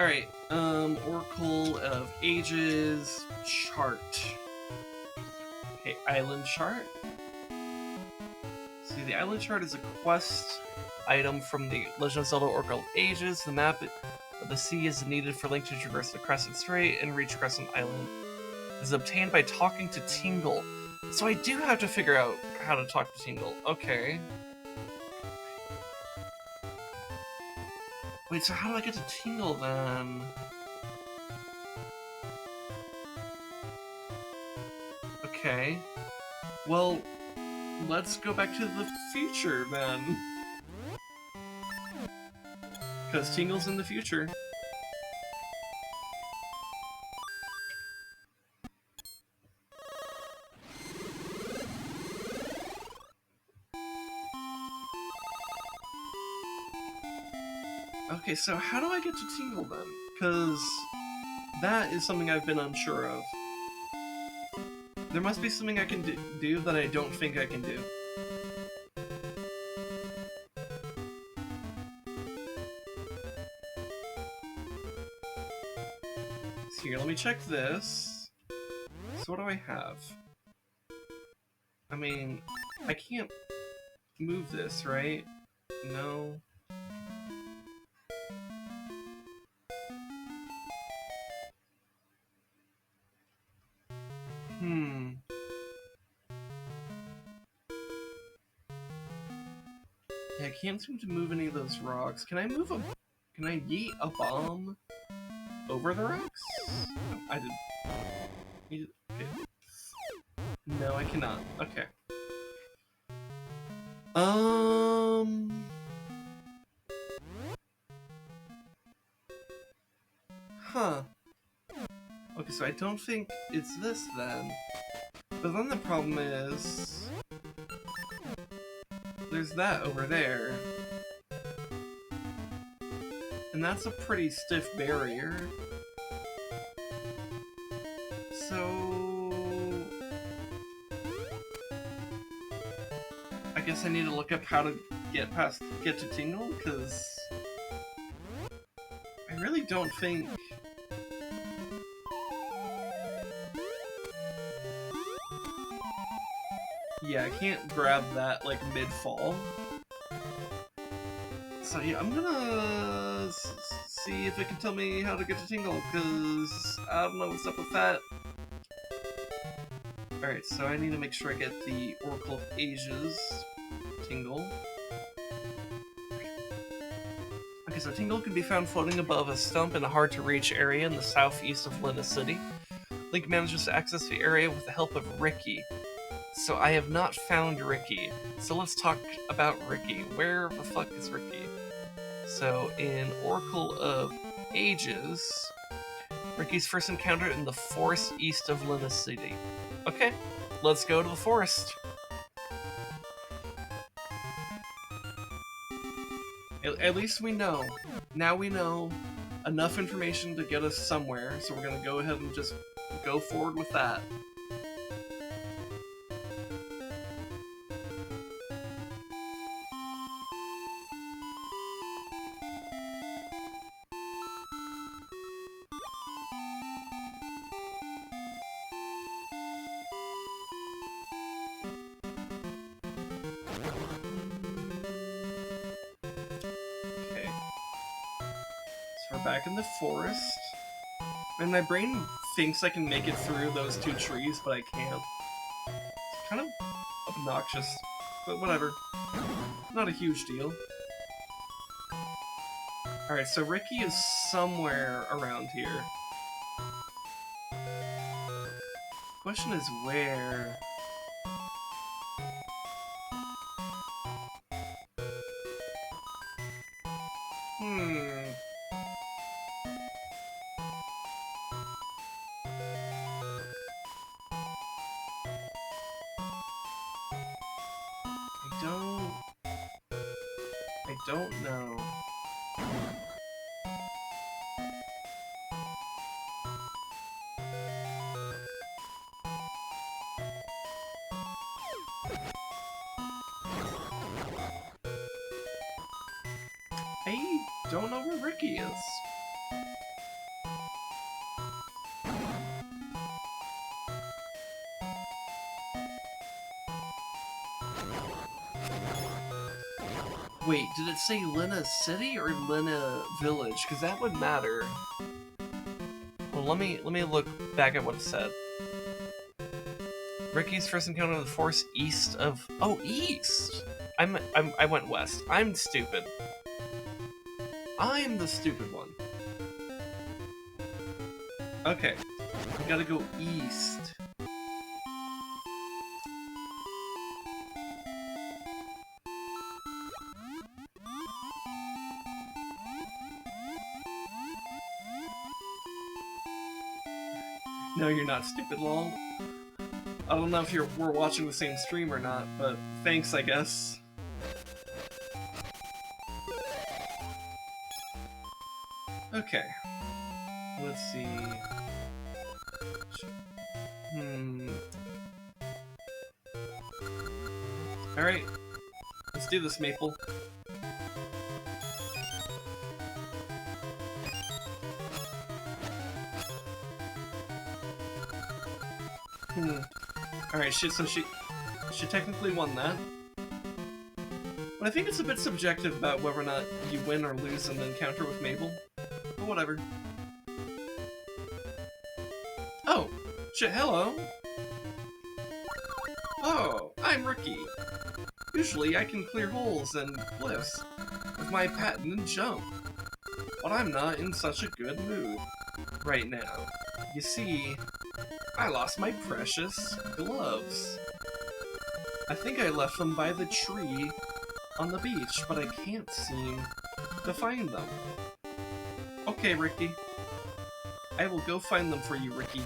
Alright, Oracle of Ages chart. Okay, island chart. See, the island chart is a quest item from the Legend of Zelda Oracle of Ages. The map of the sea is needed for Link to traverse the Crescent Strait and reach Crescent Island. It is obtained by talking to Tingle. So I do have to figure out how to talk to Tingle. Okay. Wait, so how do I get to Tingle then? Okay. Well, let's go back to the future then. Because Tingle's in the future. Okay, so how do I get to Tingle then? Because that is something I've been unsure of. There must be something I can do that I don't think I can do. So here, let me check this. So what do I have? I mean, I can't move this, right? No. Yeah, I can't seem to move any of those rocks. Can I move a... Can I yeet a bomb over the rocks? No, I didn't. Okay. No, I cannot. Okay. Huh. Okay, so I don't think it's this then. But then the problem is... There's that over there. And that's a pretty stiff barrier. So... I guess I need to look up how to get to Tingle, because... I really don't think... Yeah, I can't grab that, like, mid-fall. So yeah, I'm gonna see if it can tell me how to get to Tingle, because I don't know what's up with that. Alright, so I need to make sure I get the Oracle of Ages Tingle. Okay, so Tingle can be found floating above a stump in a hard-to-reach area in the southeast of Labrynna City. Link manages to access the area with the help of Ricky. So I have not found Ricky. So let's talk about Ricky. Where the fuck is Ricky? So in Oracle of Ages, Ricky's first encountered in the forest east of Labrynna City. Okay, let's go to the forest. At least we know. Now we know enough information to get us somewhere, so we're gonna go ahead and just go forward with that. Back in the forest, and my brain thinks I can make it through those two trees, but I can't. It's kind of obnoxious, but whatever. Not a huge deal. Alright, so Ricky is somewhere around here. Question is where? I don't know. I don't know where Ricky is. Wait, did it say Labrynna City or Labrynna Village? Because that would matter. Well, let me look back at what it said. Ricky's first encounter in the forest east of... Oh, east! I went west. I'm stupid. I'm the stupid one. Okay, we gotta go east. No, you're not stupid, lol. I don't know if we're watching the same stream or not, but thanks, I guess. Okay. Let's see. Alright. Let's do this, Maple. Alright, so she technically won that. But I think it's a bit subjective about whether or not you win or lose an encounter with Mabel. But whatever. Oh! Shit, hello! Oh, I'm Ricky. Usually I can clear holes and cliffs with my patented jump. But I'm not in such a good mood right now. You see, I lost my precious gloves. I think I left them by the tree on the beach, but I can't seem to find them. Okay, Ricky. I will go find them for you, Ricky.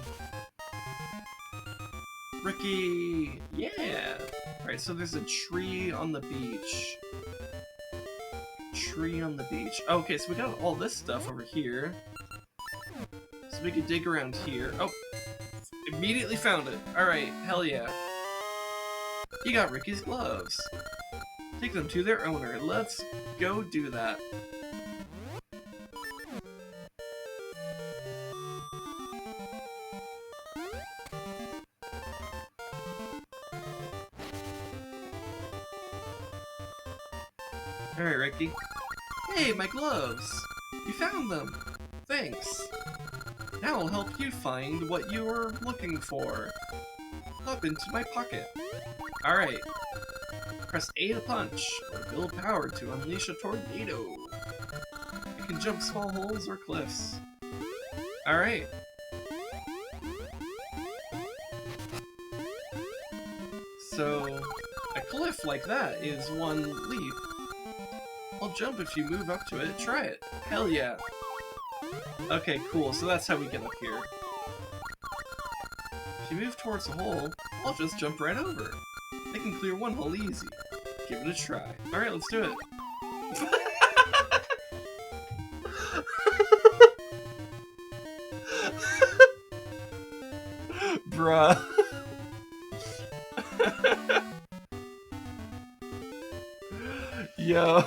Ricky! Yeah! Alright, so there's a tree on the beach. Tree on the beach. Okay, so we got all this stuff over here. So we could dig around here. Oh! Immediately found it. Alright, hell yeah. You got Ricky's gloves. Take them to their owner. Let's go do that. Alright, Ricky. Hey, my gloves! You found them! Thanks! Now I'll help you find what you were looking for. Hop into my pocket. Alright. Press A to punch, or build power to unleash a tornado. I can jump small holes or cliffs. Alright. So, a cliff like that is one leap. I'll jump if you move up to it. Try it. Hell yeah. Okay, cool. So that's how we get up here. If you move towards a hole, I'll just jump right over. I can clear one hole easy. Give it a try. Alright, let's do it. Bruh. Yo.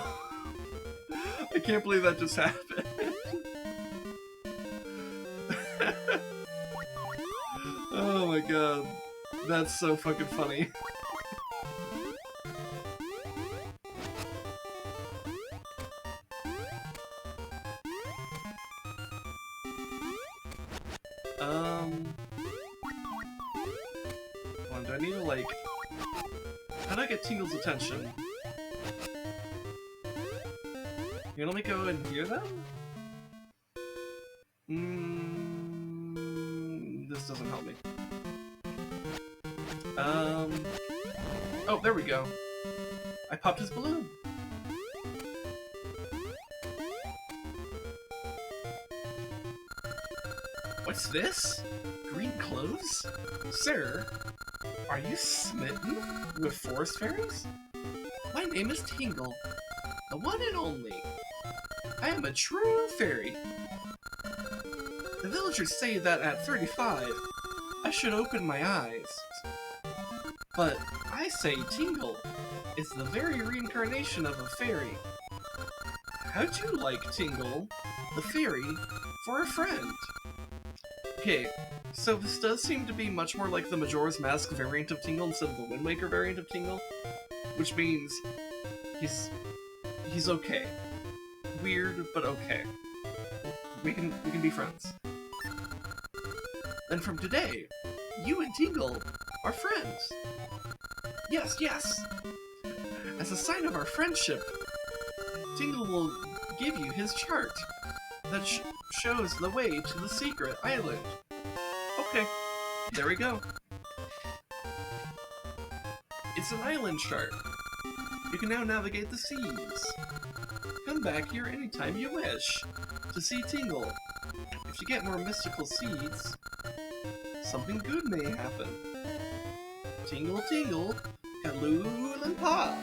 I can't believe that just happened. Oh my god. That's so fucking funny. Hold on, do I need to, like... How do I get Tingle's attention? Here, let me go and hear them? This doesn't help me. Oh, there we go. I popped his balloon. What's this? Green clothes? Sir, are you smitten with forest fairies? My name is Tingle, the one and only. I am a true fairy. The villagers say that at 35, I should open my eyes. But I say Tingle is the very reincarnation of a fairy. How'd you like Tingle, the fairy, for a friend? Okay, so this does seem to be much more like the Majora's Mask variant of Tingle instead of the Wind Waker variant of Tingle, which means he's okay. Weird, but okay. We can be friends. And from today, you and Tingle are friends. Yes, yes. As a sign of our friendship, Tingle will give you his chart that shows the way to the secret island. Okay, there we go. It's an island chart. You can now navigate the seas. Come back here anytime you wish to see Tingle. If you get more mystical seeds, something good may happen. Tingle, tingle, Kaloo and Pa.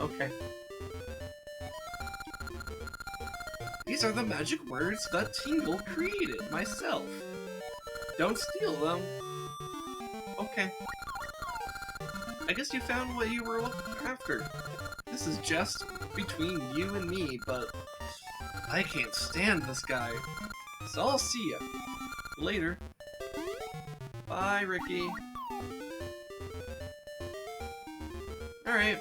Okay. These are the magic words that Tingle created myself. Don't steal them. Okay. I guess you found what you were looking after. This is just between you and me, but I can't stand this guy. So I'll see ya. Later. Bye, Ricky. Alright.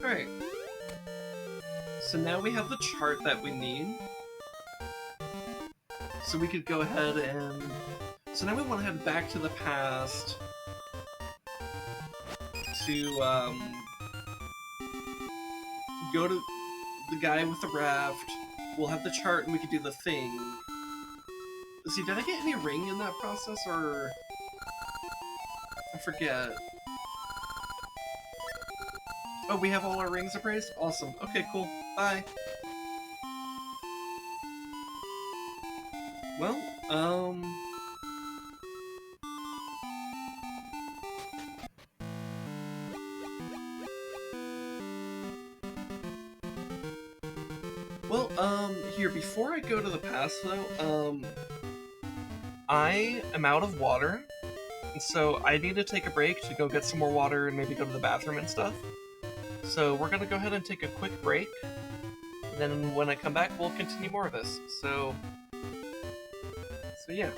Alright. So now we have the chart that we need. So we could go ahead and... So now we want to head back to the past to go to the guy with the raft. We'll have the chart and we could do the thing. See, did I get any ring in that process, or... I forget. Oh, we have all our rings appraised? Awesome. Okay, cool. Bye. Well, here, before I go to the past, though, I am out of water, and so I need to take a break to go get some more water and maybe go to the bathroom and stuff. So we're gonna go ahead and take a quick break, and then when I come back, we'll continue more of this. So yeah.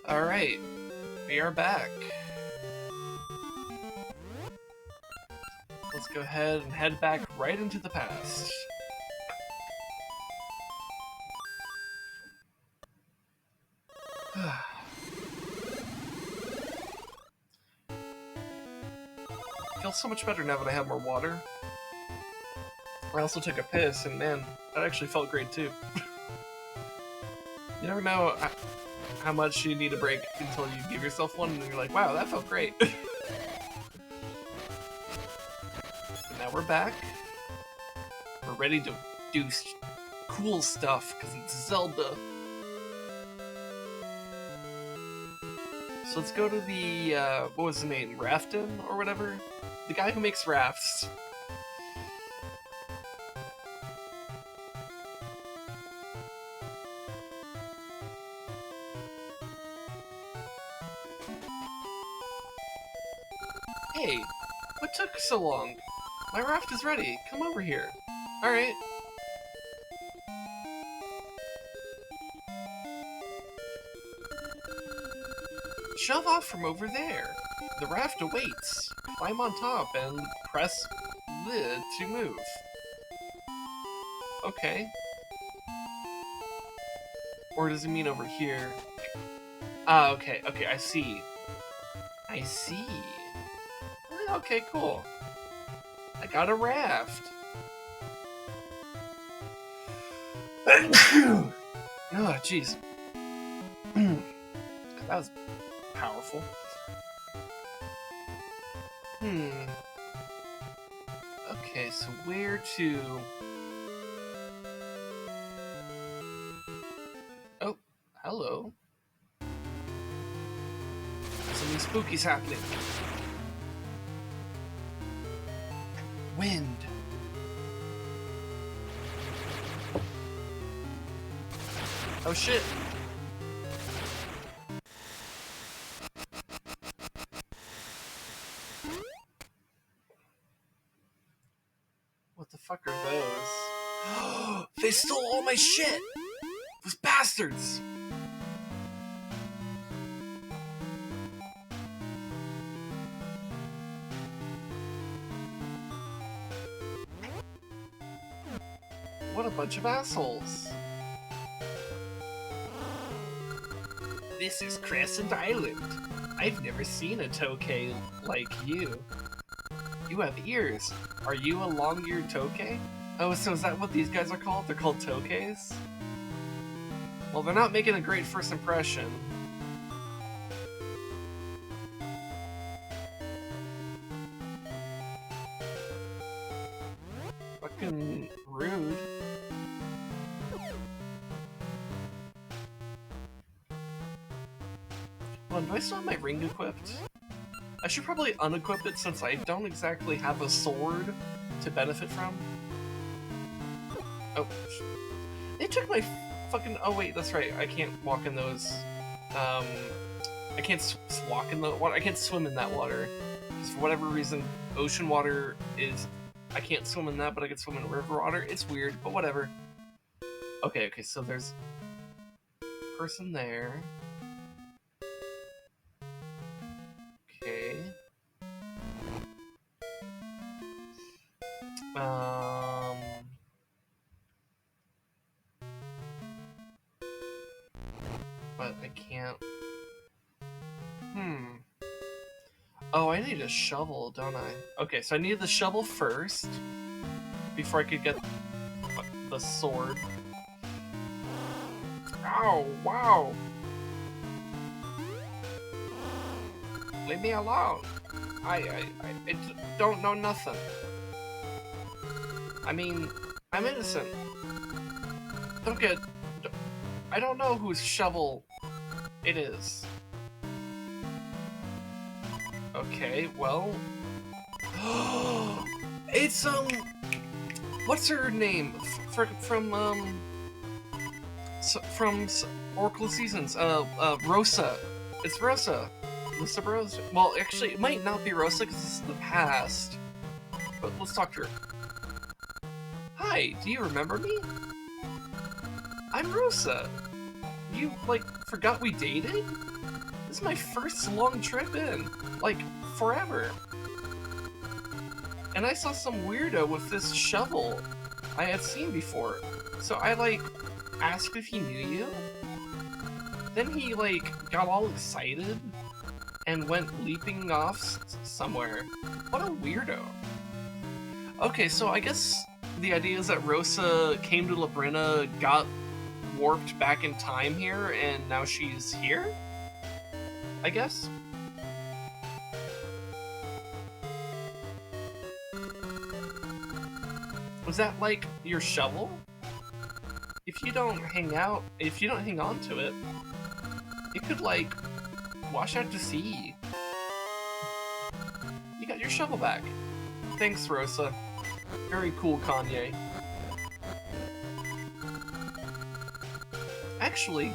Alright, we are back. Let's go ahead and head back right into the past. Feels so much better now that I have more water. I also took a piss, and man, that actually felt great too. You never know how much you need a break until you give yourself one, and you're like, wow, that felt great. And now we're back. We're ready to do cool stuff, because it's Zelda. So let's go to the, what was the name? Rafton, or whatever? The guy who makes rafts. Hey, what took so long? My raft is ready. Come over here. Alright. Shove off from over there. The raft awaits. Climb on top and press lid to move. Okay. Or does it mean over here? Ah, okay, okay, I see. I see. Okay, cool. I got a raft. Oh, jeez. That was powerful. Okay, so where to... Oh, hello. Something spooky's happening. Wind. Oh shit. What the fuck are those? They stole all my shit! Those bastards! What a bunch of assholes. This is Crescent Island. I've never seen a Tokay like you. You have ears. Are you a long-eared Tokay? Oh, so is that what these guys are called? They're called Tokays? Well, they're not making a great first impression. Fucking rude. Hold on, do I still have my ring equipped? I should probably unequip it since I don't exactly have a sword to benefit from. Oh. They took my fucking... Oh wait, that's right. I can't walk in those... I can't walk in the water. I can't swim in that water. Because for whatever reason, ocean water is... I can't swim in that, but I can swim in river water. It's weird, but whatever. Okay, so there's... person there. Okay. But I can't... Oh, I need a shovel, don't I? Okay, so I need the shovel first, before I could get the sword. Ow, wow! Leave me alone! I don't know nothing. I mean, I'm innocent. I don't know whose shovel it is. Okay, well... It's, what's her name? From Oracle Seasons. Rosa. It's Rosa. Mr. Rosa. Well, actually, it might not be Rosa, because this is the past. But let's talk to her. Hi, do you remember me? I'm Rosa. You, like, forgot we dated? This is my first long trip in, like, forever. And I saw some weirdo with this shovel I had seen before. So I, like, asked if he knew you. Then he, like, got all excited and went leaping off somewhere. What a weirdo. Okay, so I guess the idea is that Rosa came to Labrynna, got warped back in time here, and now she's here? I guess? Was that, like, your shovel? If you don't hang on to it, it could, like, wash out to sea. You got your shovel back. Thanks, Rosa. Very cool, Kanye. Actually,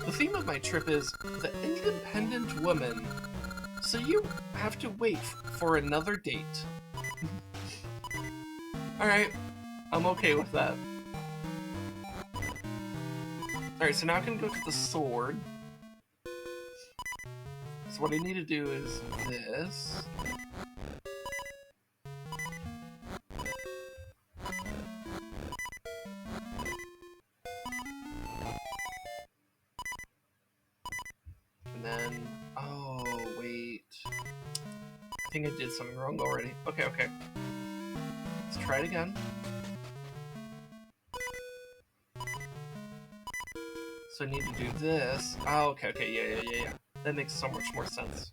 the theme of my trip is the independent woman. So you have to wait for another date. Alright, I'm okay with that. Alright, so now I can go to the sword. So what I need to do is this. And then, oh, wait. I think I did something wrong already. Okay, okay. Let's try it again. So I need to do this. Oh, okay, okay, yeah. That makes so much more sense.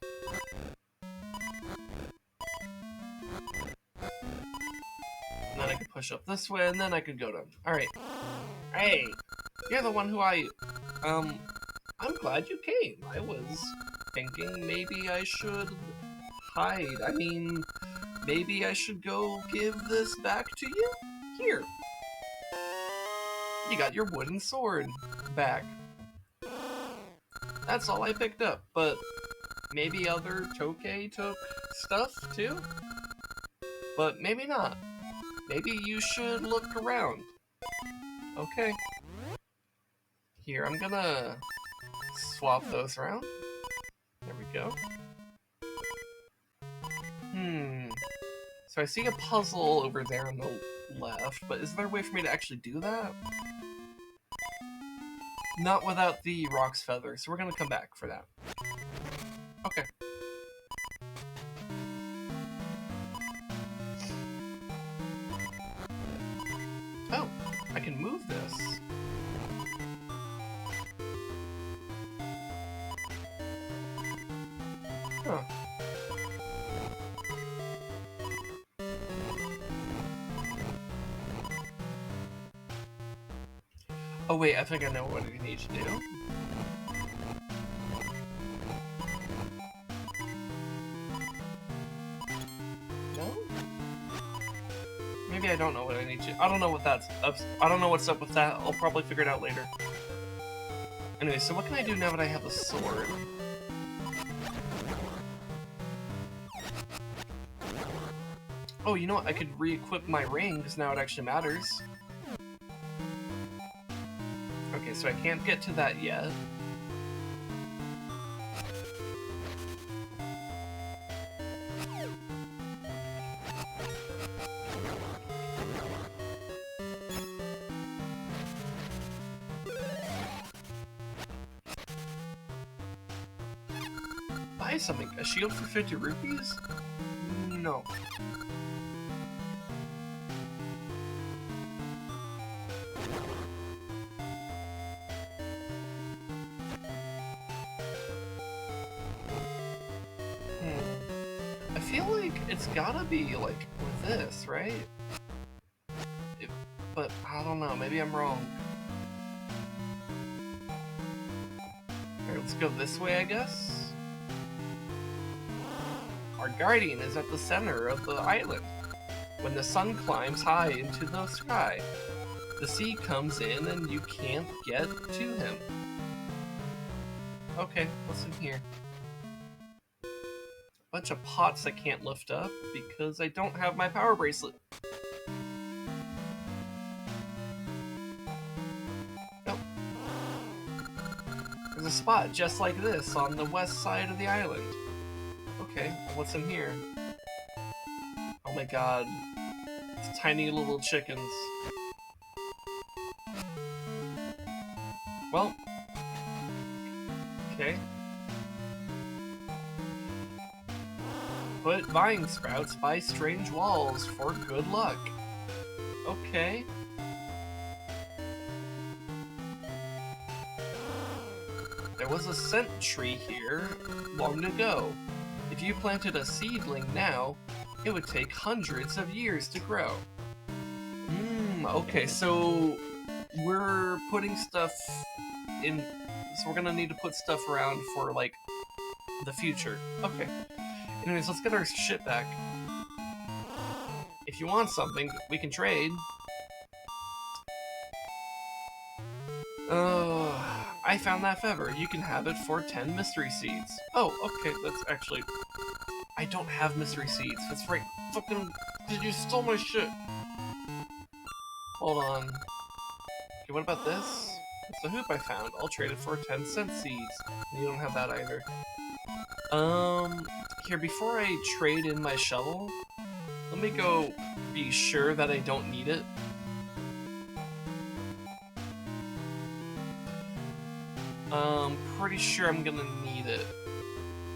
And then I could push up this way, and then I could go down. Alright. Hey! You're the one who I'm glad you came. I was thinking maybe I should hide. I mean, maybe I should go give this back to you? Here. You got your wooden sword back. That's all I picked up, but maybe other Tokay took stuff too? But maybe not. Maybe you should look around. Okay. Here, I'm gonna swap those around. There we go. So I see a puzzle over there on the left, but is there a way for me to actually do that? Not without the Rock's Feather, so we're gonna come back for that. Okay. Oh, I can move this. Huh. Oh wait, I think I know what I need to do. No? Maybe I don't know what I need to. I don't know what that's up. I don't know what's up with that. I'll probably figure it out later. Anyway, so what can I do now that I have a sword? Oh, you know what? I could re-equip my ring, because now it actually matters. Okay, so I can't get to that yet. Buy something. A shield for 50 rupees? No. I feel like it's gotta be, like, with this, right? But, I don't know, maybe I'm wrong. Alright, let's go this way, I guess? Our guardian is at the center of the island. When the sun climbs high into the sky, the sea comes in and you can't get to him. Okay, what's in here? Bunch of pots I can't lift up because I don't have my power bracelet. Nope. There's a spot just like this on the west side of the island. Okay, what's in here? Oh my god. It's tiny little chickens. Well. Okay. Put vine sprouts by strange walls for good luck. Okay. There was a scent tree here long ago. If you planted a seedling now, it would take hundreds of years to grow. Okay, so we're putting stuff in, so we're gonna need to put stuff around for, like, the future. Okay. Anyways, let's get our shit back. If you want something, we can trade. I found that feather. You can have it for 10 mystery seeds. Oh, okay, that's actually... I don't have mystery seeds. That's right. Fucking... Did you stole my shit? Hold on. Okay, what about this? It's the hoop I found. I'll trade it for 10-cent seeds. You don't have that either. Here, before I trade in my shovel, let me go be sure that I don't need it. Pretty sure I'm gonna need it.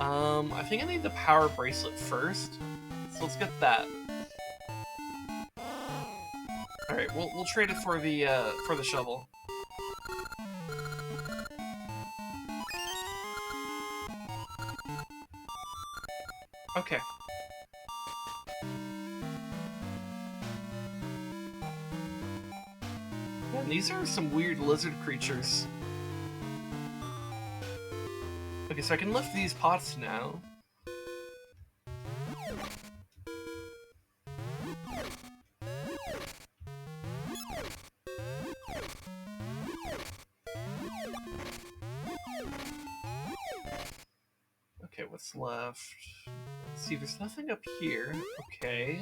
I think I need the power bracelet first, so let's get that. Alright, we'll trade it for the shovel. Okay. Man, these are some weird lizard creatures. Okay, so I can lift these pots now. Okay, what's left? Let's see, there's nothing up here. Okay.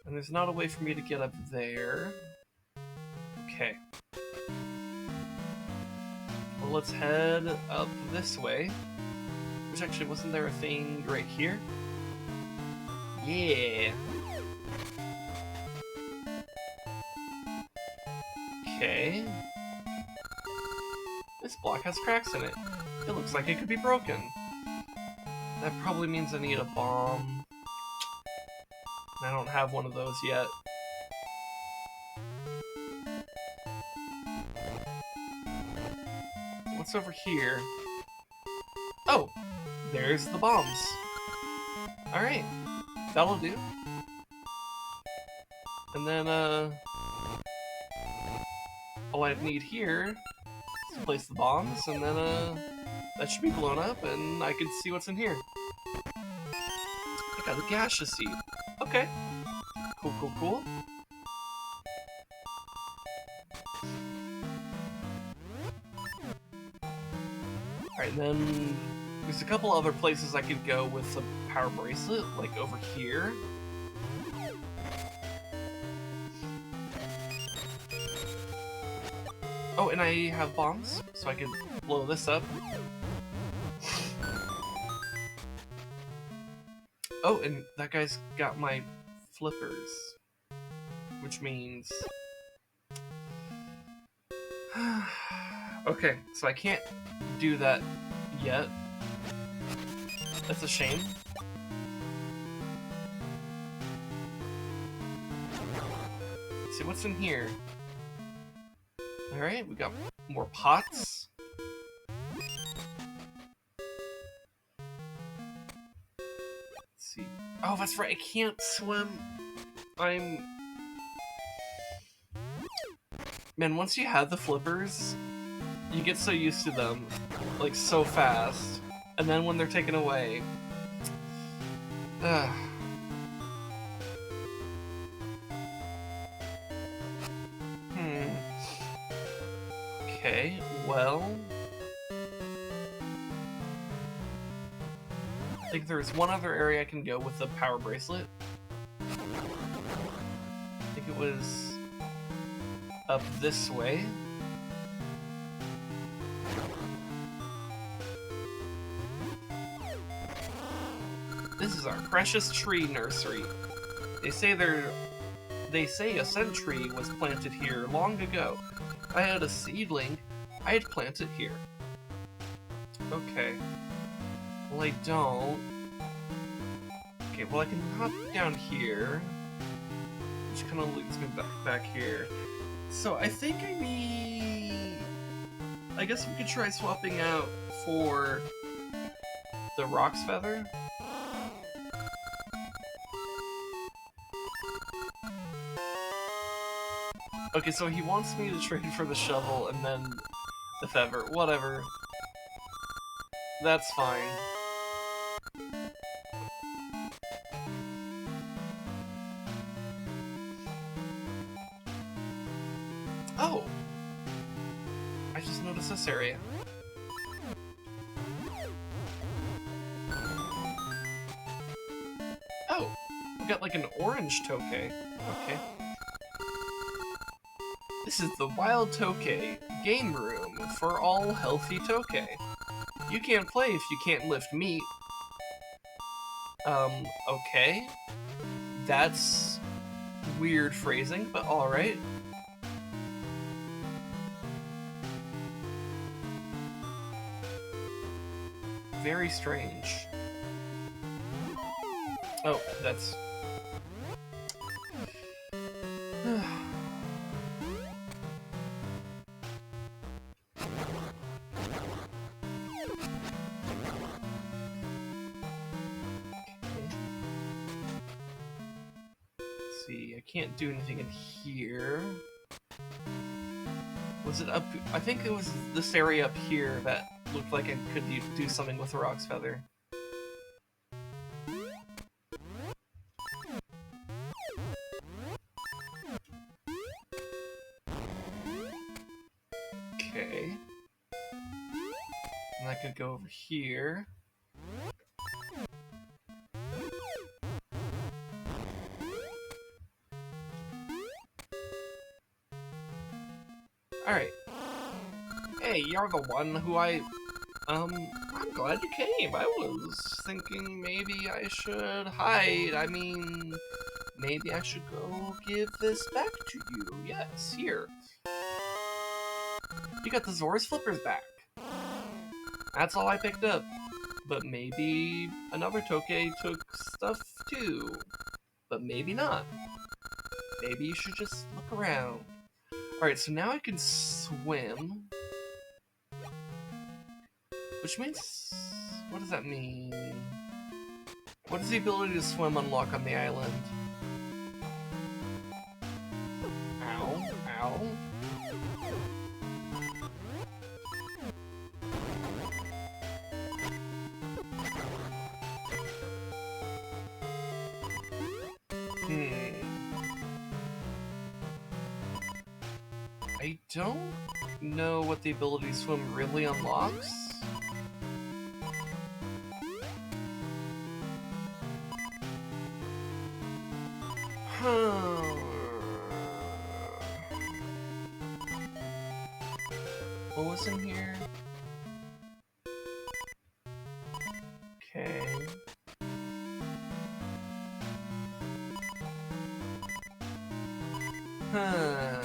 And there's not a way for me to get up there. Okay. Well, let's head up this way. Which actually, wasn't there a thing right here? Yeah. Okay. This block has cracks in it. It looks like it could be broken. That probably means I need a bomb. I don't have one of those yet. What's over here? Oh! There's the bombs. Alright. That'll do. And then, all I need here is to place the bombs, and then, that should be blown up, and I can see what's in here. I got a gaseous seed. Okay. Cool, cool, cool. Alright, then there's a couple other places I could go with the power bracelet, like over here. Oh, and I have bombs, so I can blow this up. Oh, and that guy's got my flippers. Which means... Okay, so I can't do that yet. That's a shame. Let's see, what's in here? Alright, we got more pots. Let's see. Oh, that's right, I can't swim. Man, once you have the flippers, you get so used to them, like, so fast. And then when they're taken away... Okay, well... I think there's one other area I can go with the power bracelet. I think it was... up this way. is our precious tree nursery. They say a scent tree was planted here long ago. If I had a seedling, I'd plant it here. Okay. Well, I don't. Okay, well, I can hop down here, which kind of leads me back here. So I think I need... I guess we could try swapping out for the Rock's Feather. Okay, so he wants me to trade for the shovel and then the feather. Whatever. That's fine. Oh! I just noticed this area. Oh! We got like an orange Tokay. Okay. This is the Wild Tokay game room for all healthy Tokay. You can't play if you can't lift meat. Okay. That's weird phrasing, but alright. Very strange. Oh, that's... see, I can't do anything in here. Was it up? I think it was this area up here that looked like I could do something with the Rock's Feather. Okay. And I could go over here. Alright. Hey, you're the one who I'm glad you came. I was thinking maybe I should hide. I mean, maybe I should go give this back to you. Yes, here. You got the Zora's Flippers back. That's all I picked up. But maybe another Tokay took stuff too. But maybe not. Maybe you should just look around. Alright, so now I can swim. Which means... what does that mean? What does the ability to swim unlock on the island? Ow, ow. I don't know what the ability to swim really unlocks. What was in here? Okay. Huh.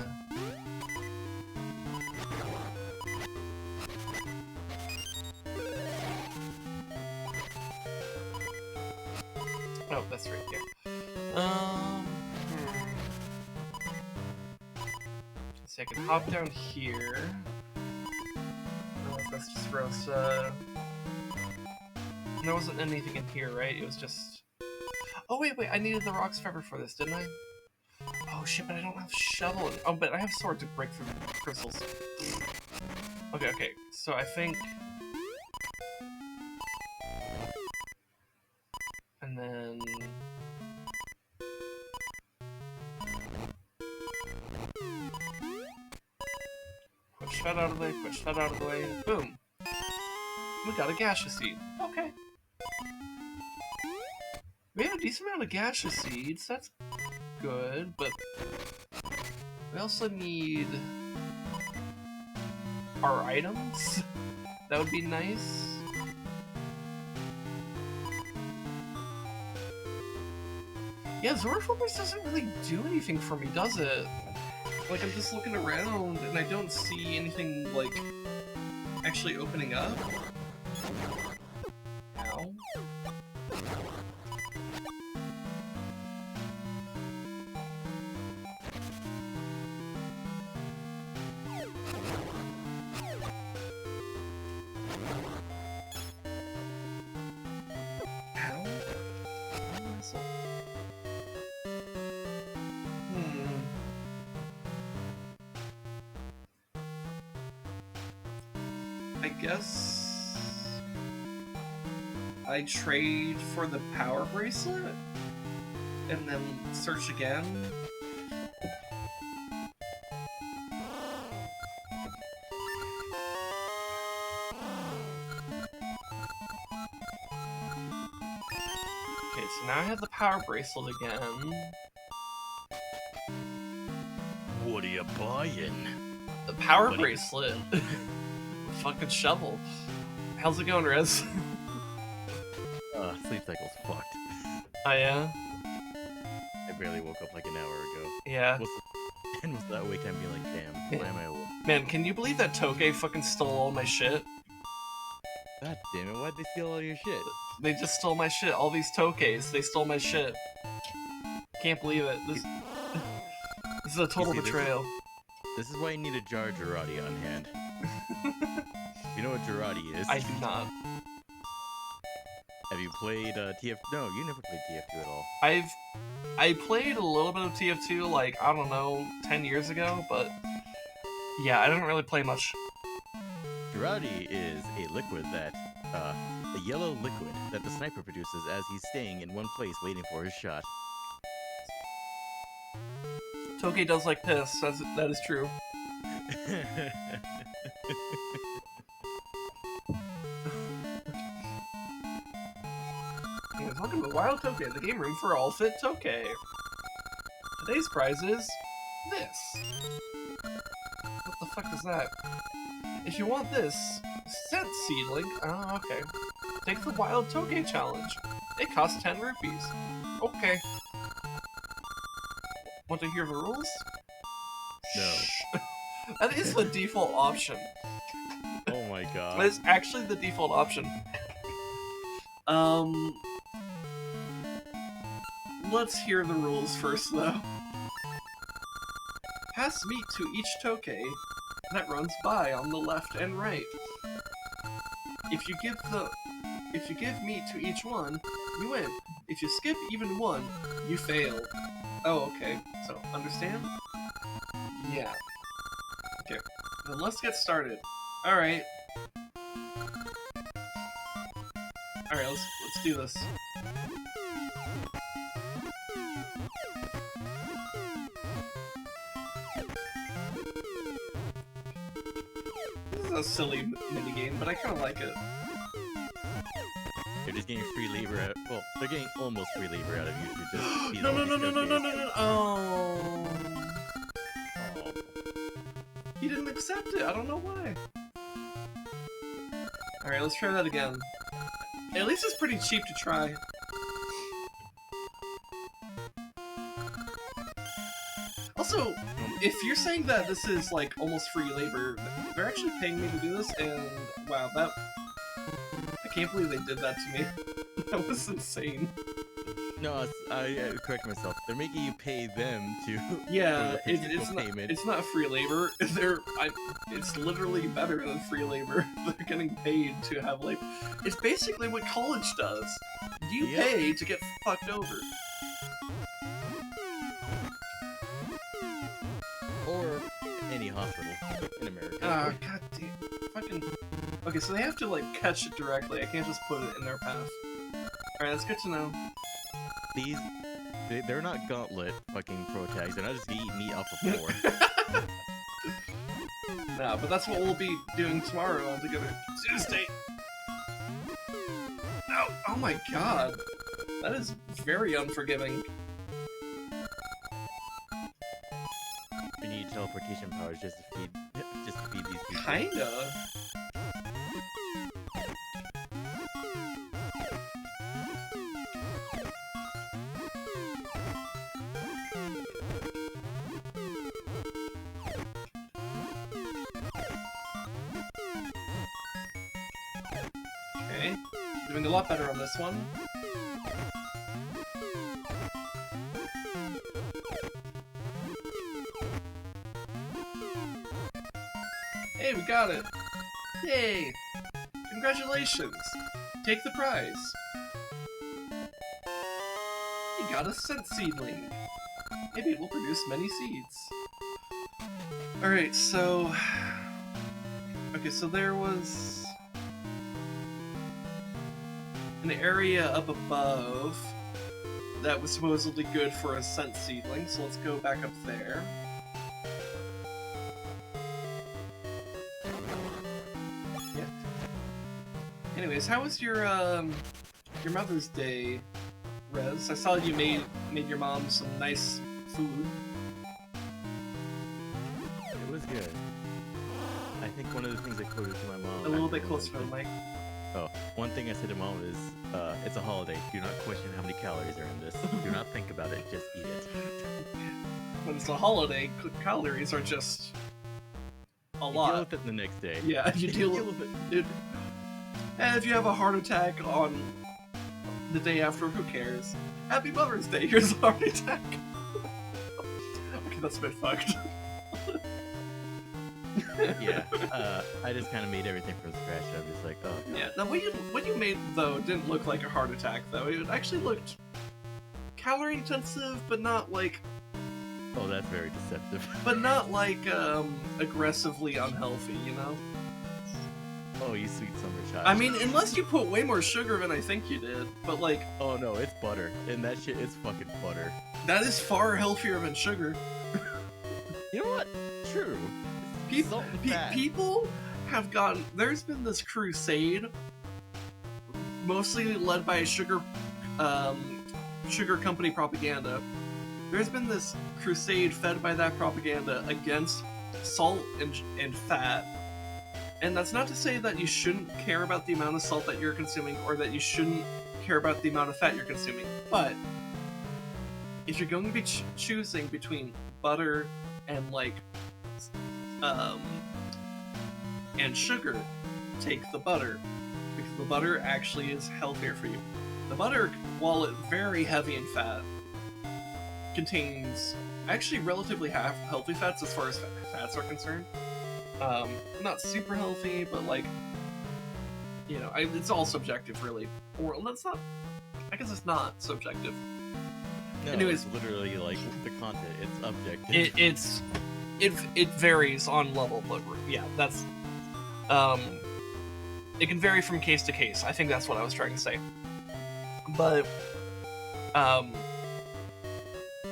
Oh, that's right, yeah. So I can hop down here. Unless that's just gross. There wasn't anything in here, right? It was just... oh, wait, I needed the Rock's Feather for this, didn't I? Oh, shit, but I don't have shovel. Oh, but I have sword to break through crystals. Okay, so I think... and then... push that out of the way, push that out of the way, boom! We got a gaseous seed. Okay. We have a decent amount of gaseous seeds, that's good, but... we also need... our items? That would be nice. Yeah, Zora Flippers doesn't really do anything for me, does it? Like, I'm just looking around, and I don't see anything, like, actually opening up. Ow. I guess I trade for the power bracelet and then search again. Okay, so now I have the power bracelet again. What are you buying? The power bracelet. Fucking shovel. How's it going, Rez? Sleep cycle's fucked. Oh yeah? I barely woke up like an hour ago. Yeah. And was that wake time being like, damn, why am I awake? Man, can you believe that Tokay fucking stole all my shit? God damn it, why'd they steal all your shit? They just stole my shit. All these Tokays, they stole my shit. Can't believe it. This is a total betrayal. This is why you need a jar Girardi on hand. You know what Girardi is? I do not. Have you played TF? No, you never played TF2 at all. I played a little bit of TF2, like, I don't know, 10 years ago, but yeah, I didn't really play much. Girardi is a liquid that, a yellow liquid that the sniper produces as he's staying in one place waiting for his shot. Tokay does like piss, that is true. Welcome to Wild Tokay, the game room for all fit Tokay. Today's prize is this. What the fuck is that? If you want this, scent seedling. Oh, okay. Take the Wild Tokay challenge. It costs 10 rupees. Okay. Want to hear the rules? No. That is the default option. Oh my god. That is actually the default option. Let's hear the rules first, though. Pass meat to each Tokay that runs by on the left and right. If you give meat to each one, you win. If you skip even one, you fail. Oh, okay. So, understand? Yeah. Okay. Then let's get started. Alright. Alright, let's do this. This is a silly minigame, but I kinda like it. They're just getting free labor out. Well, they're getting almost free labor out of you to just feed No. Oh. He didn't accept it. I don't know why. Alright, let's try that again. At least it's pretty cheap to try. Also, if you're saying that this is like almost free labor, they're actually paying me to do this, and wow, I can't believe they did that to me. That was insane. No, I correct myself. They're making you pay them to. Yeah, it's not free labor. It's literally better than free labor. They're getting paid to have like. It's basically what college does. You pay to get fucked over. Or any hospital in America. Ah, god damn. Fucking. Okay, so they have to like catch it directly. I can't just put it in their path. Alright, that's good to know. They're not gauntlet fucking pro tags. They're not just gonna eat meat off the floor. Nah, but that's what we'll be doing tomorrow all together. Tuesday. No! Oh my god. That is very unforgiving. We need teleportation powers just to feed these people. Kinda. Okay. Doing a lot better on this one. Hey, we got it! Yay! Congratulations! Take the prize! You got a scent seedling! Maybe it will produce many seeds. Alright, so... Okay, so there was... an area up above that was supposedly good for a scent seedling, so let's go back up there. Yeah. Anyways, how was your Mother's Day, Rez? I saw you made your mom some nice food. It was good. I think one of the things I quoted to my mom... A little bit closer to the mic. Oh, one thing I said to mom is, it's a holiday. Do not question how many calories are in this. Do not think about it. Just eat it. When it's a holiday, calories are just a lot. Deal with it the next day. Yeah, you deal with it. And if you have a heart attack on the day after, who cares? Happy Mother's Day, here's a heart attack. Okay, that's a bit fucked. Yeah, I just kind of made everything from scratch. I'm just like, oh. Yeah, now what you made, though, didn't look like a heart attack, though. It actually looked calorie intensive, but not like... Oh, that's very deceptive. But not like, aggressively unhealthy, you know? Oh, you sweet summer child. I mean, unless you put way more sugar than I think you did, but like... Oh no, it's butter. And that shit is fucking butter. That is far healthier than sugar. You know what? True. People have gotten... There's been this crusade, mostly led by sugar company propaganda. There's been this crusade fed by that propaganda against salt and fat. And that's not to say that you shouldn't care about the amount of salt that you're consuming, or that you shouldn't care about the amount of fat you're consuming. But if you're going to be choosing between butter and like and sugar, take the butter, because the butter actually is healthier for you. The butter, while it's very heavy in fat, contains actually relatively healthy fats as far as fats are concerned. Not super healthy, but like, you know, it's all subjective, really. Or that's not. I guess it's not subjective. No, anyways, it's literally like the content. It's objective. It varies on level, but yeah, that's it can vary from case to case. I think that's what I was trying to say. But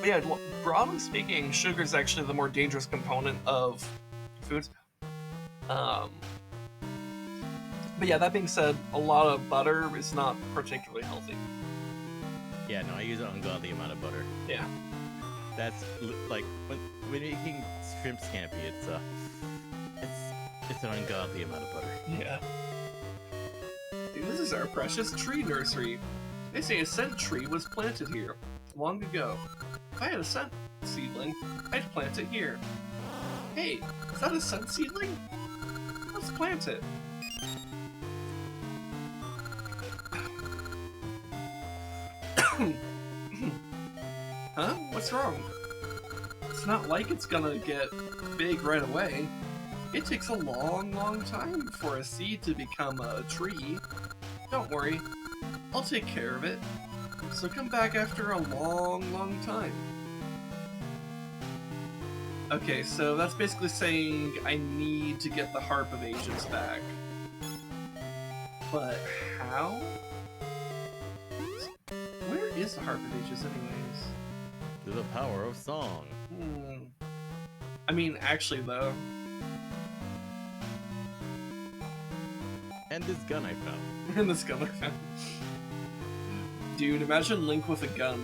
yeah, broadly speaking, sugar is actually the more dangerous component of foods. But yeah, that being said, a lot of butter is not particularly healthy. Yeah, no, I use an ungodly amount of butter. Yeah. That's like when making shrimp scampi, it's an ungodly amount of butter. Yeah. Dude, this is our precious tree nursery. They say a scent tree was planted here long ago. If I had a scent seedling, I'd plant it here. Hey, is that a scent seedling? Let's plant it. Huh? What's wrong? It's not like it's gonna get big right away. It takes a long time for a seed to become a tree. Don't worry, I'll take care of it. So come back after a long time. Okay, so that's basically saying I need to get the Harp of Ages back. But how? Where is the Harp of Ages anyways? Through the power of song. I mean, actually though. And this gun I found. And this gun I found. Dude, imagine Link with a gun.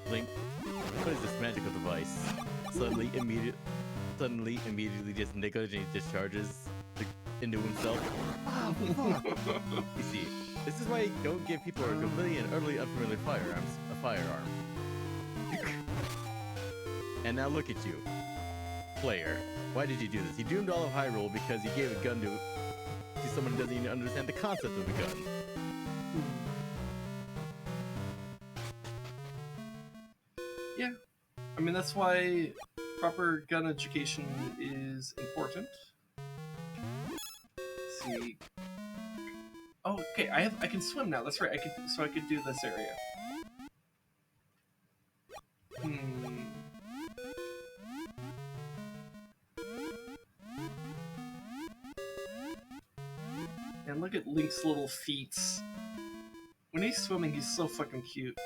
Link, what is this magical device? Suddenly, immediately just negligently discharges into himself. Oh, fuck. You see, this is why you don't give people who are completely and utterly unfamiliar with firearms a firearm. And now look at you. player. Why did you do this? He doomed all of Hyrule because he gave a gun to someone who doesn't even understand the concept of a gun. Yeah, I mean that's why proper gun education is important. Let's see. Oh, okay. I can swim now. That's right. I could do this area. And look at Link's little feet. When he's swimming, he's so fucking cute.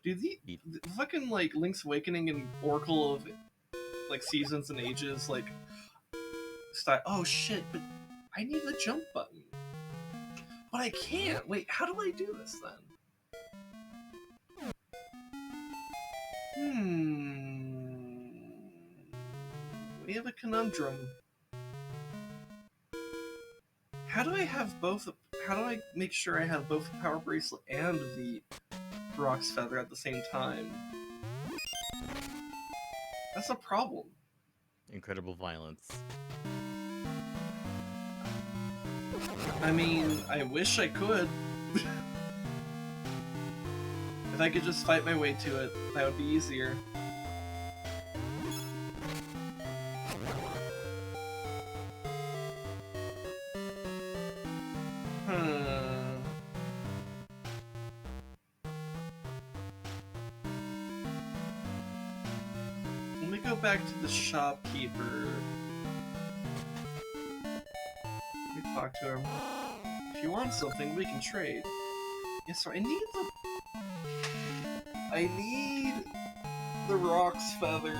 Dude, the fucking like Link's Awakening and Oracle of like Seasons and Ages like style. Oh shit! But I need the jump button. But I can't. Wait, how do I do this then? We have a conundrum. How do I have both? How do I make sure I have both the Power Bracelet and the Roc's Feather at the same time? That's a problem. Incredible violence. I mean, I wish I could. If I could just fight my way to it, that would be easier. Let me go back to the shopkeeper. Let me talk to him. If you want something, we can trade. Yes, so I need the Roc's Feather,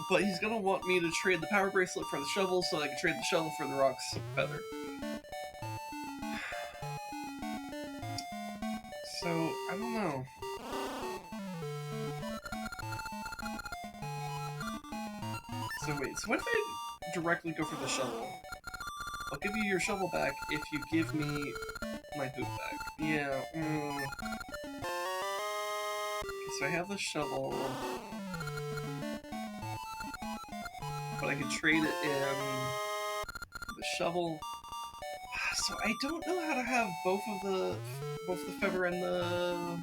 but he's gonna want me to trade the Power Bracelet for the shovel so I can trade the shovel for the Roc's Feather. So, I don't know. So wait, so what if I directly go for the shovel? I'll give you your shovel back if you give me my boot back. Yeah, Okay, so I have the shovel. But I can trade it in the shovel. So I don't know how to have both the feather and the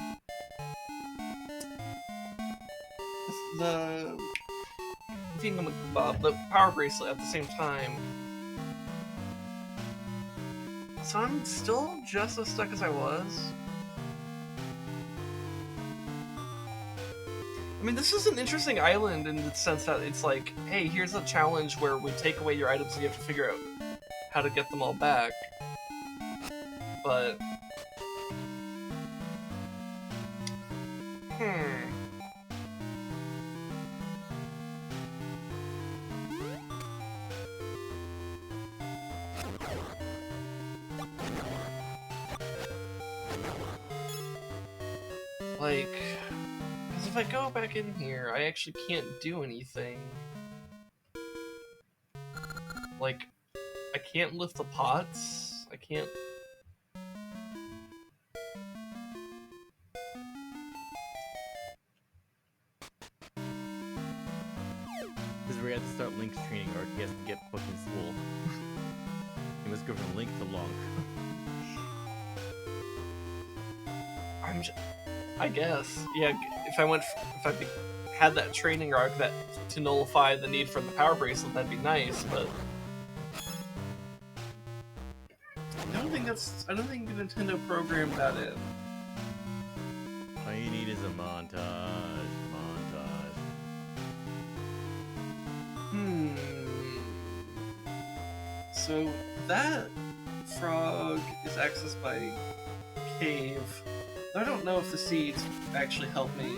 thingamabob, the power bracelet at the same time. So I'm still just as stuck as I was. I mean, this is an interesting island in the sense that it's like, hey, here's a challenge where we take away your items and you have to figure out how to get them all back. But... Like... Because if I go back in here, I actually can't do anything. Like, I can't lift the pots. I can't... This is where he has to start Link's training arc. He has to get fucking swole. He must go from Link to Lonk. I guess, yeah. If I had that training arc that to nullify the need for the power bracelet, that'd be nice. But I don't think Nintendo programmed that in. All you need is a montage. So that frog is accessed by cave. I don't know if the seeds actually help me.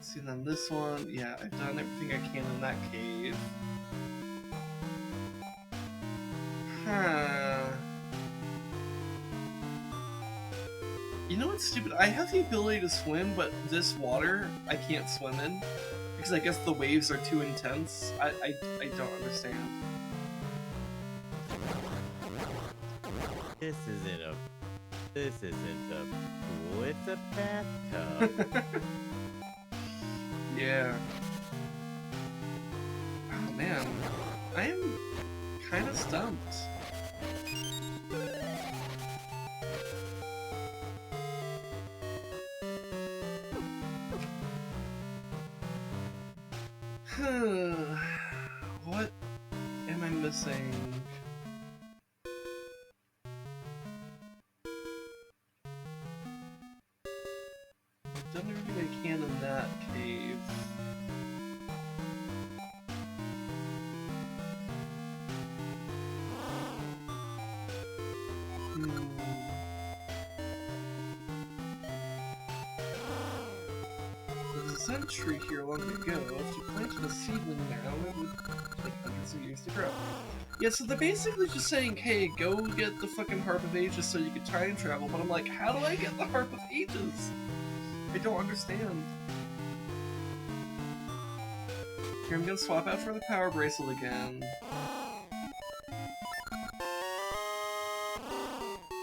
See, then this one, yeah, I've done everything I can in that cave. You know what's stupid? I have the ability to swim, but this water I can't swim in. Because I guess the waves are too intense. I don't This isn't a pool, it's a bathtub. Yeah. Oh man, I am kind of stumped. What am I missing? I've done everything I can in that cave. There's a scent tree here long ago. If you planted a seedling now, it would take hundreds of years to grow. Yeah, so they're basically just saying, hey, go get the fucking Harp of Ages so you can time travel, but I'm like, how do I get the Harp of Ages? I don't understand. Here, I'm gonna swap out for the Power Bracelet again.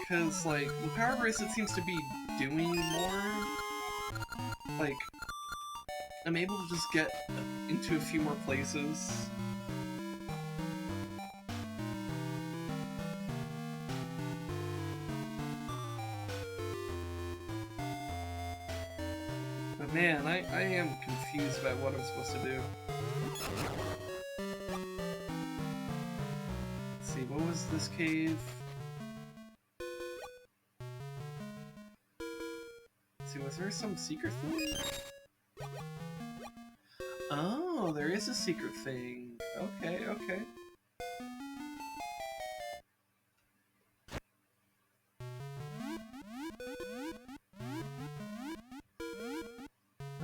Because, like, the Power Bracelet seems to be doing more. Like, I'm able to just get into a few more places. But man, I am confused about what I'm supposed to do. Let's see, what was this cave? Let's see, was there some secret thing? Oh, there is a secret thing. Okay, okay.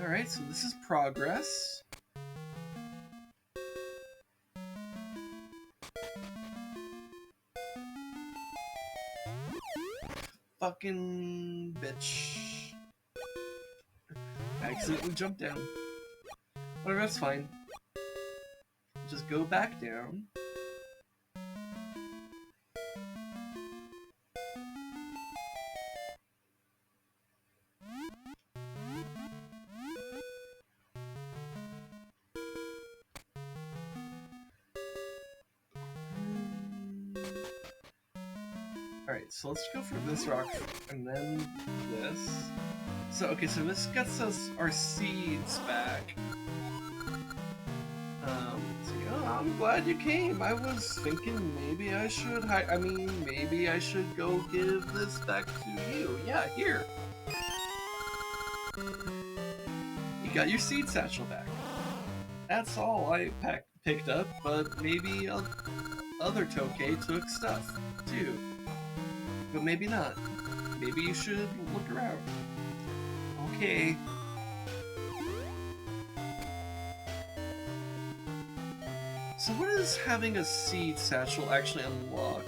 Alright, so this is progress. Fucking bitch. I accidentally jumped down. Whatever, that's fine. Just go back down. Alright, so let's go for this rock and then this. So, okay, so this gets us our seeds back. So, I'm glad you came. I was thinking maybe I should maybe I should go give this back to you. Yeah, here. You got your seed satchel back. That's all I picked up, but maybe other Tokay took stuff, too. But maybe not. Maybe you should look around. Okay. So what does having a seed satchel actually unlock?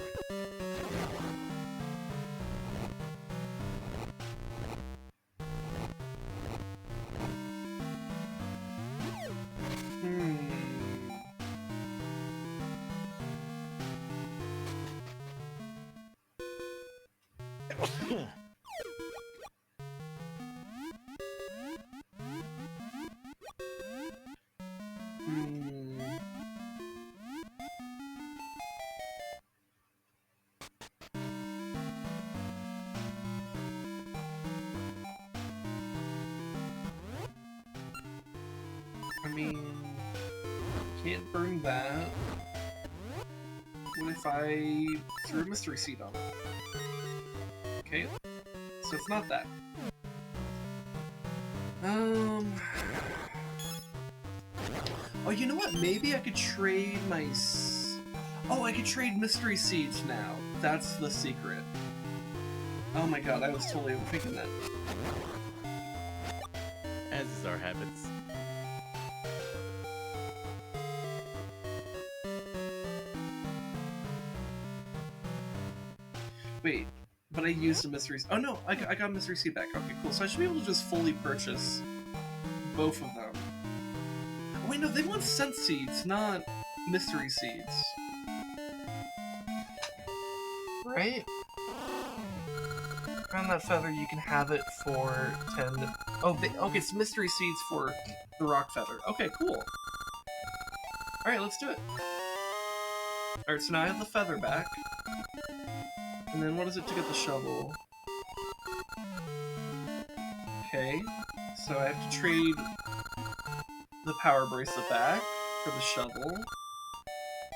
I mean, can't burn that. What if I threw a mystery seed on it? Okay, so it's not that. Oh, you know what? Maybe I could trade my... Oh, I could trade mystery seeds now. That's the secret. Oh my god, I was totally thinking that. As is our habits. Wait, but I used a mystery... Oh no, I got a mystery seed back. Okay, cool. So I should be able to just fully purchase both of them. Oh, wait, no, they want scent seeds, not mystery seeds. Right? found that feather, you can have it for 10... Oh, okay, it's mystery seeds for the rock feather. Okay, cool. Alright, let's do it. Alright, so now I have the feather back. And then what is it to get the shovel? Okay, so I have to trade the power bracelet back for the shovel.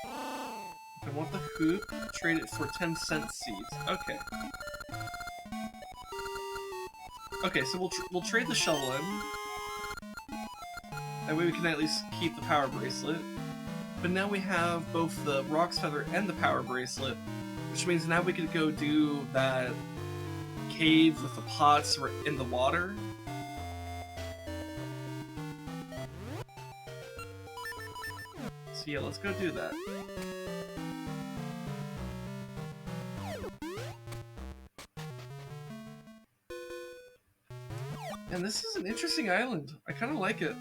If I want the hoop, trade it for 10-cent seeds. Okay. Okay, so we'll trade the shovel in. That way we can at least keep the power bracelet. But now we have both the Rock's Feather and the power bracelet, which means now we could go do that cave with the pots in the water. So yeah, let's go do that. And this is an interesting island. I kind of like it.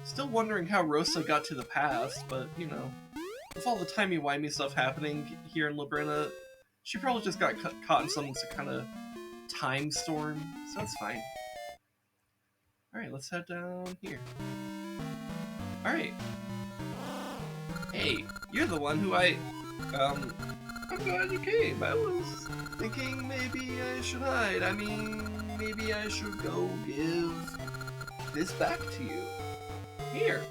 Still wondering how Rosa got to the past, but, you know, with all the timey-wimey stuff happening here in Labrynna, she probably just got caught in some kind of time storm, so it's fine. Alright, let's head down here. Alright. Hey, you're the one who I'm glad you came. I was thinking maybe I should hide. I mean, maybe I should go give this back to you. Here.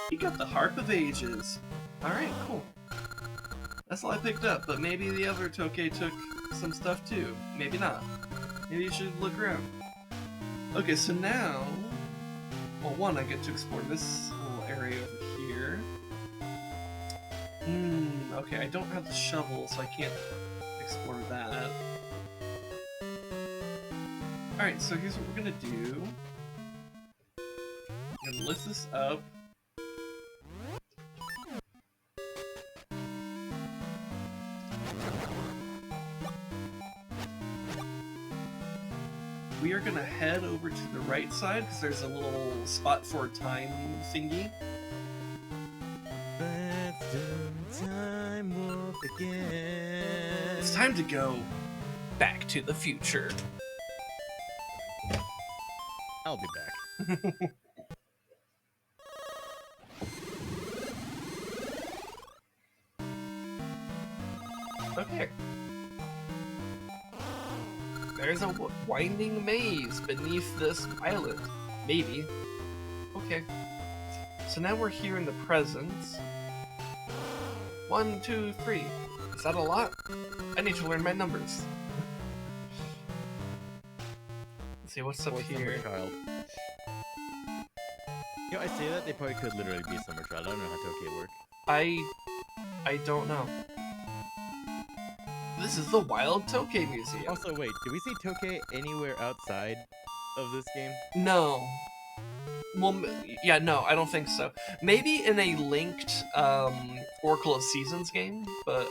You got the Harp of Ages. Alright, cool. That's all I picked up, but maybe the other Tokay took some stuff too. Maybe not. Maybe you should look around. Okay, so now... Well, one, I get to explore this little area over here. Okay, I don't have the shovel, so I can't explore that. Alright, so here's what we're gonna do. I'm gonna lift this up. We are gonna head over to the right side because there's a little spot for time thingy. Let's do time warp again. It's time to go back to the future. I'll be back. Okay. There's a winding maze beneath this island. Maybe. Okay. So now we're here in the present. 1, 2, 3. Is that a lot? I need to learn my numbers. Let's see, what's up here? Summer Child. You know, I say that, they probably could literally be a Summer Child. I don't know how Tokay work. I don't know. This is the Wild Tokay Museum. Also, wait, do we see Tokay anywhere outside of this game? No. Well, yeah, no, I don't think so. Maybe in a linked Oracle of Seasons game, but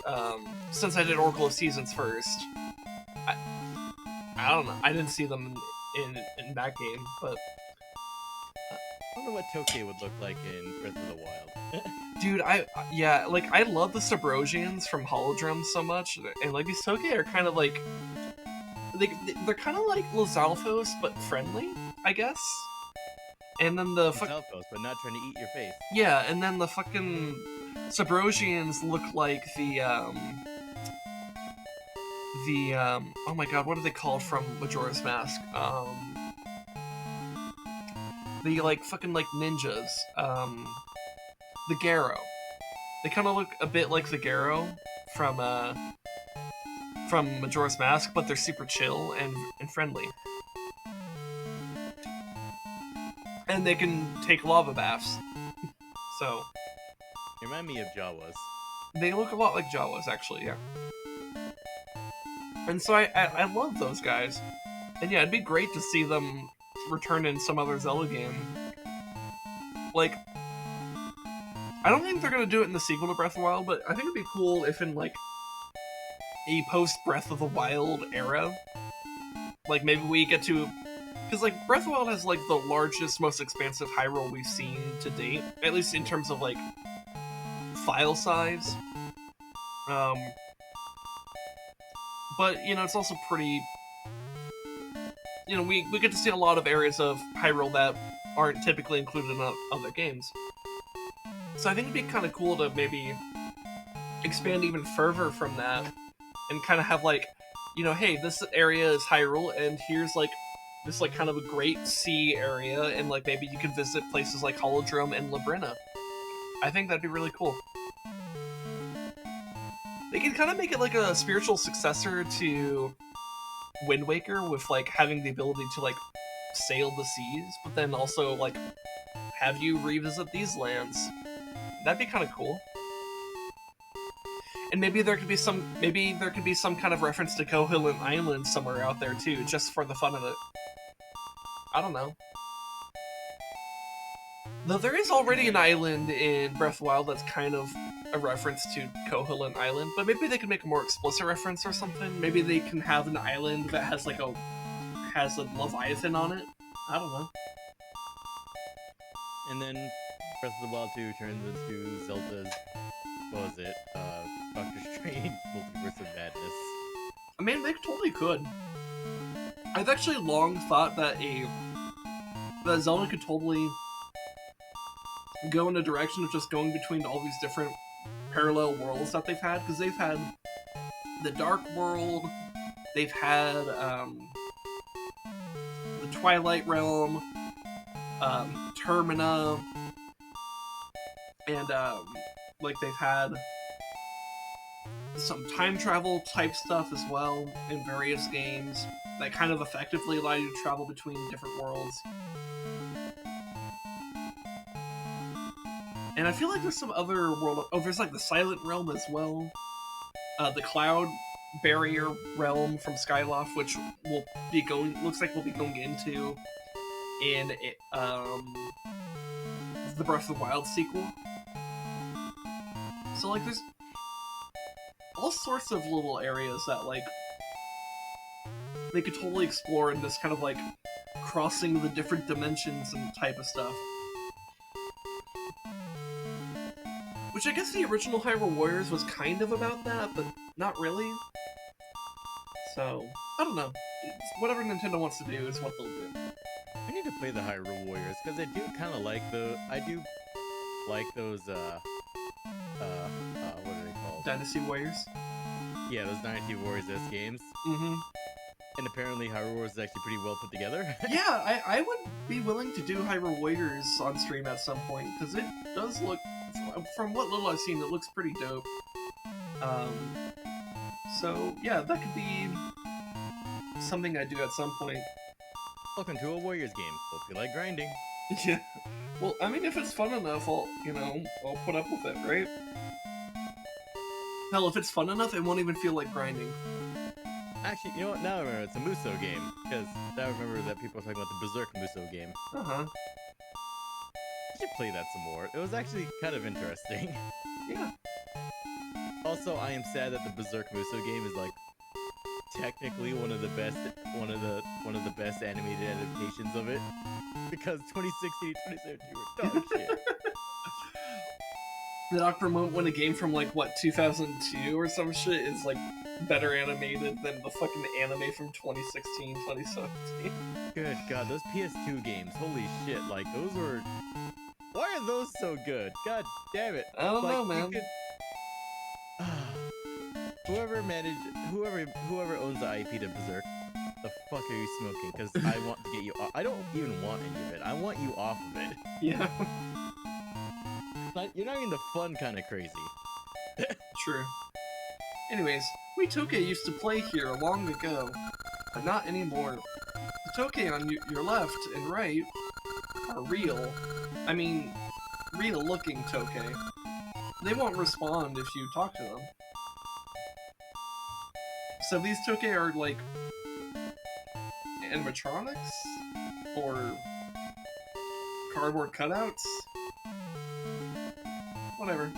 since I did Oracle of Seasons first, I don't know. I didn't see them in that game, but I don't know what Tokay would look like in Breath of the Wild. dude, yeah, like I love the Subrosians from Holodrum so much, and like these Tokay are kind of like they're kind of like Lizalfos but friendly, I guess. And then the Lizalfos, but not trying to eat your face. yeah, and then the fucking Subrosians look like the oh my god, what are they called from Majora's Mask? The like fucking like ninjas. The Garo. They kind of look a bit like the Garo from Majora's Mask, but they're super chill and friendly. And they can take lava baths. So They remind me of Jawas. they look a lot like Jawas, actually, yeah. And so I love those guys. And yeah, it'd be great to see them return in some other Zelda game. Like, I don't think they're gonna do it in the sequel to Breath of the Wild, but I think it'd be cool if in, like, a post-Breath of the Wild era, Like maybe we get to, because like Breath of the Wild has like the largest, most expansive Hyrule we've seen to date, at least in terms of like file size. Um, but you know, it's also pretty. You know, we get to see a lot of areas of Hyrule that aren't typically included in other games. So I think it'd be kind of cool to maybe expand even further from that and kind of have like, you know, hey, this area is Hyrule, and here's like this like kind of a great sea area, and like maybe you can visit places like Holodrum and Labrynna. I think that'd be really cool. They can kind of make it like a spiritual successor to Wind Waker, with like having the ability to like sail the seas, but then also like have you revisit these lands. That'd be kind of cool. And maybe there could be some kind of reference to Koholint Island somewhere out there too, just for the fun of it. I don't know. Though there is already an island in Breath of the Wild that's kind of a reference to Koholint Island, but maybe they could make a more explicit reference or something. Maybe they can have an island that has like a Leviathan on it. I don't know. And then Breath of the Wild 2 turns into Zelda's, what was it? Doctor Strange Multiverse of Madness. I mean, they totally could. I've actually long thought that Zelda could totally go in a direction of just going between all these different parallel worlds that they've had, because they've had the Dark World, they've had the Twilight Realm, Termina, and like they've had some time travel type stuff as well in various games that kind of effectively allow you to travel between different worlds. And I feel like there's some other world. Oh, there's like the Silent Realm as well. The Cloud Barrier Realm from Skyloft, which looks like we'll be going into in the Breath of the Wild sequel. So like there's all sorts of little areas that like they could totally explore in this kind of like crossing the different dimensions and type of stuff. Which I guess the original Hyrule Warriors was kind of about that, but not really. So, I don't know. Whatever Nintendo wants to do is what they'll do. I need to play the Hyrule Warriors, because I do kind of like those, what are they called? Dynasty Warriors? Yeah, those Dynasty Warriors-esque games. Mm-hmm. And apparently Hyrule Warriors is actually pretty well put together. Yeah, I would be willing to do Hyrule Warriors on stream at some point, because it does look, from what little I've seen, it looks pretty dope. So, yeah, that could be something I do at some point. Welcome to a Warriors game. Hope you like grinding. Yeah. Well, I mean, if it's fun enough, I'll put up with it, right? Hell, if it's fun enough, it won't even feel like grinding. Actually, you know what? Now I remember, it's a Muso game. Because now I remember that people are talking about the Berserk Muso game. Uh-huh. I should play that some more. It was actually kind of interesting. Yeah. Also, I am sad that the Berserk Muso game is like technically one of the best animated adaptations of it, because 2016 and 2017 were dog shit. The awkward moment when a game from like what 2002 or some shit is like better animated than the fucking anime from 2016, 2017. Good God, those PS2 games, holy shit! Like those were. Why are those so good? God damn it! I don't know, man. Whoever owns the IP to Berserk, the fuck are you smoking? Because I want to get you off. I don't even want any of it. I want you off of it. Yeah. You're not even the fun kind of crazy. True. Anyways, we Tokay used to play here long ago, but not anymore. The Tokay on your left and right are real. I mean, real-looking Tokay. They won't respond if you talk to them. So these Tokay are like animatronics? Or cardboard cutouts? Whatever.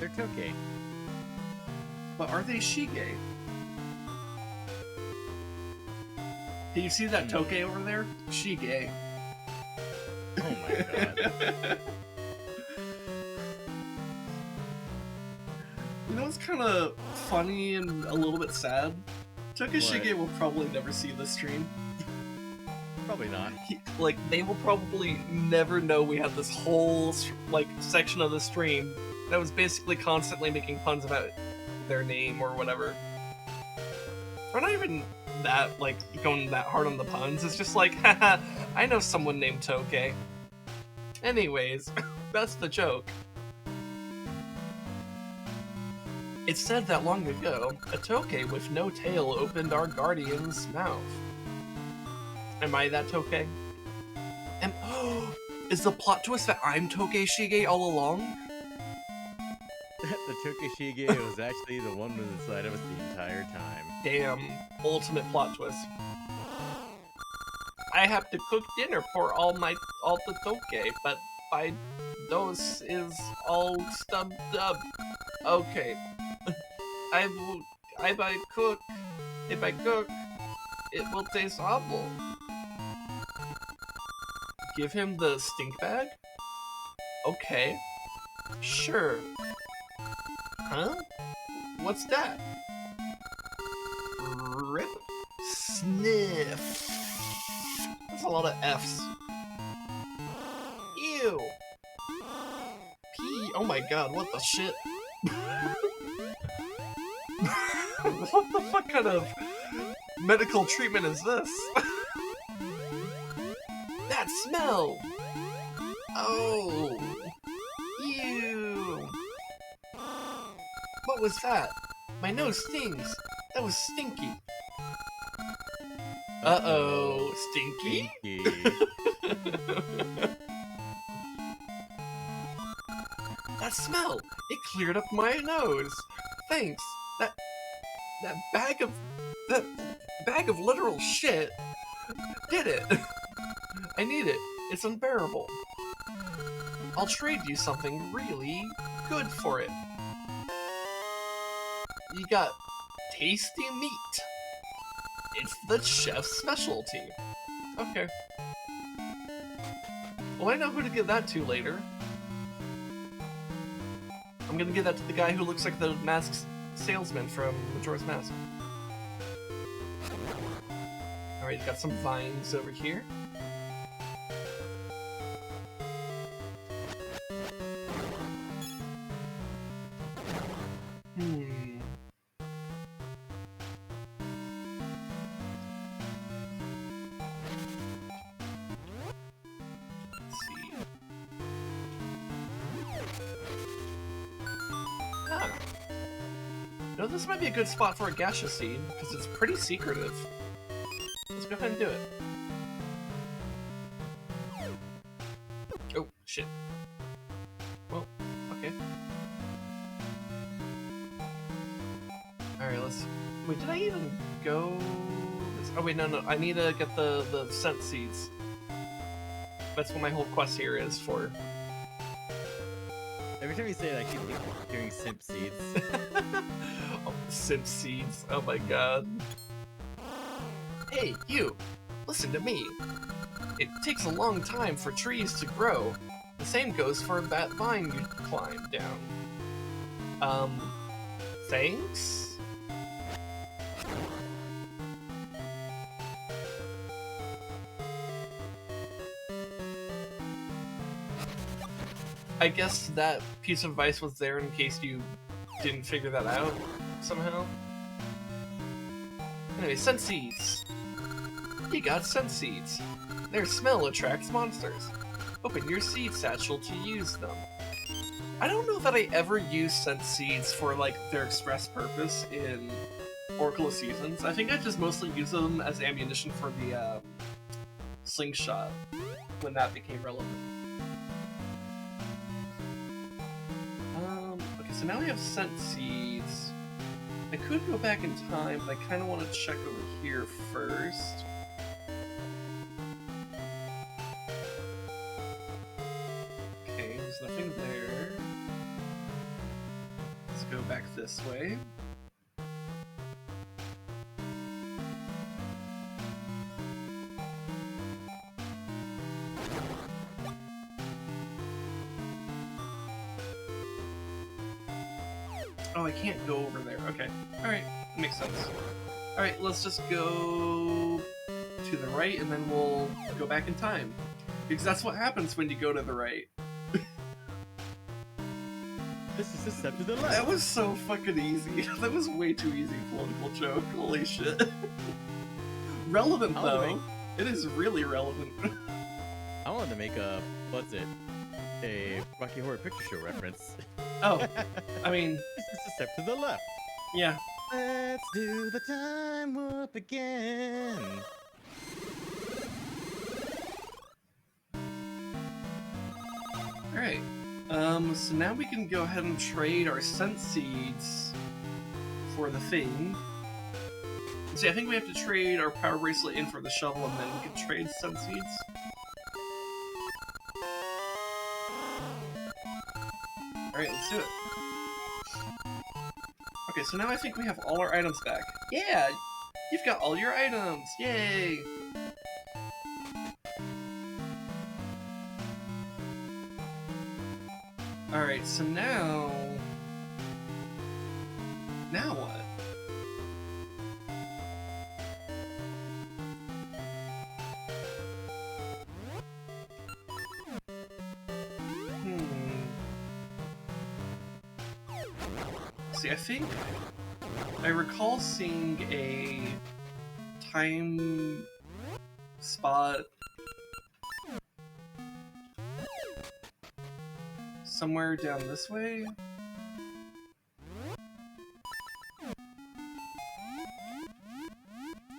They're Tokay. But are they Shige? Do you see that Tokay over there? Shige. Oh my god. You know what's kind of funny and a little bit sad? Tokay Shige will probably never see this stream. Probably not. They will probably never know we had this whole, section of the stream that was basically constantly making puns about their name or whatever. We're not even that, going that hard on the puns. It's just like, haha, I know someone named Tokay. Anyways, that's the joke. It said that long ago, a Tokay with no tail opened our guardian's mouth. Am I that Tokay? Is the plot twist that I'm Tokay Shige all along? The Tokay Shige was actually the one who was inside of us the entire time. Damn, ultimate plot twist. I have to cook dinner for all the Tokay, but by those is all stubbed up. Okay. If I cook, it will taste awful. Give him the stink bag? Okay. Sure. Huh? What's that? Rip. Sniff. That's a lot of F's. Ew. Pee. Oh my god, what the shit? What the fuck kind of medical treatment is this? That smell! Oh! Ew! What was that? My nose stings! That was stinky! Uh-oh! Stinky? That smell! It cleared up my nose! Thanks! That bag of literal shit did it! I need it. It's unbearable. I'll trade you something really good for it. You got tasty meat. It's the chef's specialty. Okay. Well, I know who to give that to later. I'm gonna give that to the guy who looks like the masked salesman from Majora's Mask. Alright, got some vines over here. This might be a good spot for a gaseous seed, because it's pretty secretive. Let's go ahead and do it. Oh, shit. Well, okay. Alright, let's... Wait, did I even go... Oh wait, no, I need to get the scent seeds. That's what my whole quest here is for. Every time you say that, I keep hearing simp seeds. Oh, simp seeds. Oh my god. Hey, you! Listen to me. It takes a long time for trees to grow. The same goes for that vine you climb down. Thanks? I guess that piece of advice was there in case you didn't figure that out somehow. Anyway, scent seeds. You got scent seeds. Their smell attracts monsters. Open your seed satchel to use them. I don't know that I ever used scent seeds for their express purpose in Oracle of Seasons. I think I just mostly use them as ammunition for the slingshot when that became relevant. Okay, so now we have scent seeds. I could go back in time, but I kind of want to check over here first. Okay, there's nothing there. Let's go back this way. Oh, I can't go over there. Okay. Alright, that makes sense. Alright, let's just go to the right and then we'll go back in time. Because that's what happens when you go to the right. This is a step to the left. That was so fucking easy. That was way too easy, political joke. Holy shit. Relevant though. It is really relevant. I wanted to make a, what's it? A Rocky Horror Picture Show reference. Oh, I mean... This is a step to the left. Yeah. Let's do the time warp again. Alright. So now we can go ahead and trade our scent seeds for the thing. See, I think we have to trade our power bracelet in for the shovel and then we can trade scent seeds. Alright, let's do it. Okay, so now I think we have all our items back. Yeah! You've got all your items! Yay! Alright, so now... Now what? See, I think I recall seeing a time spot somewhere down this way.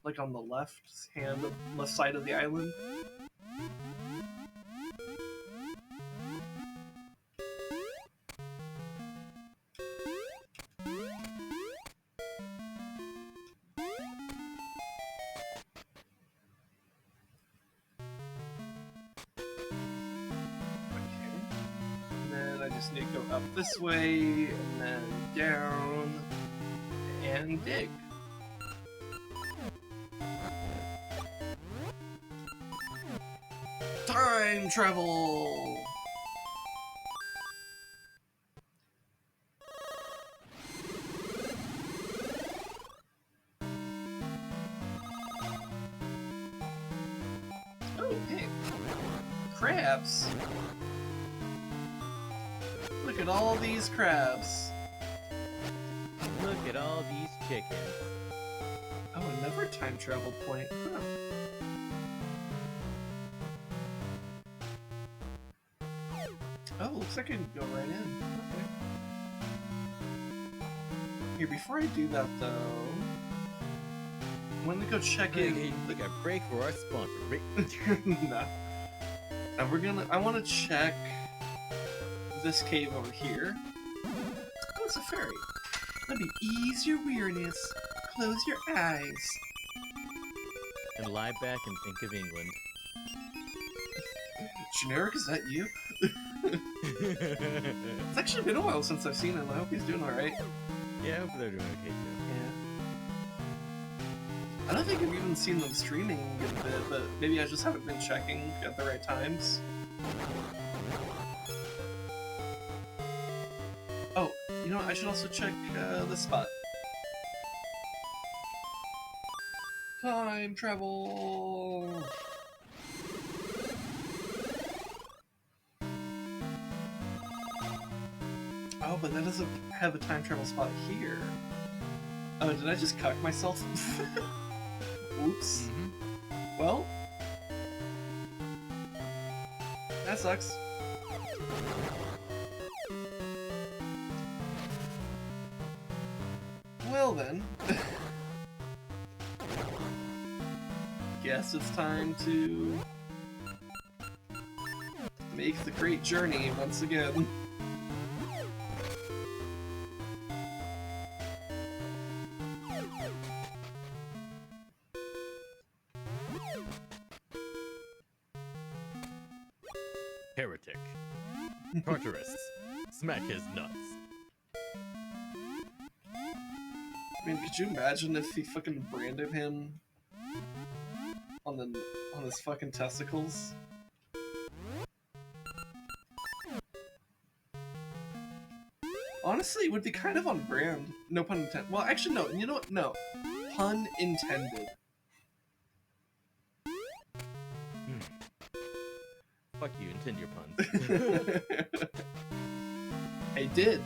Like on the left side of the island. Need to go up this way, and then down, and dig. Time travel! Oh, hey. Crabs! Look at all these crabs. Look at all these chickens. Oh, another time travel point. Huh. Oh, looks like I can go right in. Okay. Here, before I do that though, I'm gonna go check in. Take a break for our sponsor. Nah. And I wanna check this cave over here. Oh, it's a fairy. Let me ease your weariness. Close your eyes. And lie back and think of England. Generic, is that you? It's actually been a while since I've seen him. I hope he's doing alright. Yeah, I hope they're doing okay too. Yeah. I don't think I've even seen them streaming a bit, but maybe I just haven't been checking at the right times. Oh, you know what? I should also check this spot. Time travel! Oh, but that doesn't have a time travel spot here. Oh, did I just cuck myself? Oops. Well, that sucks. Well then. Guess it's time to make the great journey once again. Heretic. Tartarus. Smack his nuts. I mean, could you imagine if he fucking branded him on his fucking testicles? Honestly, it would be kind of on brand. No pun intended. Well, actually, no. You know what? No. Pun intended. Fuck you, intend your puns. I did.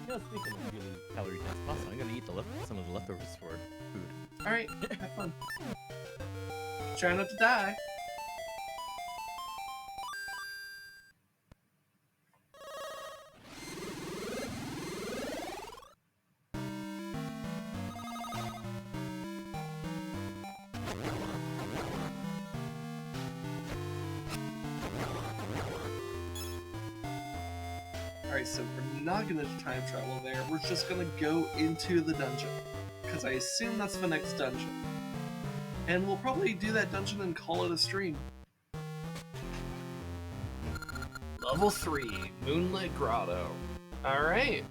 You know, speaking of really calorie dense pasta, I'm gonna eat some of the leftovers for food. Alright, have fun. Try not to die. Alright, so we're not gonna time travel there. We're just gonna go into the dungeon. Because I assume that's the next dungeon. And we'll probably do that dungeon and call it a stream. Level 3, Moonlit Grotto. Alright.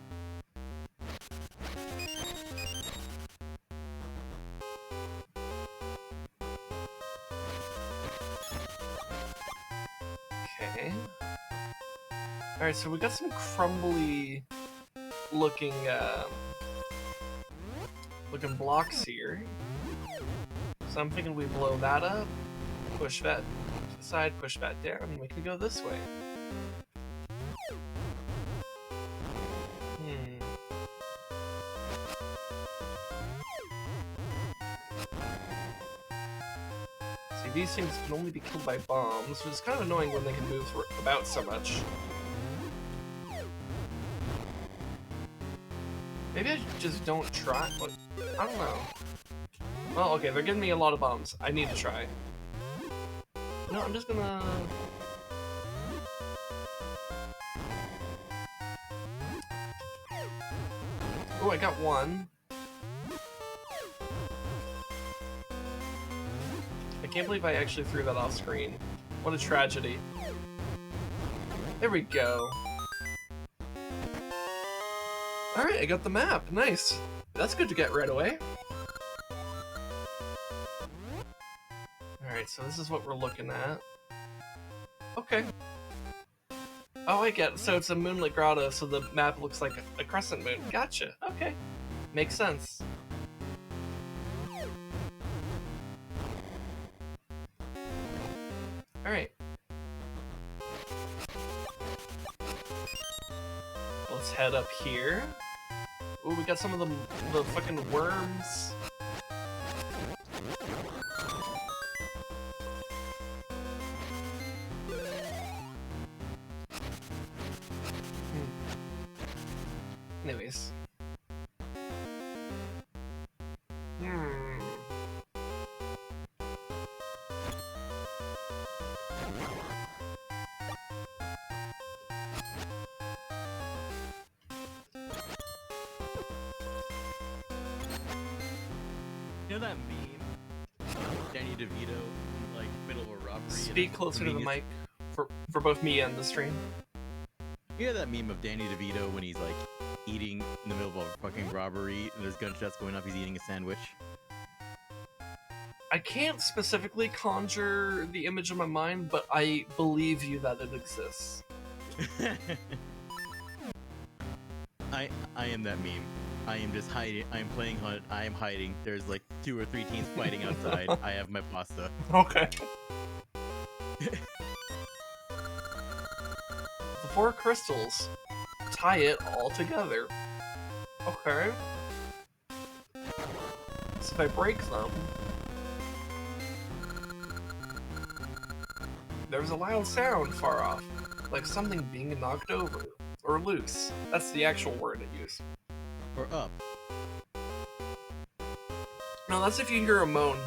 Okay. Alright, so we got some crumbly looking blocks here. So I'm thinking we blow that up, push that to the side, push that down, and we can go this way. See, these things can only be killed by bombs, which is kind of annoying when they can move about so much. Maybe I just don't try. What? I don't know. Well, okay, they're giving me a lot of bombs. I need to try. No, I'm just gonna... Oh, I got one. I can't believe I actually threw that off screen. What a tragedy. There we go. Alright, I got the map. Nice. That's good to get right away. Alright, so this is what we're looking at. Okay. Oh, I get it. So it's a moonlit grotto, so the map looks like a crescent moon. Gotcha. Okay. Makes sense. Alright. Let's head up here. Ooh, we got some of the fucking worms. Anyways. You know that meme of Danny DeVito in like middle of a robbery? Speak closer to the mic for both me and the stream. You know that meme of Danny DeVito when he's like eating in the middle of a fucking robbery and there's gunshots going off, he's eating a sandwich? I can't specifically conjure the image in my mind, but I believe you that it exists. I am that meme. I am just hiding. I am playing hunt. I am hiding. There's like 2 or 3 teams fighting outside. I have my pasta. Okay. The 4 crystals. Tie it all together. Okay. So if I break them... There's a loud sound far off. Like something being knocked over. Or loose. That's the actual word it used. Or up. No, that's if you hear a moan.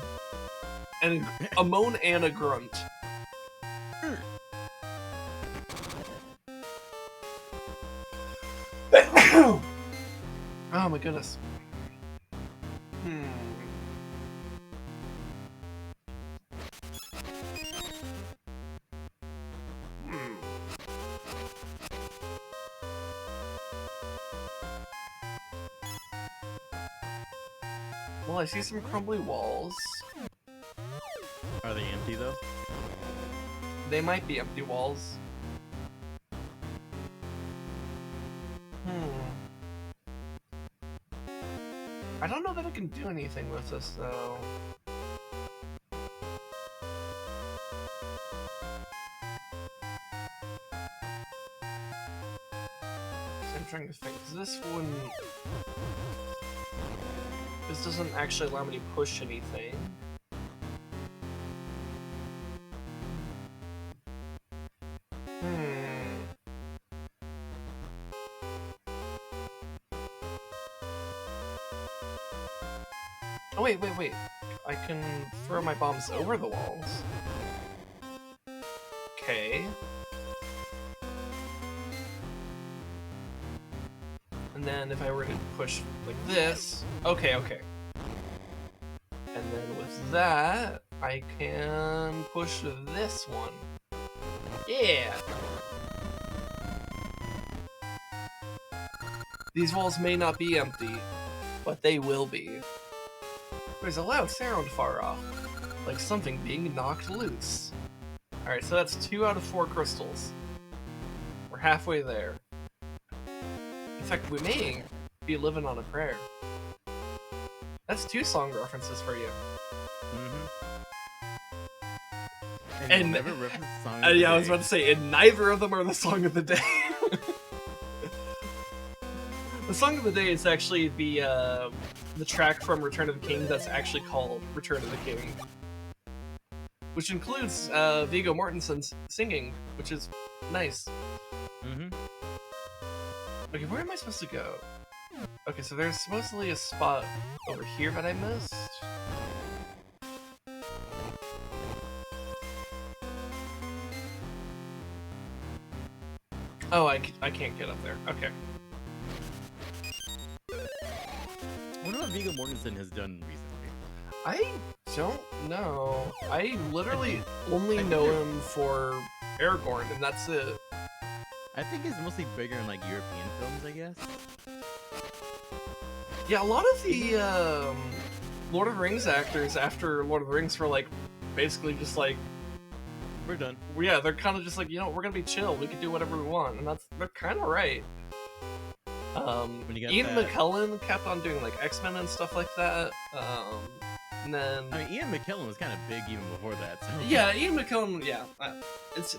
And a moan and a grunt. Oh my goodness. Well, I see some crumbly walls. Are they empty though? they might be empty walls. I don't know that I can do anything with this, though. I'm trying to think, 'cause this wouldn't... This doesn't actually allow me to push anything. Oh, wait. I can throw my bombs over the walls. Okay. And then if I were to push like this... Okay. And then with that, I can push this one. Yeah! These walls may not be empty, but they will be. There's a loud sound far off, like something being knocked loose. Alright, so that's 2 out of 4 crystals. We're halfway there. In fact, we may be living on a prayer. That's 2 song references for you. And never reference the song of the yeah, day. I was about to say, and neither of them are the song of the day. The song of the day is actually the track from Return of the King that's actually called Return of the King. Which includes Viggo Mortensen singing, which is nice. Okay, where am I supposed to go? Okay, so there's supposedly a spot over here that I missed. Oh, I can't get up there. Okay. I wonder what Viggo Mortensen has done recently. I don't know. I literally only know him for Aragorn, and that's it. I think he's mostly bigger in like European films, I guess. Yeah, a lot of the Lord of the Rings actors after Lord of the Rings were like, basically just like, we're done. Yeah, they're kind of just like, you know, we're gonna be chill. We can do whatever we want, and they're kind of right. Ian McKellen kept on doing like X-Men and stuff like that. And then I mean, Ian McKellen was kind of big even before that. So. Yeah, Ian McKellen. Yeah,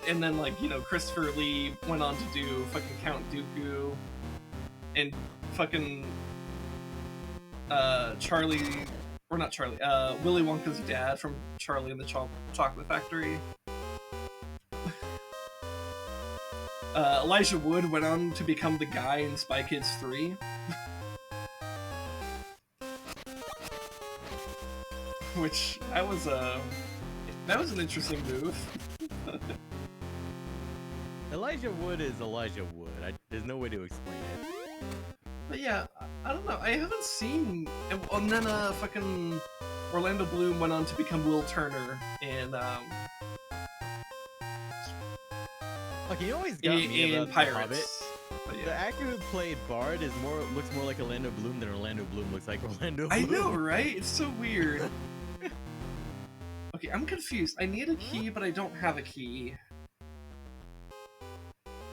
and then like, you know, Christopher Lee went on to do fucking Count Dooku, and fucking Willy Wonka's dad from Charlie and the Chocolate Factory. Elijah Wood went on to become the guy in Spy Kids 3. Which, that was an interesting move. Elijah Wood is Elijah Wood. There's no way to explain it. But yeah, I don't know. I haven't seen... And then fucking Orlando Bloom went on to become Will Turner in Okay, you always got me about Pirates. The Hobbit. The actor who played Bard looks more like Orlando Bloom than Orlando Bloom looks like Orlando Bloom. I know, right? It's so weird. Okay, I'm confused. I need a key, but I don't have a key.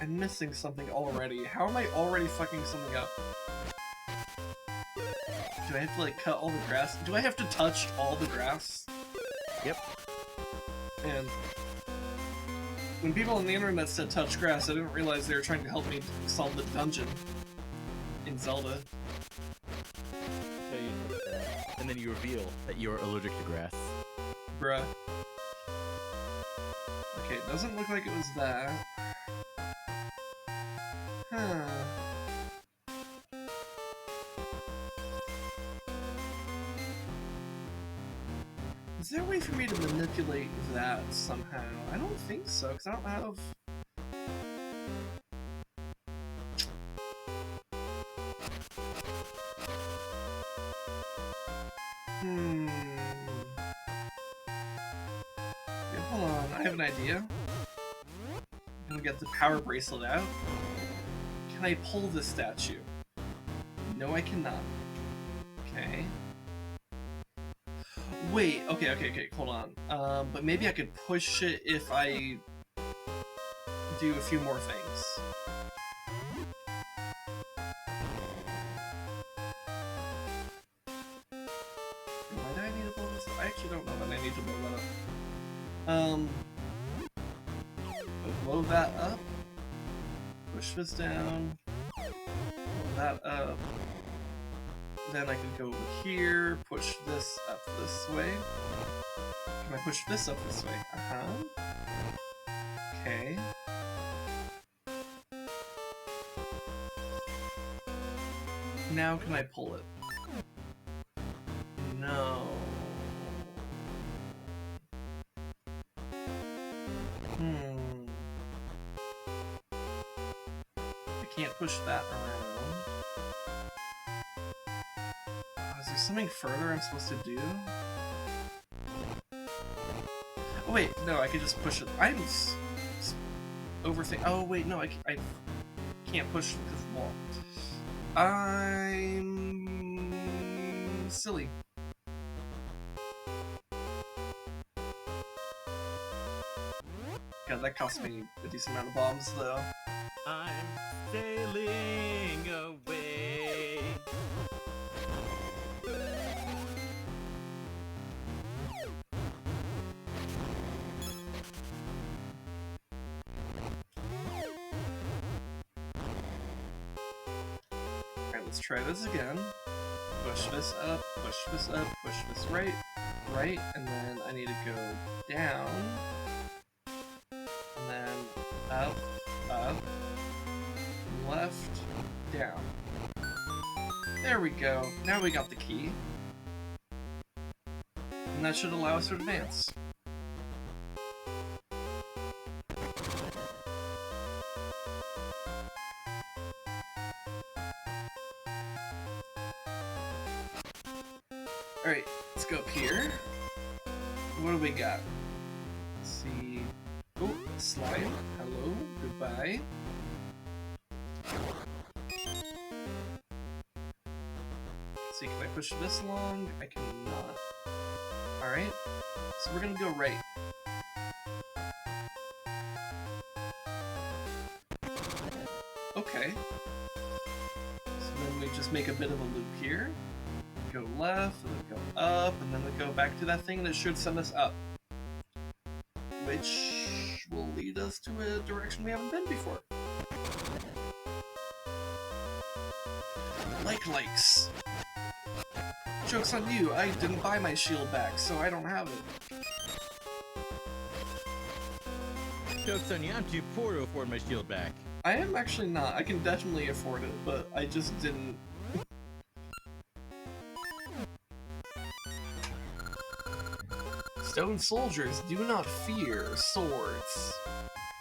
I'm missing something already. How am I already fucking something up? Do I have to, like, cut all the grass? Do I have to touch all the grass? Yep. And when people on the internet said touch grass, I didn't realize they were trying to help me solve the dungeon in Zelda. And then you reveal that you're allergic to grass. Bruh. Okay, it doesn't look like it was that. Huh. Is there a way for me to manipulate that somehow? I don't think so, because I don't have... Yeah, hold on, I have an idea. I'm gonna get the power bracelet out. Can I pull this statue? No, I cannot. Okay. Wait, okay, hold on. But maybe I could push it if I do a few more things. Why do I need to blow this up? I actually don't know that I need to blow that up. Blow that up. Push this down. Blow that up. Then I can go over here, push this up this way. Can I push this up this way? Okay. Now can I pull it? No. I can't push that around. Is there something further I'm supposed to do? Oh wait, no, I can just push it. I'm overthinking. Oh wait, no, I can't push because of the wall. I'm silly. God, that cost me a decent amount of bombs though. I'm sailing away. Alright, let's try this again. Push this up, push this up, push this right, and then I need to go down, and then up, left, down. There we go. Now we got the key. And that should allow us to advance. Alright, let's go up here. What do we got? Let's see. Oh, slide. Hello. Goodbye. Let's see, can I push this along? I cannot. Alright. So we're gonna go right. Okay. So then we just make a bit of a loop here. Go left, and then go up, and then we go back to that thing that should send us up. Which will lead us to a direction we haven't been before. Likes. Joke's on you, I didn't buy my shield back, so I don't have it. Joke's on you, I'm too poor to afford my shield back. I am actually not. I can definitely afford it, but I just didn't. Stone soldiers do not fear swords.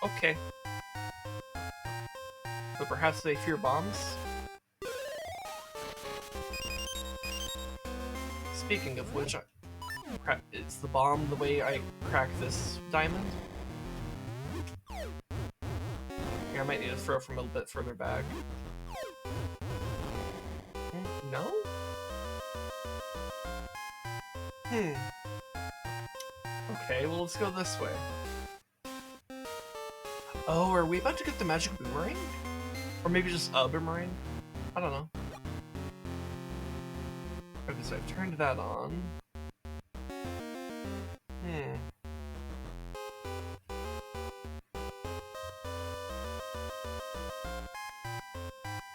Okay. But perhaps they fear bombs? Speaking of which, is the bomb the way I crack this diamond? I might need to throw from a little bit further back. No? Okay, well let's go this way. Oh, are we about to get the magic boomerang? Or maybe just a boomerang? I don't know. Okay, so I've turned that on.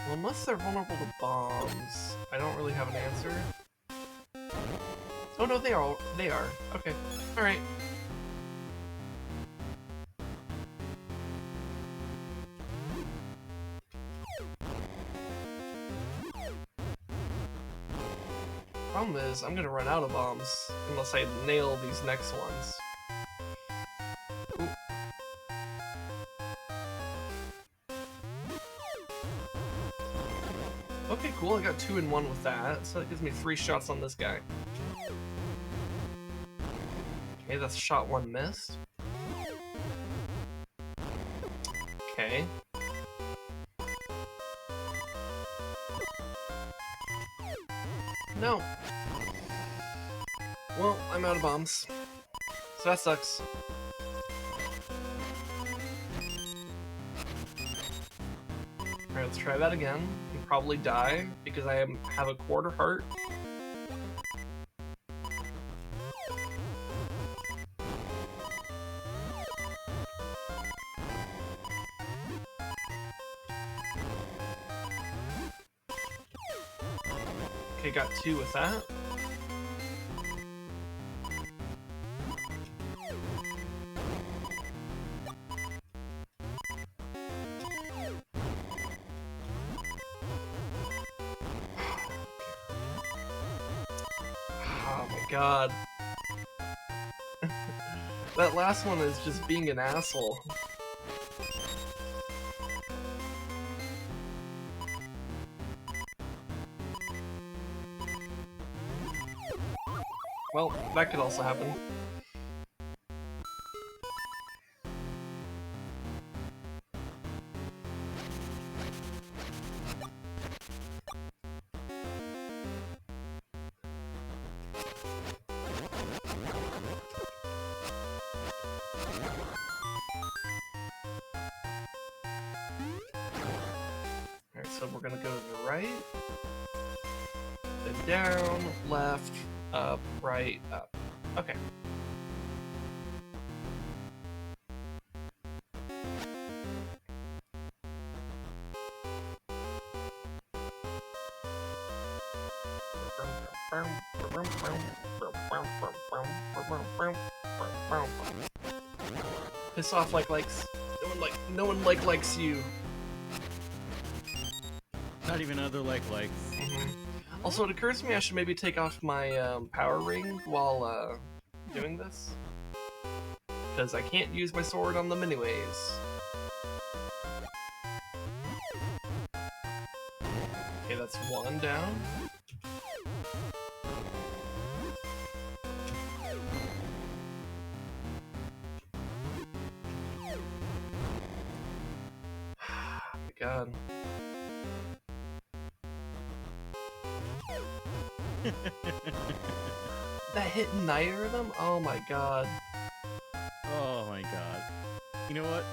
Well, unless they're vulnerable to bombs, I don't really have an answer. Oh no, they are. They are. Okay. Alright. Problem is, I'm gonna run out of bombs unless I nail these next ones. Ooh. Okay, cool. I got 2 in 1 with that, so that gives me 3 shots on this guy. Okay, that's shot 1 missed. Okay. No. Well, I'm out of bombs. So that sucks. let's try that again. You probably die because I have a quarter heart. Okay, got 2 with that. Oh my god. That last one is just being an asshole. Well, that could also happen. Alright, so we're gonna go to the right, then down, left, up, right, up. Okay. Piss off likes. No one likes you. Not even other likes. Also, it occurs to me I should maybe take off my power ring while doing this, because I can't use my sword on them anyways. Okay, that's 1 down. Oh my god. That hit neither of them? Oh my god. Oh my god. You know what?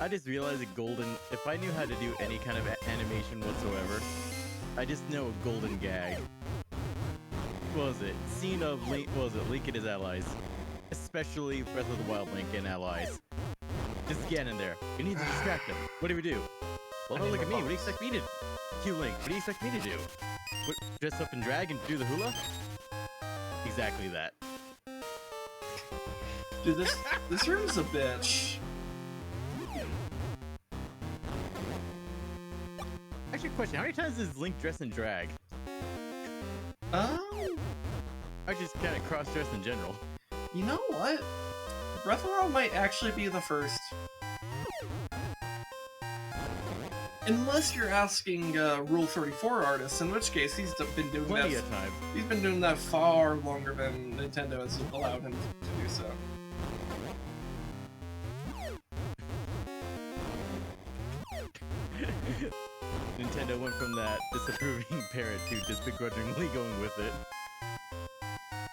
I just realized that Golden, if I knew how to do any kind of animation whatsoever, I just know a Golden gag. What was it? Scene of Link, what was it? Link and his allies. Especially Breath of the Wild Link and allies. Just get in there. We need to distract them. What do we do? Well, don't look at me. What do you expect me to do? Link, what do you expect me to do? What, dress up and drag and do the hula? Exactly that. Dude, this room's a bitch. Actually, question: how many times does Link dress and drag? I just kind of cross-dress in general. You know what? Breath of the Wild might actually be the first. Unless you're asking Rule 34 artists, in which case he's been doing Plenty that. of time. He's been doing that far longer than Nintendo has allowed him to do so. Nintendo went from that disapproving parent to just begrudgingly going with it.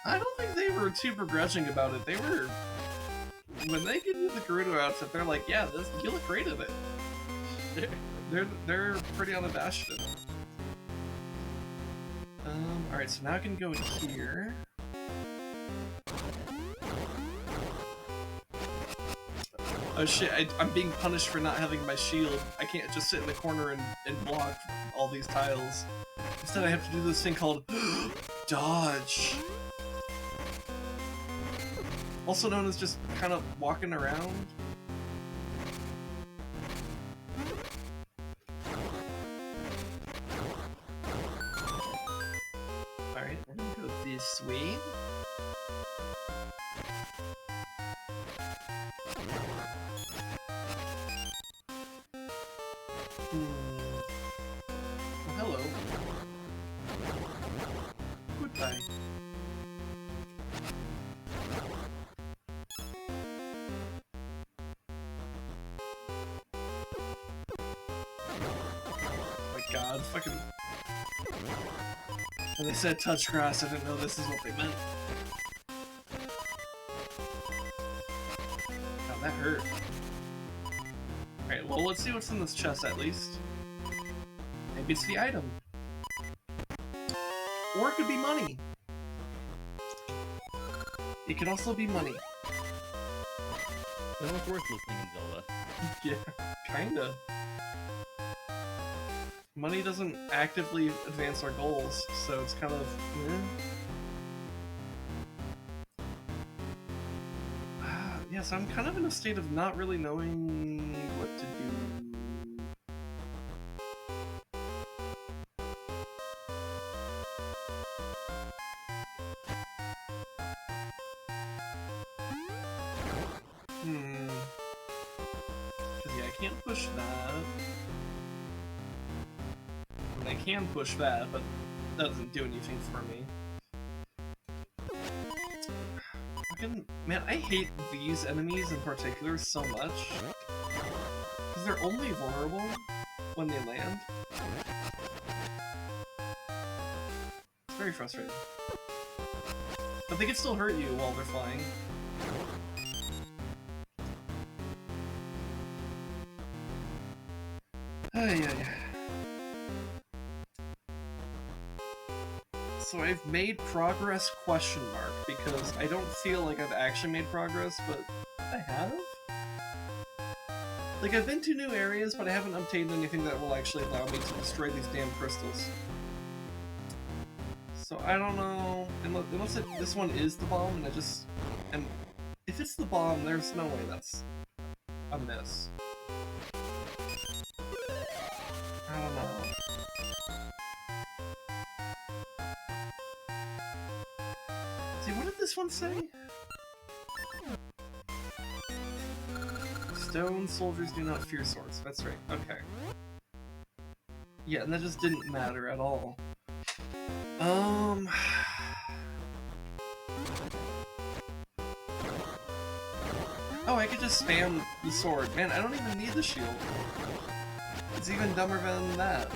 I don't think they were too begrudging about it. They were, when they give you the Gerudo outfit, they're like, yeah, you look great in it. They're pretty unabashed in it. Alright, so now I can go in here. Oh shit, I'm being punished for not having my shield. I can't just sit in the corner and block all these tiles. Instead I have to do this thing called dodge. Also known as just kind of walking around. Alright, we're gonna go this way. Well, hello. Goodbye. Oh my god, fucking... When they said touch grass, I didn't know this is what they meant. God, that hurt. Alright, well, let's see what's in this chest at least. maybe it's the item. Or it could be money. It could also be money. It's almost worth listening in Zelda. Yeah, kinda. Money doesn't actively advance our goals, so it's kind of... yeah, so I'm kind of in a state of not really knowing what to do. Because, yeah, I can't push that. I mean, I can push that, but that doesn't do anything for me. Fucking, man, I hate these enemies in particular so much. Because they're only vulnerable when they land. It's very frustrating. But they can still hurt you while they're flying. So I've made progress ? Because I don't feel like I've actually made progress, but I have? Like, I've been to new areas, but I haven't obtained anything that will actually allow me to destroy these damn crystals. So I don't know, unless this one is the bomb, and and if it's the bomb, there's no way that's a miss. I don't know. See, what did this one say? Stone soldiers do not fear swords. That's right. Okay. Yeah, and that just didn't matter at all. Oh, I could just spam the sword. Man, I don't even need the shield. It's even dumber than that.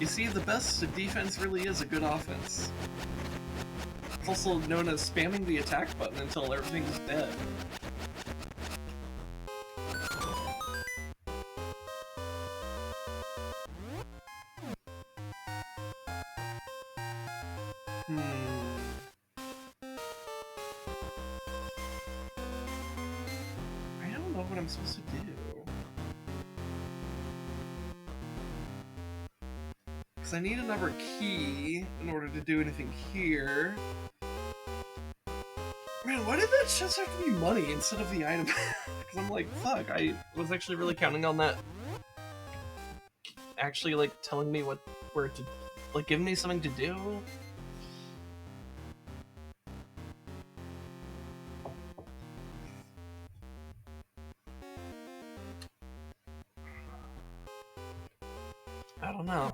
You see, the best defense really is a good offense. It's also known as spamming the attack button until everything's dead. I don't know what I'm supposed to do. Because I need another key in order to do anything here. Man, why did that just have to be money instead of the item? Because I'm like, fuck, I was actually really counting on that. Actually, like, telling me where to, like, giving me something to do. I don't know.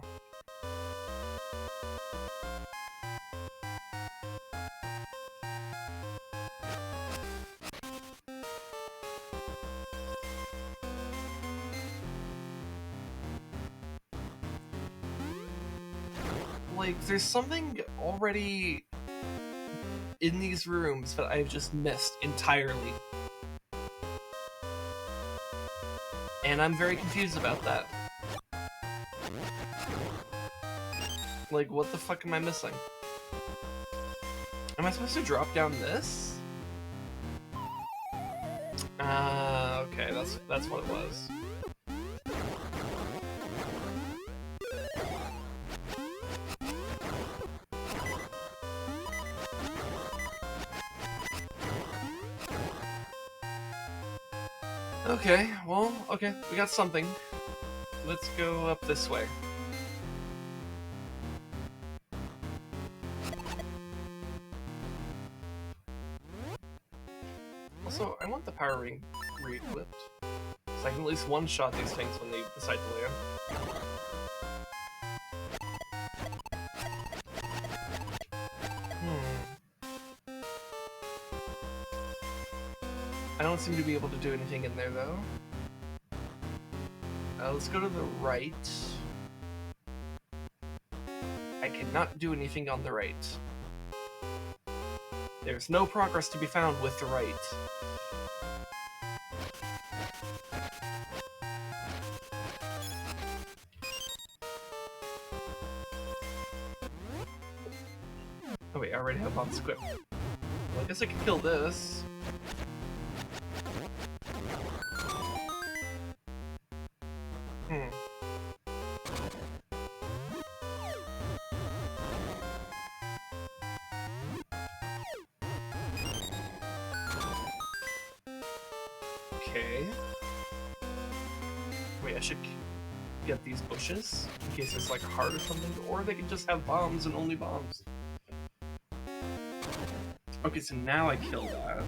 Like, there's something already in these rooms that I've just missed entirely. And I'm very confused about that. Like, what the fuck am I missing? Am I supposed to drop down this? Okay, that's what it was. Okay, well, okay, we got something. Let's go up this way. Also, I want the power ring re-equipped, so I can at least one-shot these things when they decide to land. I don't seem to be able to do anything in there, though. Let's go to the right. I cannot do anything on the right. There's no progress to be found with the right. Oh wait, I already have on squip. Well, I guess I can kill this. Hmm. Okay. Wait, I should get these bushes in case it's like a heart or something, or they could just have bombs and only bombs. Okay, so now I kill that.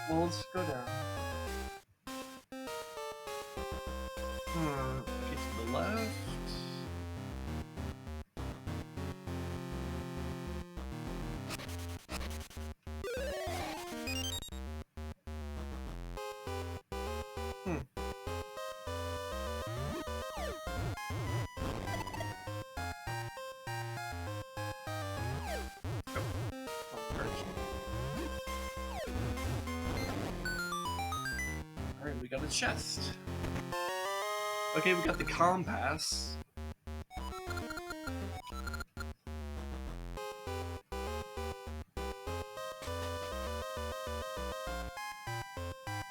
Well, let's go down. Okay, to the left. Alright, we got a chest. Okay, we got the compass.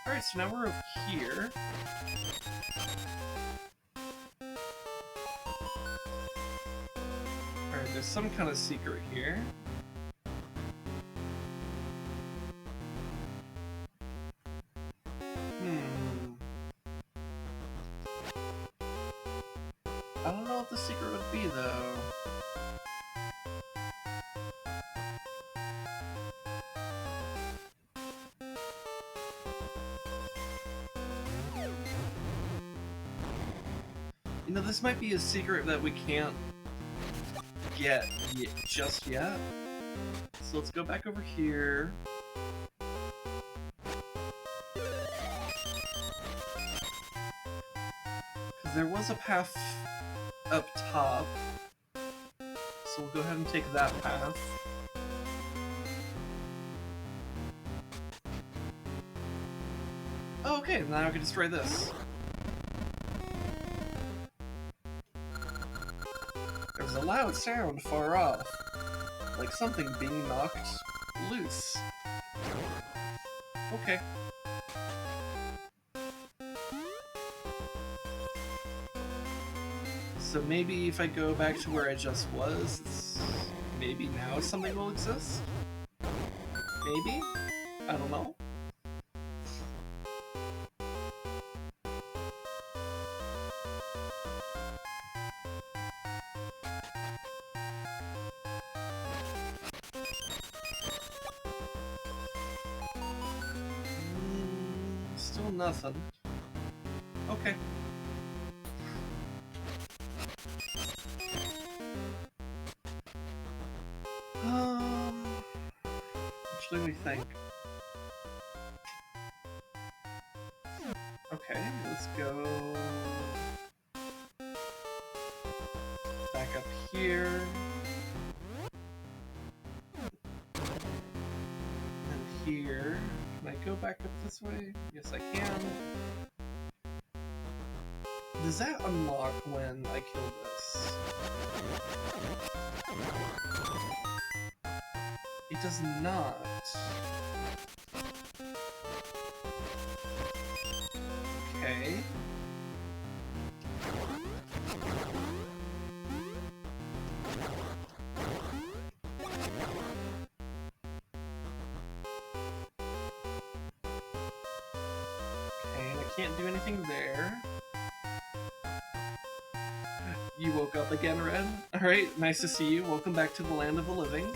Alright, so now we're over here. Alright, there's some kind of secret here. I don't know what the secret would be, though. You know, this might be a secret that we can't get just yet. So let's go back over here. Because there was a path up top. So we'll go ahead and take that path. Oh, okay, now I can destroy this. There's a loud sound far off, like something being knocked loose. Okay. So maybe if I go back to where I just was, maybe now something will exist? Maybe? I don't know. Still nothing. Okay. Actually, let me think. Okay, let's go back up here. And here. Can I go back up this way? Yes, I can. Does that unlock when I kill this? It does not. Okay. Okay, and I can't do anything there. You woke up again, Red? Alright, nice to see you. Welcome back to the land of the living.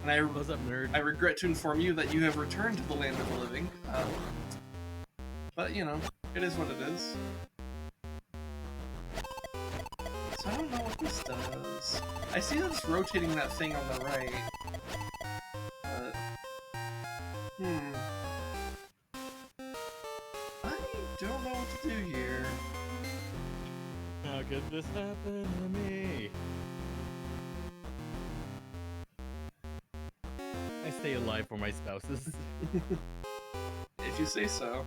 And What's up, nerd? I regret to inform you that you have returned to the land of the living. But, you know, it is what it is. So I don't know what this does. I see that it's rotating that thing on the right. But... I don't know what to do here. How could this happen to me? stay alive for my spouses. If you say so.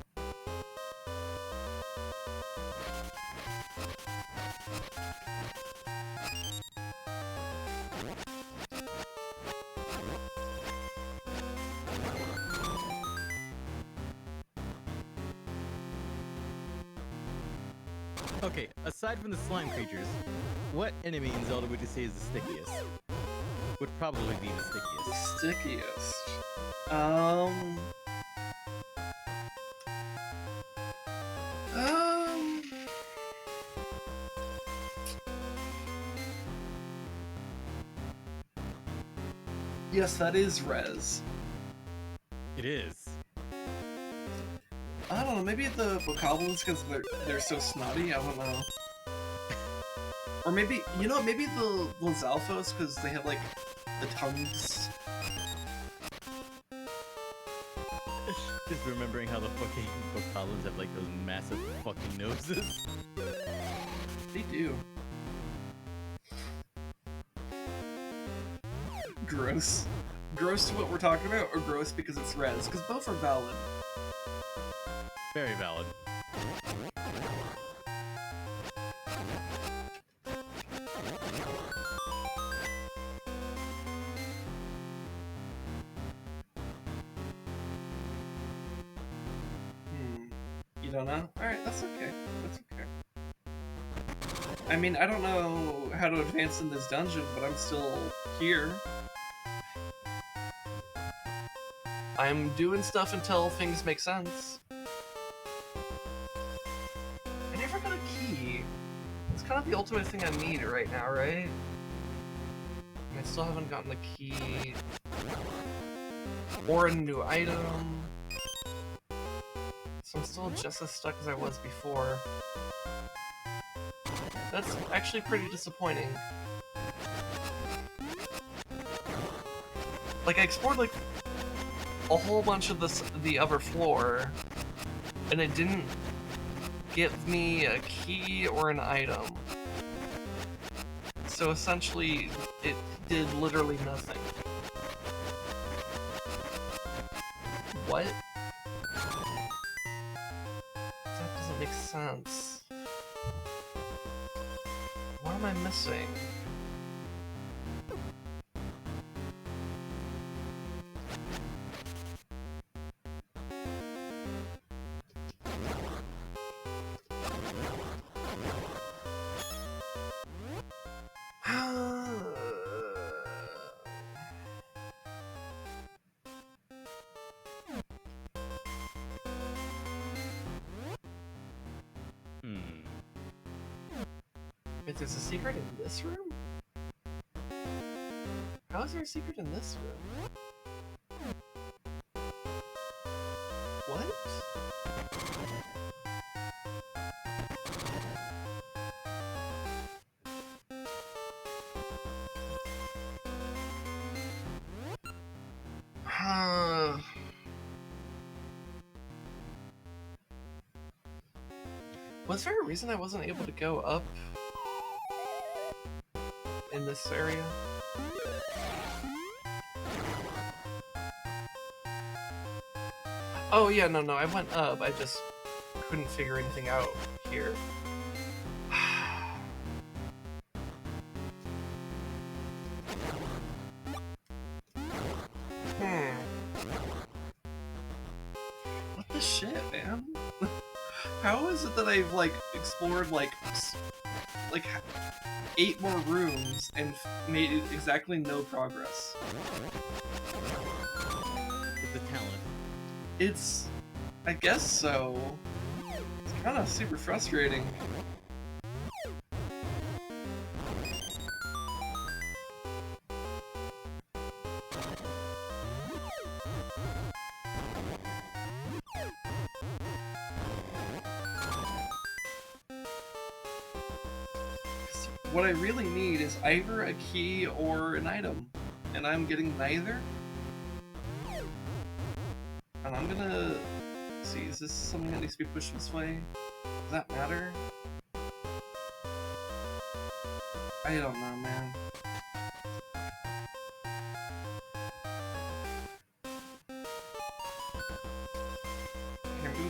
Okay, aside from the slime creatures, what enemy in Zelda would you say is the stickiest? Would probably be the stickiest. Stickiest. Yes, that is Rez. It is. I don't know, maybe the bokoblins because they're so snotty, I don't know. Or maybe, you know, maybe the Lizalfos because they have like the tongues. Just remembering how the fucking bokoblins have like those massive fucking noses. They do. Gross. Gross to what we're talking about, or gross because it's Rez? Because both are valid. Very valid. You don't know? Alright, that's okay. That's okay. I mean, I don't know how to advance in this dungeon, but I'm still here. I'm doing stuff until things make sense. I never got a key. It's kind of the ultimate thing I need right now, right? And I still haven't gotten the key. Or a new item. So I'm still just as stuck as I was before. That's actually pretty disappointing. Like, I explored, like, a whole bunch of the upper floor, and it didn't give me a key or an item. So essentially, it did literally nothing. What? That doesn't make sense. What am I missing? Wait, there's a secret in this room? How is there a secret in this room? What? Was there a reason I wasn't able to go up in this area? Oh yeah, no, I went up, I just couldn't figure anything out here. What the shit, man? How is it that I've, like, explored, like 8 more rooms and made exactly no progress? It's a talent. It's... I guess so. It's kind of super frustrating. What I really need is either a key or an item, and I'm getting neither. And I'm gonna... see, is this something that needs to be pushed this way? Does that matter? I don't know, man.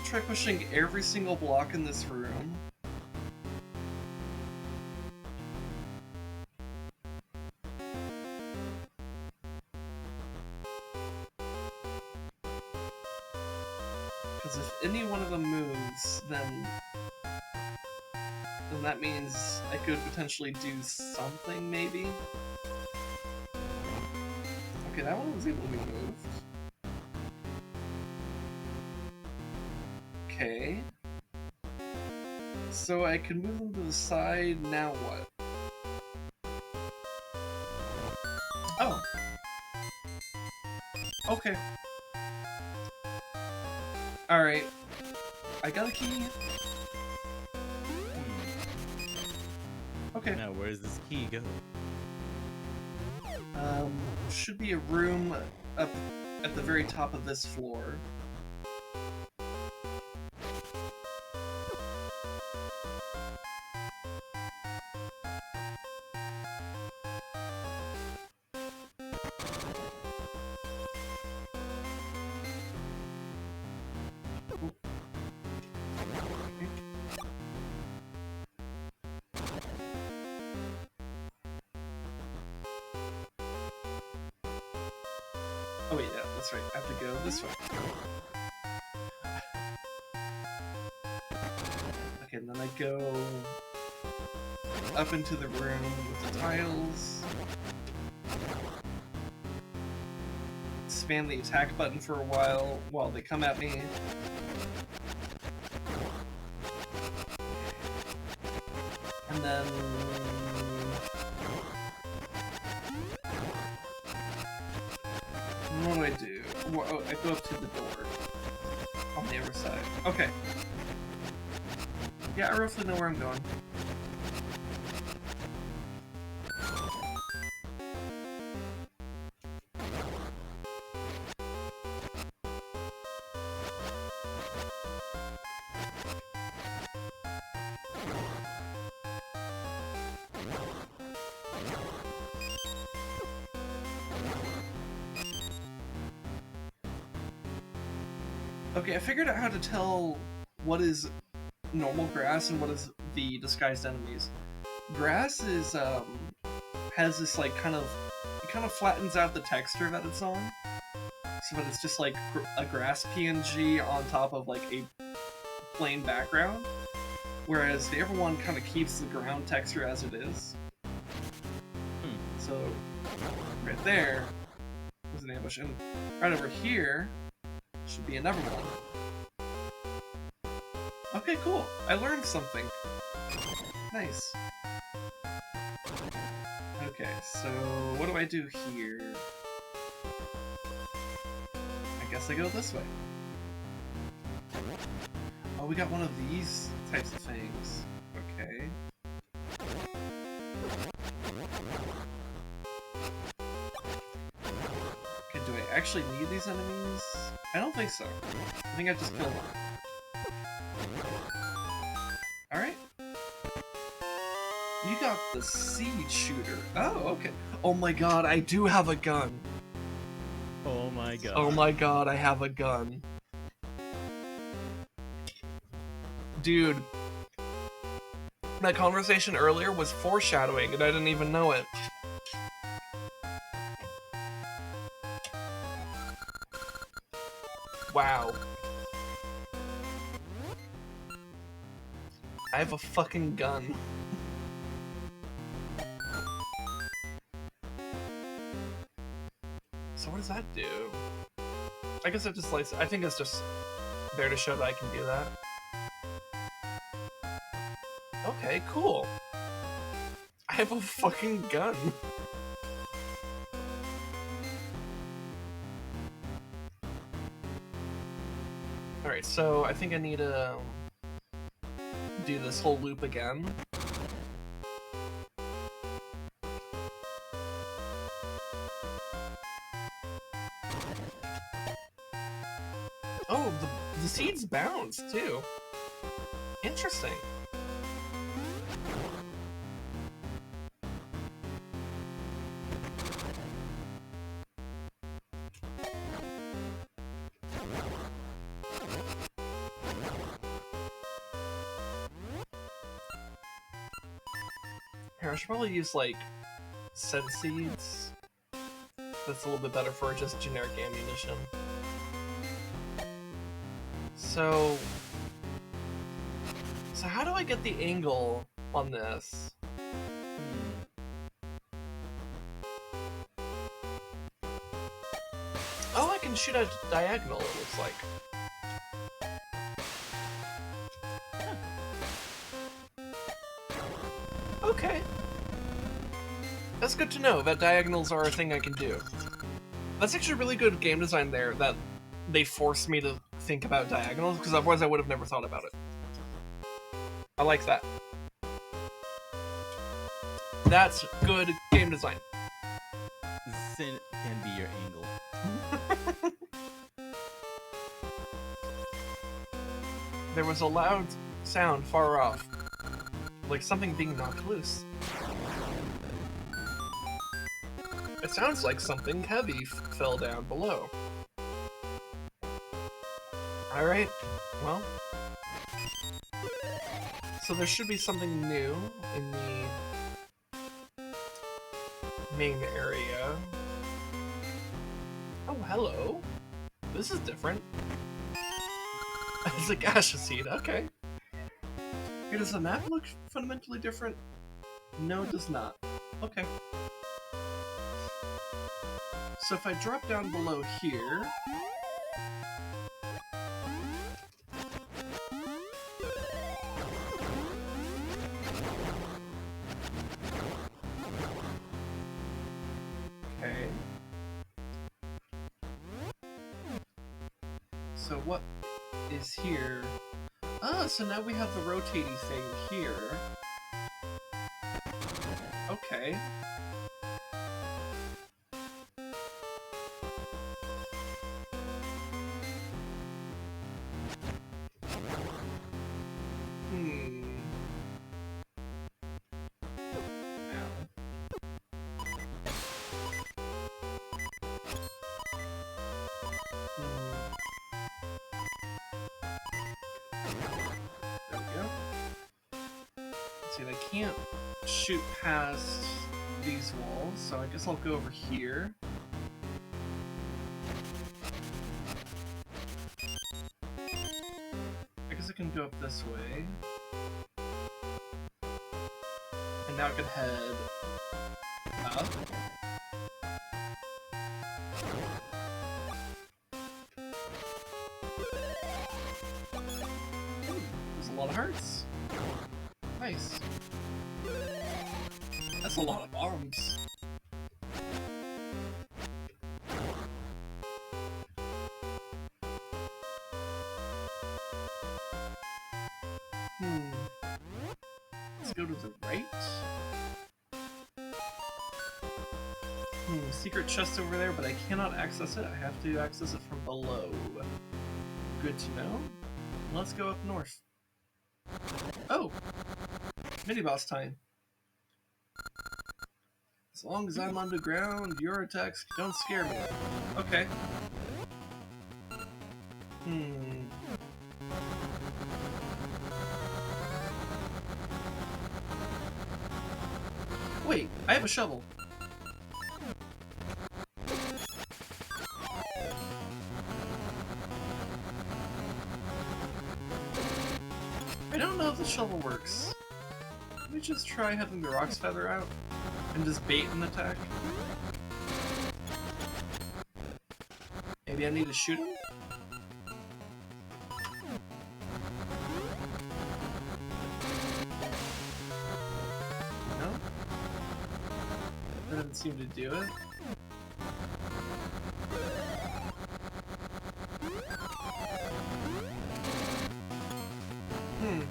gonna try pushing every single block in this room. Because if any one of them moves, then that means I could potentially do something, maybe? Okay, that one was able to be moved. Okay. So I can move them to the side, now what? Oh. Okay. Alright. I got a key. Okay. Now, where does this key go? Should be a room up at the very top of this floor. Oh wait, yeah, that's right. I have to go this way. Okay, and then I go up into the room with the tiles. Spam the attack button for a while they come at me. And then... what do I do? Oh, I go up to the door. On the other side. Okay. Yeah, I roughly know where I'm going. Okay, I figured out how to tell what is normal grass and what is the disguised enemies. Grass is, has this, like, it kind of flattens out the texture that it's on. So that it's just, like, a grass PNG on top of, like, a plain background. Whereas the other one kind of keeps the ground texture as it is. So, right there was an ambush. And right over here should be another one. Okay, cool. I learned something. Nice. Okay, so what do I do here? I guess I go this way. Oh, we got one of these types of things. Okay. Okay, do I actually need these enemies? I don't think so. I think I just killed them. Alright. You got the seed shooter. Oh, okay. Oh my god, I do have a gun. Oh my god. Oh my god, I have a gun. Dude. That conversation earlier was foreshadowing and I didn't even know it. Wow. I have a fucking gun. So what does that do? I guess it just lights. I think it's just there to show that I can do that. Okay, cool. I have a fucking gun. Alright, so I think I need to do this whole loop again. Oh, the seeds bounce too. Interesting. Here, I should probably use, like, scent seeds. That's a little bit better for just generic ammunition. So how do I get the angle on this? Oh, I can shoot at diagonal, it looks like. Okay. That's good to know, that diagonals are a thing I can do. That's actually really good game design there, that they forced me to think about diagonals, because otherwise I would have never thought about it. I like that. That's good game design. Sin can be your angle. There was a loud sound far off, like something being knocked loose. It sounds like something heavy fell down below. Alright, well. So there should be something new in the main area. Oh, hello. This is different. It's a gaseous seed, okay. Here, does the map look fundamentally different? No, it does not. Okay. So if I drop down below here... Okay. So what is here? Ah, so now we have the rotating thing here. Okay. There we go. Let's see, they can't shoot past these walls, so I guess I'll go over here. I guess I can go up this way. And now I can head up. There's a lot of hearts. Nice. That's a lot of bombs. Let's go to the right. Secret chest over there, but I cannot access it. I have to access it from below. Good to know. Let's go up north. Oh! Mini-boss time. As long as I'm underground, your attacks don't scare me. Okay. Wait, I have a shovel. I don't know if the shovel works. Let me just try having the Rock's Feather out and just bait an attack. Maybe I need to shoot him? No? That doesn't seem to do it. I'm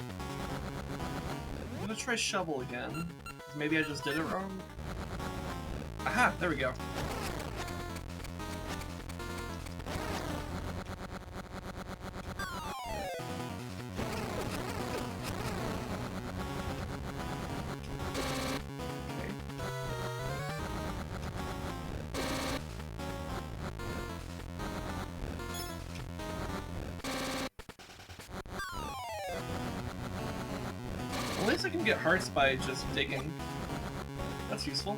gonna try shovel again. Maybe I just did it wrong. Aha! There we go. At least I can get hearts by just digging. that's useful.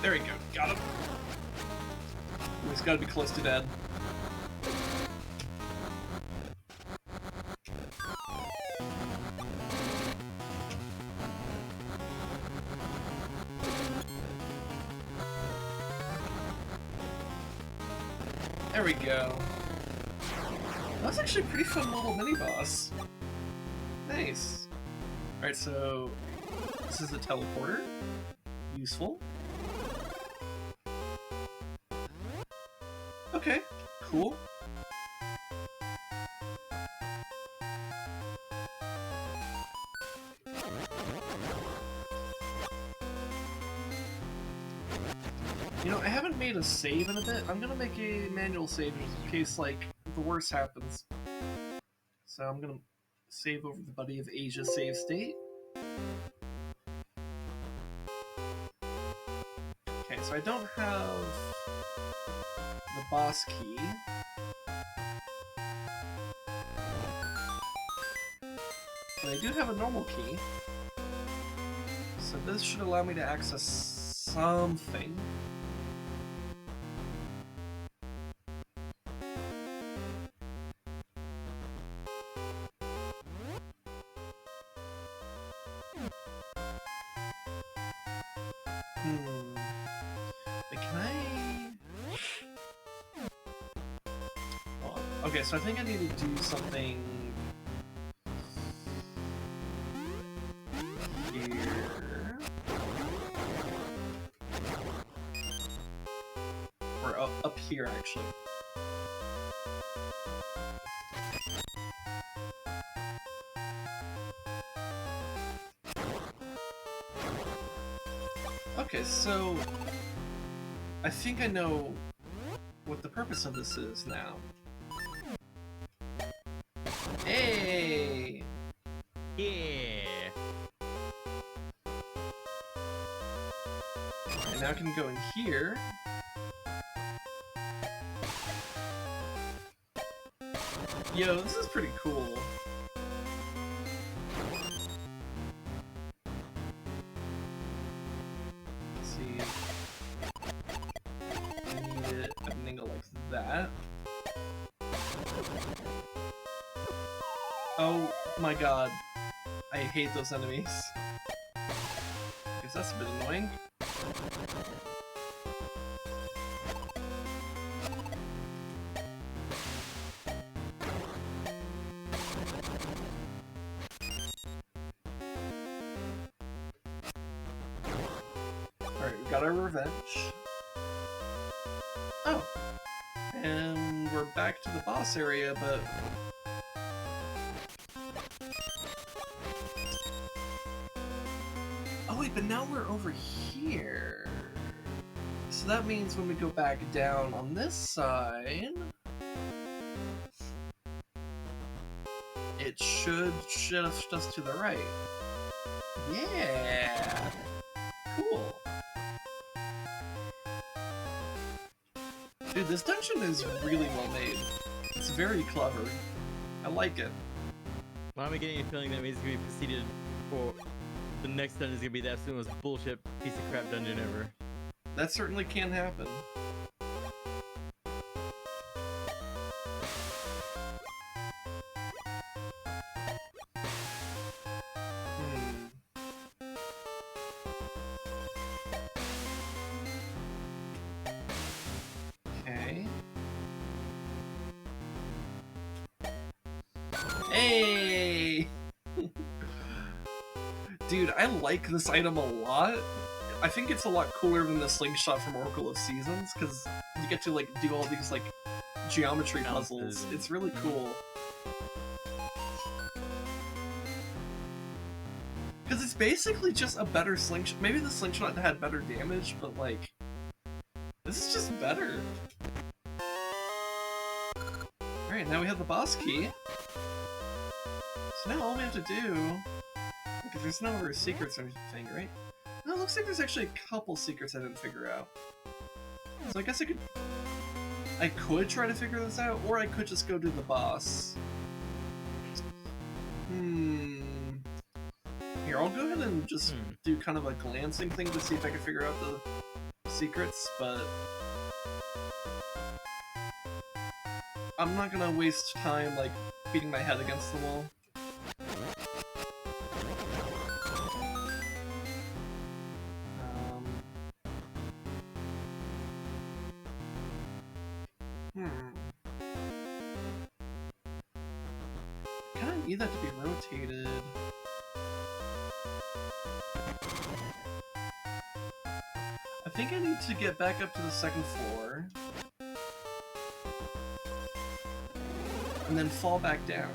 There we go. Got him. He's got to be close to dead. There we go. That was actually a pretty fun little mini-boss. Nice. Alright, so this is the teleporter. Useful. Okay, cool. You know, I haven't made a save in a bit. I'm gonna make a manual save in case, like, the worst happens. So I'm gonna save over the Tokay of Ages save state. Okay, so I don't have the boss key. But I do have a normal key. So this should allow me to access something. But can I... Oh, okay, so I think I need to do something here. Or up here, actually. Okay, so I think I know what the purpose of this is now. Hey! Yeah! And now I can go in here. Yo, this is pretty cool. That. Oh my god. I hate those enemies. Guess that's a bit annoying. Alright, we got our revenge. Oh. And we're back to the boss area, but... Oh wait, but now we're over here. So that means when we go back down on this side... it should shift us to the right. Yeah! Cool. Dude, this dungeon is really well made. It's very clever. I like it. Why am I getting a feeling that means it's gonna be preceded for the next dungeon is gonna be the absolute most bullshit piece of crap dungeon ever? That certainly can happen. Hey! Dude, I like this item a lot. I think it's a lot cooler than the slingshot from Oracle of Seasons, because you get to like do all these like geometry puzzles. It's really cool. Because it's basically just a better slingshot. Maybe the slingshot had better damage, but like, this is just better. Alright, now we have the boss key. So now all we have to do... because there's no other secrets or anything, right? No, it looks like there's actually a couple secrets I didn't figure out. So I guess I could try to figure this out, or I could just go to the boss. Here, I'll go ahead and just do kind of a glancing thing to see if I can figure out the secrets, but I'm not gonna waste time, like, beating my head against the wall. Kinda need that to be rotated. I think I need to get back up to the second floor. And then fall back down.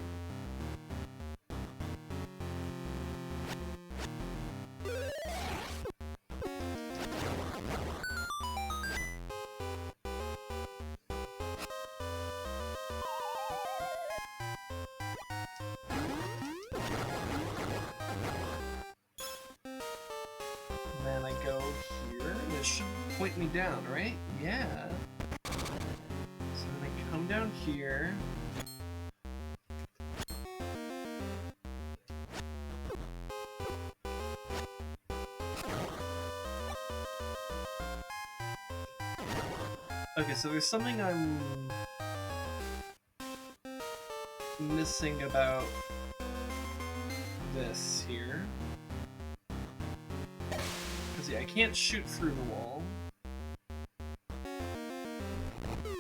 Then I go here, and it should point me down, right? Yeah. So then I come down here. Okay, so there's something I'm missing about this here. Because, yeah, I can't shoot through the wall.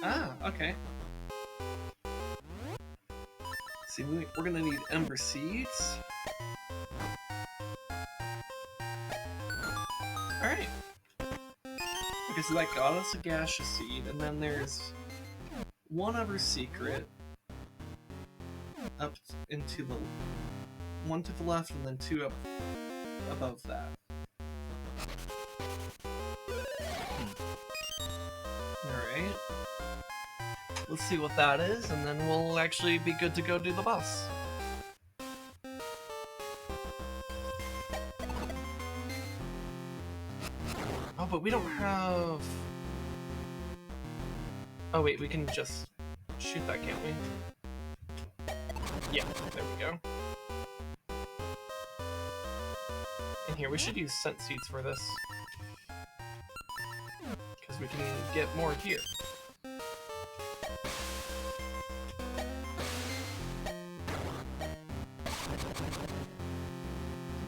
Ah, okay. See, we're gonna need ember seeds. Alright. Okay, so that got us a gaseous seed, and then there's one other secret up into the... one to the left, and then two up above that. Alright. Let's see what that is, and then we'll actually be good to go do the boss. Oh, but we don't have... Oh wait, we can just shoot that, can't we? Yeah, there we go. And here, we should use scent seeds for this. Because we can get more here.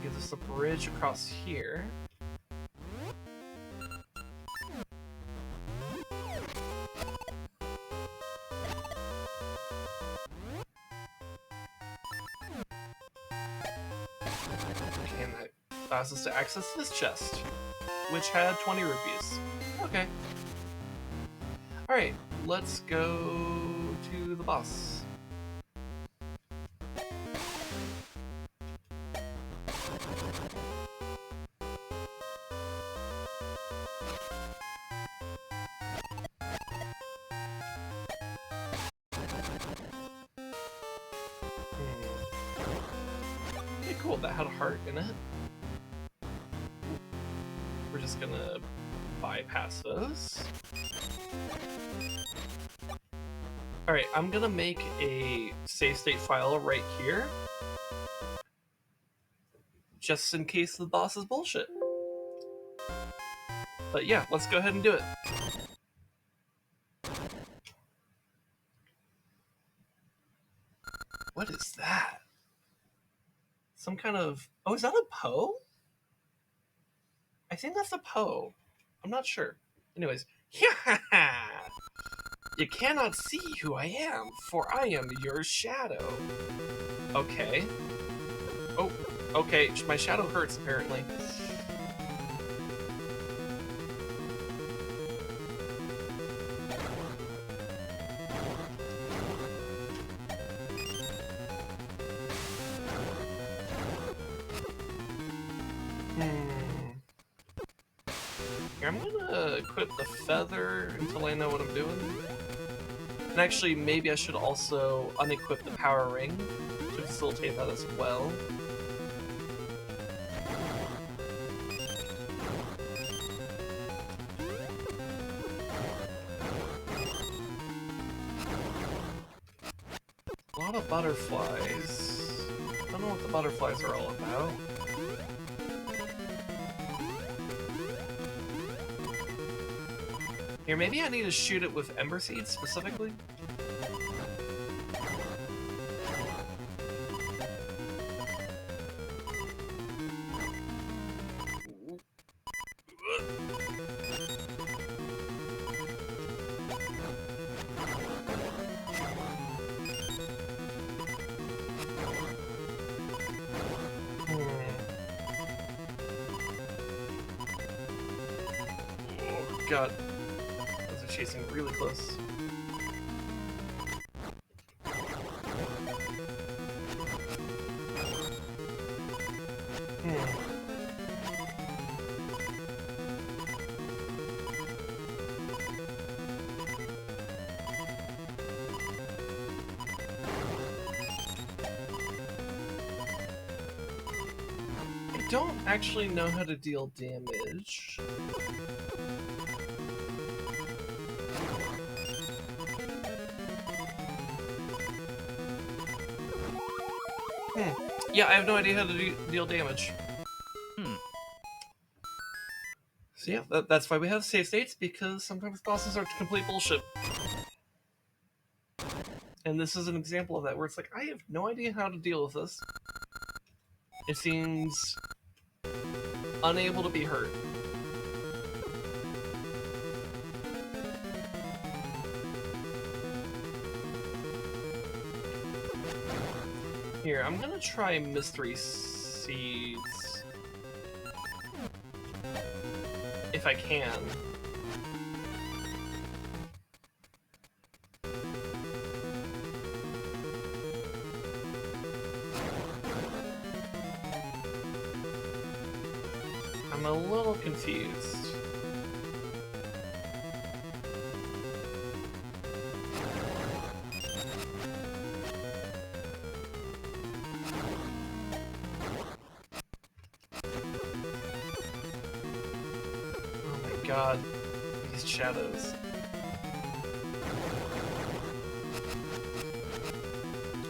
Gives us a bridge across here. And that allows us to access this chest, which had 20 rupees. Okay. Alright, let's go to the boss. Okay, cool, that had a heart in it. We're just gonna bypass those. Alright, I'm gonna make a save state file right here. Just in case the boss is bullshit. But yeah, let's go ahead and do it. What is that? Some kind of... Oh, is that a Poe? I think that's a Poe. I'm not sure. Anyways. You cannot see who I am, for I am your shadow. Okay. Oh, okay. My shadow hurts, apparently. Here, I'm gonna equip the feather until I know what I'm doing. And actually, maybe I should also unequip the power ring to facilitate that as well. A lot of butterflies. I don't know what the butterflies are all about. Here, maybe I need to shoot it with ember seeds specifically? Oh, God. Those are chasing really close. I don't actually know how to deal damage. Yeah, I have no idea how to deal damage. So yeah, that's why we have save states, because sometimes bosses are complete bullshit. And this is an example of that, where it's like, I have no idea how to deal with this. It seems unable to be hurt. Here, I'm gonna try mystery seeds. If I can. I'm a little confused. Oh my god, these shadows.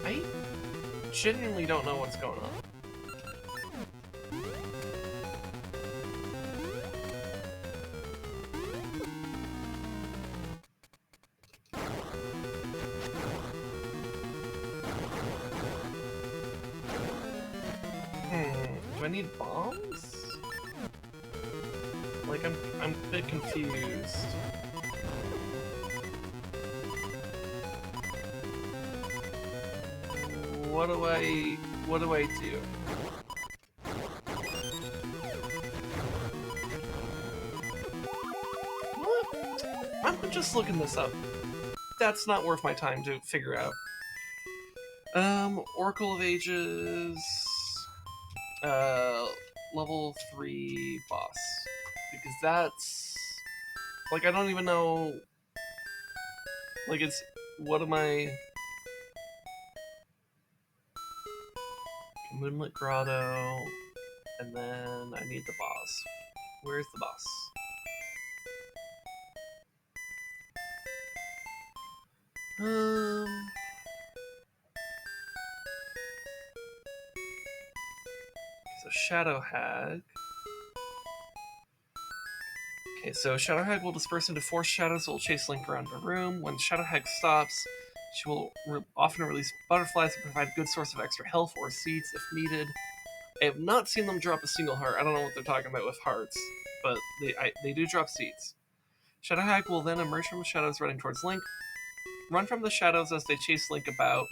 I genuinely don't know what's going on. Do I need bombs? Like, I'm a bit confused. What do I do? What? I'm just looking this up. That's not worth my time to figure out. Oracle of Ages, level 3 boss. Because that's, like, I don't even know, like, it's, what am I... Moonlit Grotto, and then I need the boss. Where's the boss? So Shadow Hag. Okay, so Shadow Hag will disperse into 4 shadows that will chase Link around the room. When Shadow Hag stops, she will often release butterflies that provide a good source of extra health or seeds if needed. I have not seen them drop a single heart. I don't know what they're talking about with hearts, but they do drop seeds. Shadow Hag will then emerge from the shadows running towards Link. Run from the shadows as they chase Link about.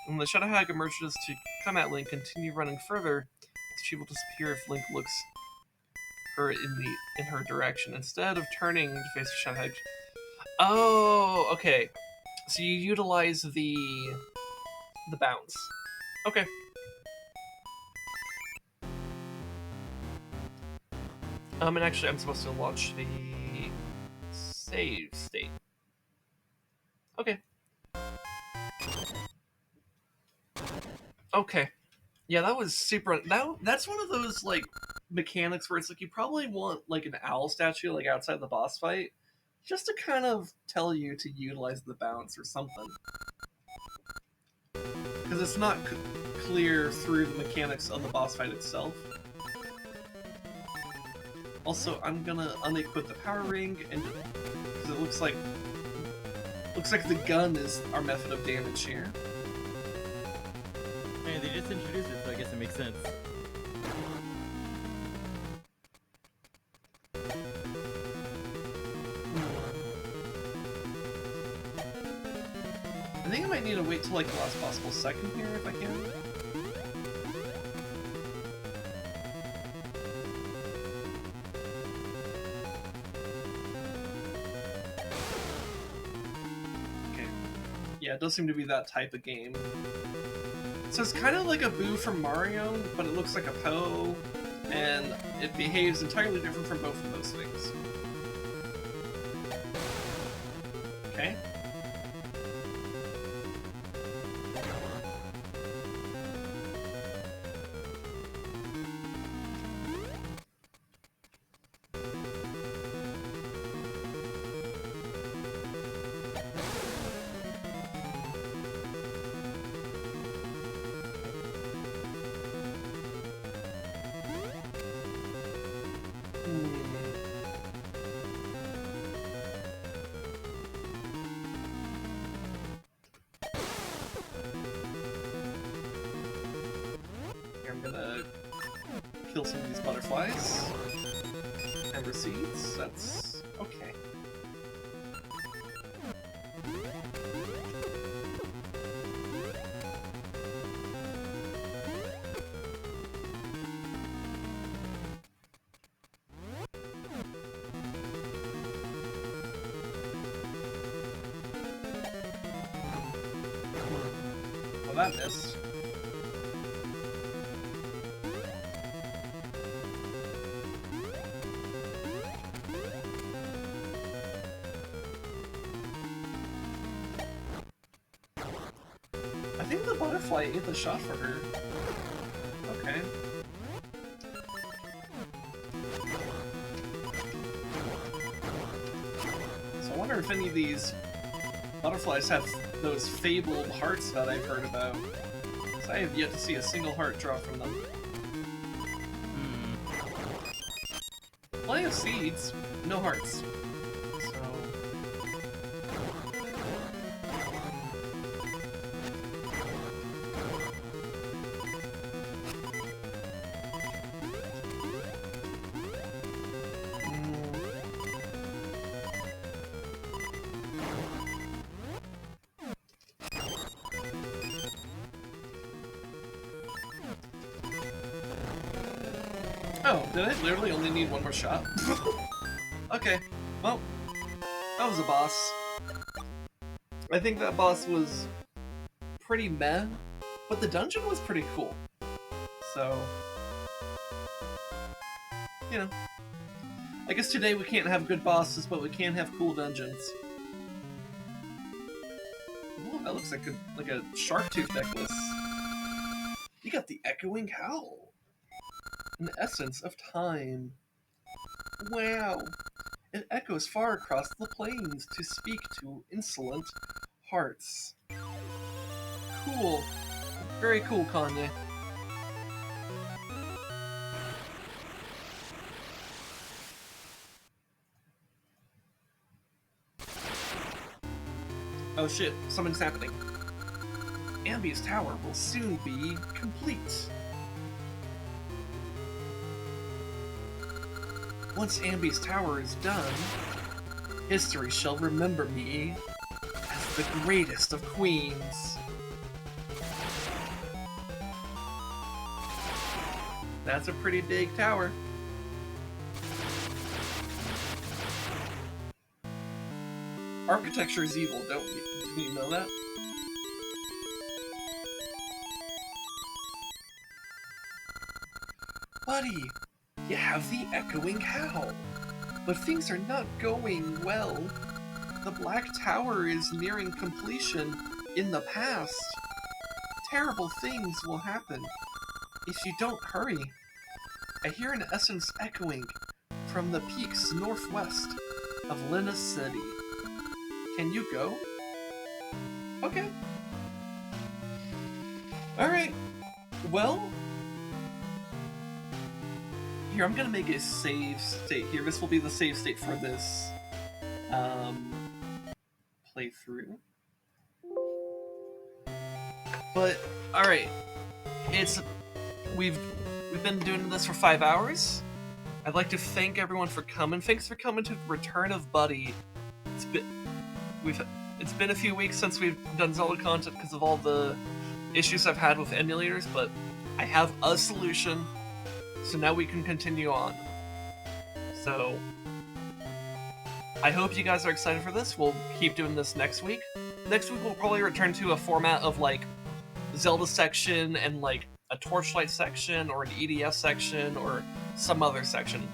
When the Shadow Hag emerges to come at Link, continue running further. She will disappear if Link looks her in her direction instead of turning to face the Shadow Hag. Oh, okay. So you utilize the bounce. Okay. And actually, I'm supposed to launch the save state. Okay. Okay. Yeah, that was super. That's one of those like mechanics where it's like you probably want like an owl statue like outside the boss fight, just to kind of tell you to utilize the bounce or something. because it's not clear through the mechanics of the boss fight itself. Also, I'm gonna unequip the power ring, and because it looks like the gun is our method of damage here. Hey, they just introduced it, so I guess it makes sense. I think I might need to wait till like the last possible second here if I can. Okay. Yeah, it does seem to be that type of game. So it's kind of like a Boo from Mario, but it looks like a Poe, and it behaves entirely different from both of those things. Okay. I'm gonna kill some of these butterflies. Ember seeds, that's okay. Well, that missed. I think the butterfly ate the shot for her. Okay. So I wonder if any of these butterflies have those fabled hearts that I've heard about. Because I have yet to see a single heart drop from them. Plenty of seeds, no hearts. So... Oh, did I literally only need one more shot? Okay, well, that was a boss. I think that boss was pretty meh, but the dungeon was pretty cool. So, you know. I guess today we can't have good bosses, but we can have cool dungeons. Ooh, that looks like a shark tooth necklace. You got the echoing howl. An essence of time. Wow! It echoes far across the plains to speak to insolent hearts. Cool. Very cool, Kanye. Oh shit, something's happening. Ambi's tower will soon be complete. Once Ambi's tower is done, history shall remember me as the greatest of queens. That's a pretty big tower. Architecture is evil, don't you know that? Buddy, you have the echoing howl, but things are not going well. The Black Tower is nearing completion in the past. Terrible things will happen if you don't hurry. I hear an essence echoing from the peaks northwest of Labrynna City. Can you go? Okay. Alright, well... Here, I'm gonna make a save state here. This will be the save state for this playthrough. But, alright. We've been doing this for 5 hours. I'd like to thank everyone for coming. Thanks for coming to Return of Buddy. It's been a few weeks since we've done Zelda content because of all the issues I've had with emulators, but I have a solution, so now we can continue on. So, I hope you guys are excited for this. We'll keep doing this next week. Next week we'll probably return to a format of like Zelda section and like a Torchlight section or an EDF section or some other section.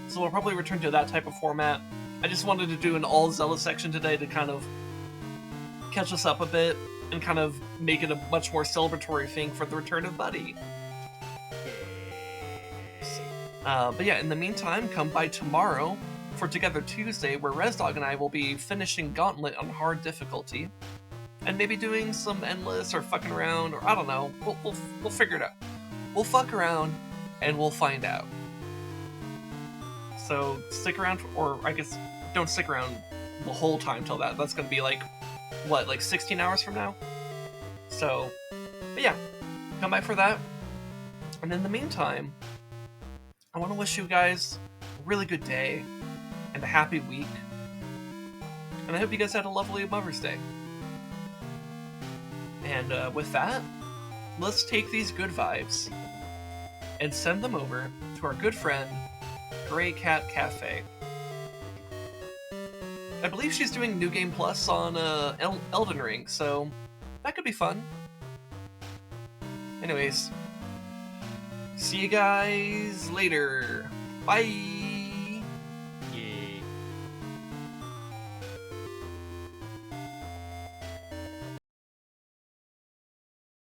So we'll probably return to that type of format. I just wanted to do an all Zelda section today to kind of catch us up a bit and kind of make it a much more celebratory thing for the return of Buddy. But yeah, in the meantime, come by tomorrow for Together Tuesday, where ResDog and I will be finishing Gauntlet on hard difficulty, and maybe doing some endless or fucking around, or I don't know. We'll figure it out. We'll fuck around, and we'll find out. So stick around, or I guess don't stick around the whole time till that. That's gonna be like, what, like 16 hours from now? So, but yeah, come by for that. And in the meantime, I want to wish you guys a really good day and a happy week. And I hope you guys had a lovely Mother's Day. And with that, let's take these good vibes and send them over to our good friend, Grey Cat Cafe. I believe she's doing New Game Plus on Elden Ring, so that could be fun. Anyways, see you guys later. Bye!